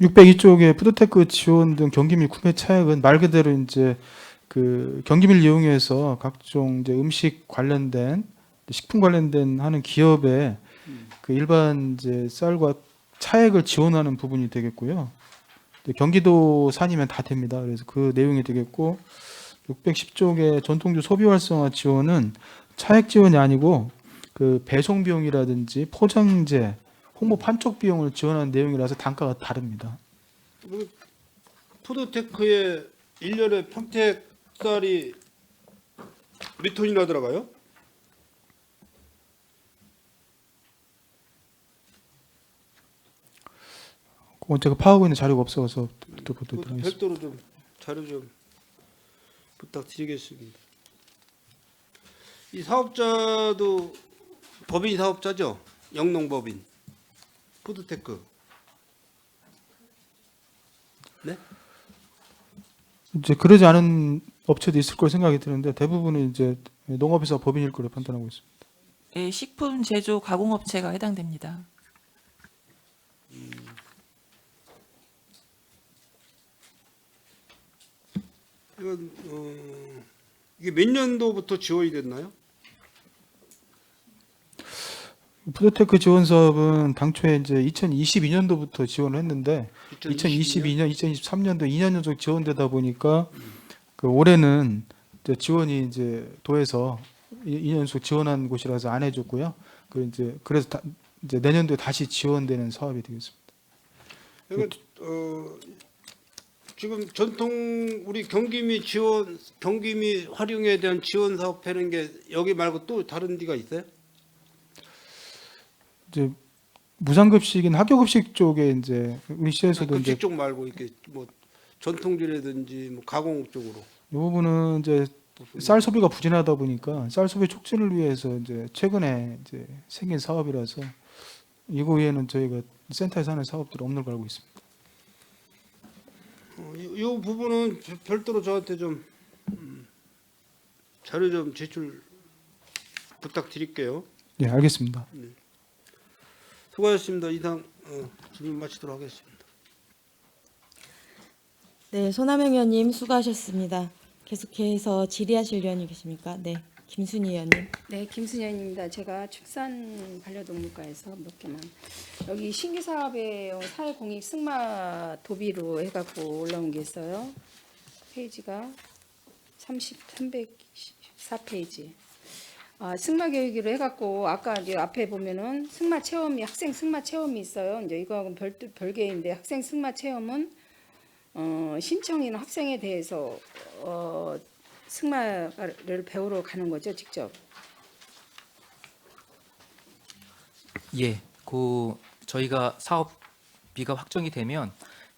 [SPEAKER 3] 602쪽에 푸드테크 지원 등 경기밀 구매 차액은 말 그대로 이제 그 경기밀 이용해서 각종 이제 음식 관련된 식품 관련된 하는 기업에 그 일반 이제 쌀과 차액을 지원하는 부분이 되겠고요. 경기도 산이면 다 됩니다. 그래서 그 내용이 되겠고 610쪽의 전통주 소비 활성화 지원은 차액 지원이 아니고 그 배송 비용이라든지 포장재, 홍보 판촉 비용을 지원하는 내용이라서 단가가 다릅니다.
[SPEAKER 9] 푸드테크에 1년에 평택 쌀이 몇 톤이나 들어가요?
[SPEAKER 3] 그건 제가 파악하고 있는 자료가 없어서 또 보도록 하겠습니다.
[SPEAKER 9] 별도로 좀 자료 좀 부탁드리겠습니다. 이 사업자도 법인 사업자죠? 영농법인 푸드테크. 네?
[SPEAKER 3] 이제 그러지 않은 업체도 있을 걸 생각이 드는데 대부분은 이제 농업회사 법인일 거로 판단하고 있습니다.
[SPEAKER 12] 예, 식품 제조 가공업체가 해당됩니다.
[SPEAKER 9] 이건 이게 몇 년도부터 지원이 됐나요?
[SPEAKER 3] 푸드테크 지원 사업은 당초에 이제 2022년도부터 지원을 했는데 2022년, 2023년도 2년 연속 지원되다 보니까 그 올해는 이제 지원이 이제 도에서 2년 연속 지원한 곳이라서 안 해줬고요. 그 이제 그래서 이제 내년도에 다시 지원되는 사업이 되겠습니다.
[SPEAKER 9] 그러니까 지금 전통 우리 경기미 지원 경기미 활용에 대한 지원 사업 하는 게 여기 말고 또 다른 데가 있어요?
[SPEAKER 3] 이제 무상급식인 학교급식 쪽에 이제 우리 시에서도 이제
[SPEAKER 9] 급식 쪽 말고 이렇게 뭐 전통주라든지 뭐 가공 쪽으로.
[SPEAKER 3] 이 부분은 이제 쌀 소비가 부진하다 보니까 쌀 소비 촉진을 위해서 이제 최근에 이제 생긴 사업이라서 이거 외에는 저희가 센터에서 하는 사업들이 없는 걸 알고 있습니다.
[SPEAKER 9] 이 부분은 별도로 저한테 좀 자료 좀 제출 부탁드릴게요.
[SPEAKER 3] 네, 알겠습니다.
[SPEAKER 9] 수고하셨습니다. 이상 질문 마치도록 하겠습니다.
[SPEAKER 1] 네, 손하명 의원님 수고하셨습니다. 계속해서 질의하실 의원이 계십니까? 네, 김순희 의원님.
[SPEAKER 2] 네, 김순현입니다. 제가 축산 반려동물과에서 몇 개만 여기 신규 사업에 사회공익 승마 도비로 해갖고 올라온 게 있어요. 페이지가 314페이지. 승마 교육으로 해갖고 아까 이제 앞에 보면은 승마 체험이 학생 승마 체험이 있어요. 이제 이거하고는 별개인데 학생 승마 체험은 신청인 학생에 대해서 승마를 배우러 가는 거죠, 직접.
[SPEAKER 7] 예, 그 저희가 사업비가 확정이 되면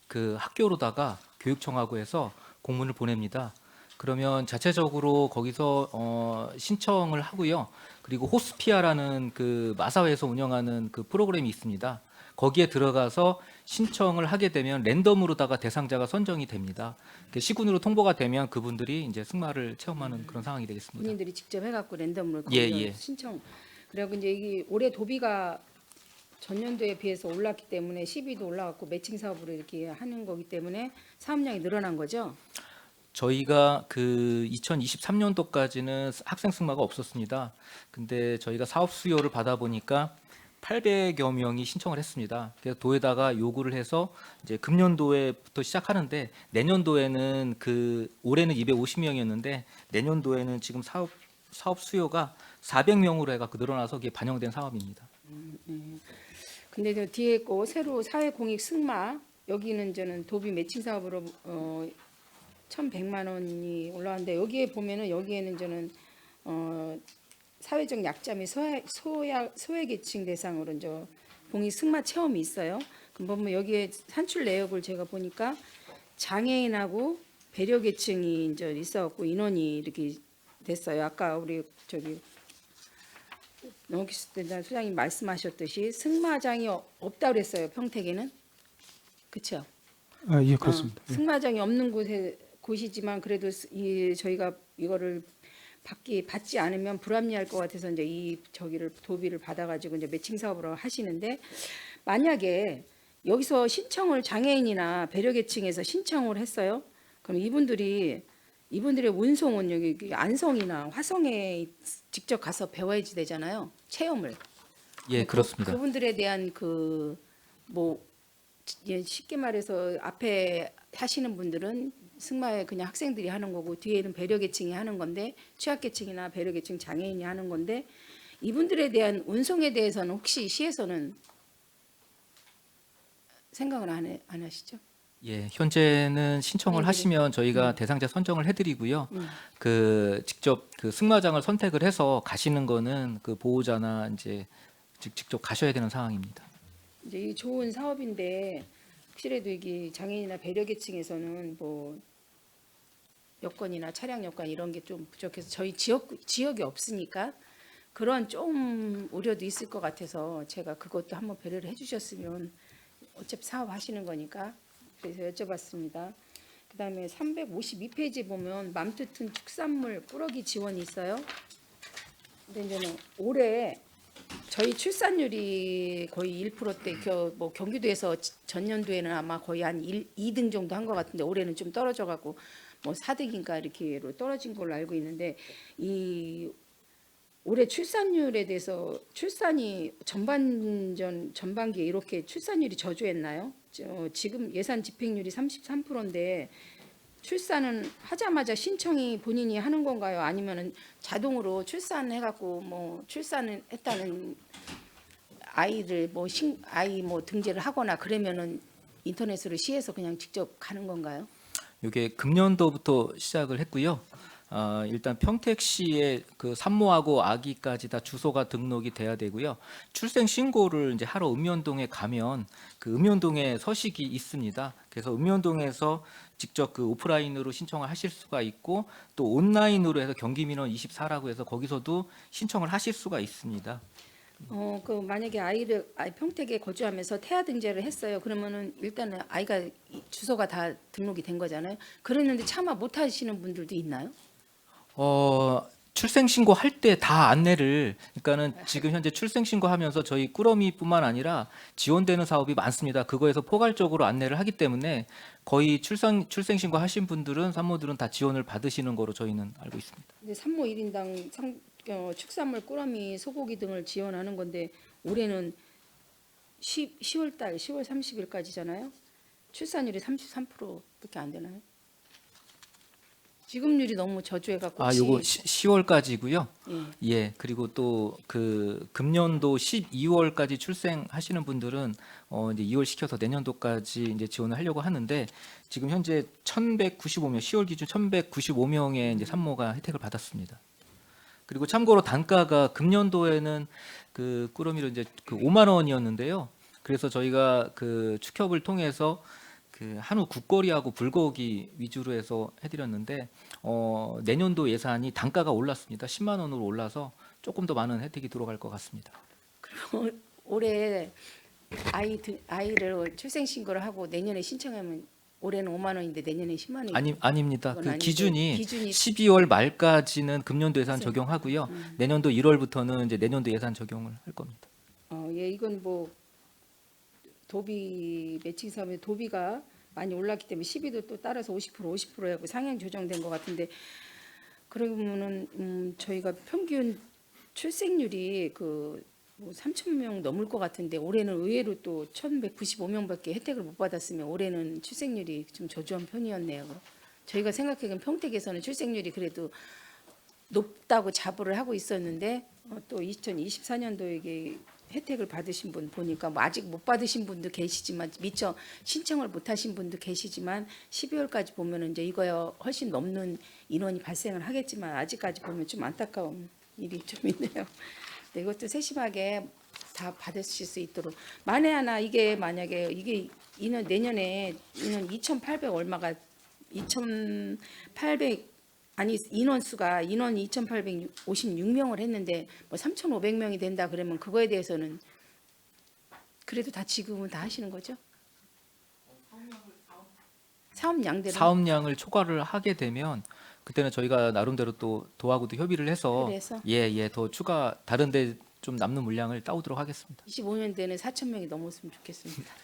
[SPEAKER 7] 그 학교로다가 교육청하고 해서 공문을 보냅니다. 그러면 자체적으로 거기서 신청을 하고요. 그리고 호스피아라는 그 마사회에서 운영하는 그 프로그램이 있습니다. 거기에 들어가서 신청을 하게 되면 랜덤으로다가 대상자가 선정이 됩니다. 시군으로 통보가 되면 그분들이 이제 승마를 체험하는 그런 상황이 되겠습니다.
[SPEAKER 2] 본인들이 직접 해갖고 랜덤으로
[SPEAKER 7] 예,
[SPEAKER 2] 거기서
[SPEAKER 7] 예.
[SPEAKER 2] 신청. 그리고 이제 이게 올해 도비가 전년도에 비해서 올랐기 때문에 시비도 올라갔고 매칭 사업으로 이렇게 하는 거기 때문에 사업량이 늘어난 거죠.
[SPEAKER 7] 저희가 그 2023년도까지는 학생 승마가 없었습니다. 근데 저희가 사업 수요를 받아 보니까 800여 명이 신청을 했습니다. 그래서 도에다가 요구를 해서 이제 금년도에부터 시작하는데 내년도에는 그 올해는 250명이었는데 내년도에는 지금 사업 수요가 400명으로 해갖고 늘어나서 그게 반영된 사업입니다.
[SPEAKER 2] 근데 저 뒤에 거 새로 사회공익 승마 여기는 저는 도비 매칭 사업으로 1,100만 원이 올라왔는데 여기에 보면은 여기에는 저는 사회적 약자 및 소외계층 대상으로 이제 공익 승마 체험이 있어요. 그럼 보면 여기에 산출 내역을 제가 보니까 장애인하고 배려계층이 이제 있어갖고 인원이 이렇게 됐어요. 아까 우리 저기 농기수 수장님 말씀하셨듯이 승마장이 없다 그랬어요. 평택에는 그렇죠.
[SPEAKER 3] 아, 예, 그렇습니다. 예.
[SPEAKER 2] 승마장이 없는 곳이지만 그래도 저희가 이거를 받지 않으면 불합리할 것 같아서 이제 이 저기를 도비를 받아가지고 이제 매칭 사업으로 하시는데 만약에 여기서 신청을 장애인이나 배려계층에서 신청을 했어요. 그럼 이분들의 운송은 여기 안성이나 화성에 직접 가서 배워야지 되잖아요. 체험을.
[SPEAKER 7] 예, 그렇습니다.
[SPEAKER 2] 그분들에 대한 쉽게 말해서 앞에 하시는 분들은 승마에 그냥 학생들이 하는 거고 뒤에는 배려계층이 하는 건데 취약계층이나 배려계층 장애인이 하는 건데 이분들에 대한 운송에 대해서는 혹시 시에서는 생각을 안 하시죠?
[SPEAKER 7] 예, 현재는 신청을
[SPEAKER 2] 네,
[SPEAKER 7] 하시면 저희가 대상자 선정을 해드리고요. 그 직접 그 승마장을 선택을 해서 가시는 거는 그 보호자나 이제 직접 가셔야 되는 상황입니다.
[SPEAKER 2] 이제 이 좋은 사업인데 혹시라도 이게 장애인이나 배려계층에서는 뭐 여건이나 차량 여건 이런 게 좀 부족해서 저희 지역이 없으니까 그런 좀 우려도 있을 것 같아서 제가 그것도 한번 배려를 해주셨으면 어차피 사업 하시는 거니까 그래서 여쭤봤습니다. 그다음에 352페이지 보면 맘뜻은 축산물 꾸러기 지원이 있어요. 근데 이제는 올해 저희 출산율이 거의 1%대 뭐 경기도에서 전년도에는 아마 거의 한 2등 정도 한 것 같은데 올해는 좀 떨어져 갖고 뭐 4등인가 이렇게로 떨어진 걸로 알고 있는데 이 올해 출산율에 대해서 출산이 전반기에 이렇게 출산율이 저조했나요? 지금 예산 집행률이 33%인데 출산은 하자마자 신청이 본인이 하는 건가요? 아니면은 자동으로 출산해갖고 뭐 출산을 했다는 아이를 아이 등재를 하거나 그러면은 인터넷으로 시에서 그냥 직접 가는 건가요?
[SPEAKER 7] 이게 금년도부터 시작을 했고요. 일단 평택시에 그 산모하고 아기까지 다 주소가 등록이 돼야 되고요. 출생 신고를 이제 하러 읍면동에 가면 그 읍면동에 서식이 있습니다. 그래서 읍면동에서 직접 그 오프라인으로 신청을 하실 수가 있고 또 온라인으로 해서 경기민원 24라고 해서 거기서도 신청을 하실 수가 있습니다.
[SPEAKER 2] 그 만약에 아이를 평택에 거주하면서 태아 등재를 했어요. 그러면은 일단은 아이가 주소가 다 등록이 된 거잖아요. 그랬는데 차마 못 하시는 분들도 있나요?
[SPEAKER 7] 출생 신고할 때 다 안내를 그러니까는 지금 현재 출생 신고하면서 저희 꾸러미뿐만 아니라 지원되는 사업이 많습니다. 그거에서 포괄적으로 안내를 하기 때문에 거의 출생 신고 하신 분들은 산모들은 다 지원을 받으시는 거로 저희는 알고 있습니다.
[SPEAKER 2] 근데 산모 1인당 축산물, 꾸러미, 소고기 등을 지원하는 건데 올해는 10월 30일까지잖아요. 출산율이 33%밖에 안 되나요? 지급률이 너무 저조해갖고
[SPEAKER 7] 요거 10월까지고요.
[SPEAKER 2] 예.
[SPEAKER 7] 예, 그리고 또 그 금년도 12월까지 출생하시는 분들은 이제 2월 시켜서 내년도까지 이제 지원을 하려고 하는데 지금 현재 1,195명, 10월 기준 1,195명의 이제 산모가 혜택을 받았습니다. 그리고 참고로 단가가 금년도에는 그 꾸러미로 이제 그 5만 원이었는데요. 그래서 저희가 그 축협을 통해서 그 한우 국거리하고 불고기 위주로 해서 해드렸는데 내년도 예산이 단가가 올랐습니다. 10만 원으로 올라서 조금 더 많은 혜택이 들어갈 것 같습니다.
[SPEAKER 2] 그리고 올해 아이를 출생 신고를 하고 내년에 신청하면 올해는 5만 원인데 내년에 10만 원이
[SPEAKER 7] 아닙니다.
[SPEAKER 2] 그건
[SPEAKER 7] 그
[SPEAKER 2] 아니고
[SPEAKER 7] 기준이
[SPEAKER 2] 기준이
[SPEAKER 7] 12월 말까지는 금년도 예산
[SPEAKER 2] 네.
[SPEAKER 7] 적용하고요. 내년도 1월부터는 이제 내년도 예산 적용을 할 겁니다.
[SPEAKER 2] 예, 이건 뭐 도비 매칭 사업에 도비가 많이 올랐기 때문에 12도 또 따라서 50%하고 상향 조정된 것 같은데 그러면은 저희가 평균 출생률이 뭐 3,000명 넘을 것 같은데 올해는 의외로 또 1,195명밖에 혜택을 못 받았으면 올해는 출생률이 좀 저조한 편이었네요. 저희가 생각하기엔 평택에서는 출생률이 그래도 높다고 자부를 하고 있었는데 또 2024년도에 이게 혜택을 받으신 분 보니까 뭐 아직 못 받으신 분도 계시지만 미처 신청을 못 하신 분도 계시지만 12월까지 보면은 이제 이거야 훨씬 넘는 인원이 발생을 하겠지만 아직까지 보면 좀 안타까운 일이 좀 있네요. 네, 이것도 세심하게 다 받으실 수 있도록 만에 하나 이게 만약에 이게 인원 내년에 인원 2,800 얼마가 2,800 아니 인원수가 인원이 2,856명을 했는데 뭐 3,500명이 된다 그러면 그거에 대해서는 그래도 다 지금은 다 하시는 거죠? 사업량대로
[SPEAKER 7] 사업량을 초과를 하게 되면 그때는 저희가 나름대로 또 도하고도 협의를 해서
[SPEAKER 2] 그래서?
[SPEAKER 7] 더 추가 다른데 좀 남는 물량을 따오도록 하겠습니다.
[SPEAKER 2] 25년대는 4,000명이 넘었으면 좋겠습니다.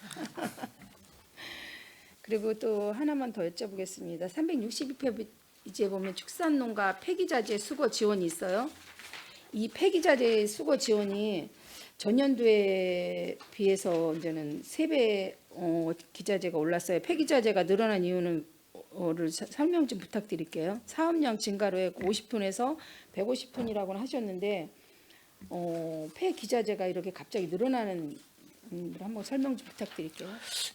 [SPEAKER 2] 그리고 또 하나만 더 여쭤보겠습니다. 362표 이제 보면 축산농가 폐기자재 수거 지원이 있어요. 이 폐기자재 수거 지원이 전년도에 비해서 이제는 3배 기자재가 올랐어요. 폐기자재가 늘어난 이유는 설명 좀 부탁드릴게요. 사업량 증가로 했고 50톤에서 150톤이라고 하셨는데 폐기자재가 이렇게 갑자기 늘어나는 한번 설명 좀 부탁드릴게요.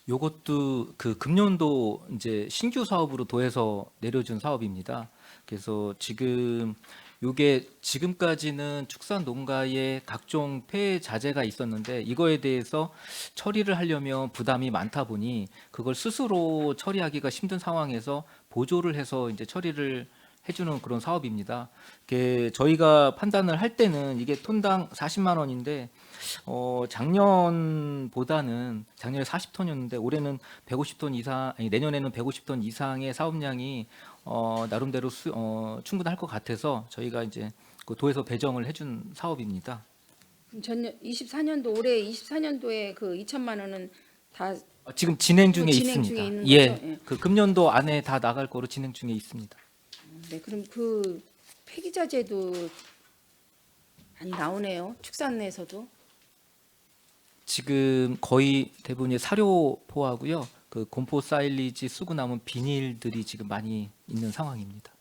[SPEAKER 7] 요것도 그 금년도 이제 신규 사업으로 도해서 내려준 사업입니다. 그래서 지금 요게 지금까지는 축산 농가에 각종 폐 자재가 있었는데 이거에 대해서 처리를 하려면 부담이 많다 보니 그걸 스스로 처리하기가 힘든 상황에서 보조를 해서 이제 처리를 해주는 그런 사업입니다. 저희가 판단을 할 때는 이게 톤당 40만 원인데 작년보다는 작년에 40톤이었는데 올해는 150톤 이상, 아니, 내년에는 150톤 이상의 사업량이 나름대로 충분할 것 같아서 저희가 이제 그 도에서 배정을 해준 사업입니다.
[SPEAKER 2] 전년 24년도 올해 24년도에 그 2천만 원은 다
[SPEAKER 7] 지금 진행 중에
[SPEAKER 2] 진행
[SPEAKER 7] 있습니다.
[SPEAKER 2] 중에 있는
[SPEAKER 7] 예,
[SPEAKER 2] 거죠? 예.
[SPEAKER 7] 그 금년도 안에 다 나갈 거로 진행 중에 있습니다.
[SPEAKER 2] 네, 그럼 그 폐기자재도 많이 나오네요. 축산내에서도.
[SPEAKER 7] 지금 거의 대부분이 사료포하고요. 그 곰포 사일리지 쓰고 남은 비닐들이 지금 많이 있는 상황입니다.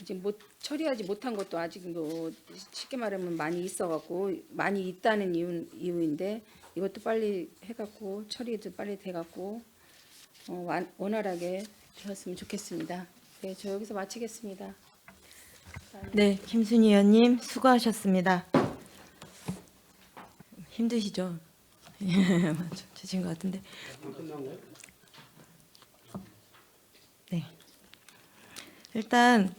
[SPEAKER 2] 이제 못 처리하지 못한 것도 아직 뭐 쉽게 말하면 많이 있어갖고 많이 있다는 이유인데 이것도 빨리 해갖고 처리도 빨리 돼갖고 원활하게 되었으면 좋겠습니다. 네, 저 여기서 마치겠습니다.
[SPEAKER 1] 네, 김순희 의원님 수고하셨습니다. 힘드시죠? 주신 것 같은데. 네. 일단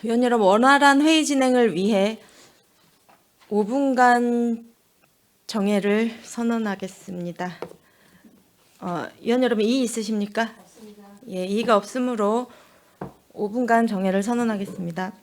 [SPEAKER 1] 위원 여러분, 원활한 회의 진행을 위해 5분간 정회를 선언하겠습니다. 위원 여러분, 이의 있으십니까? 예, 이의가 없으므로 5분간 정회를 선언하겠습니다.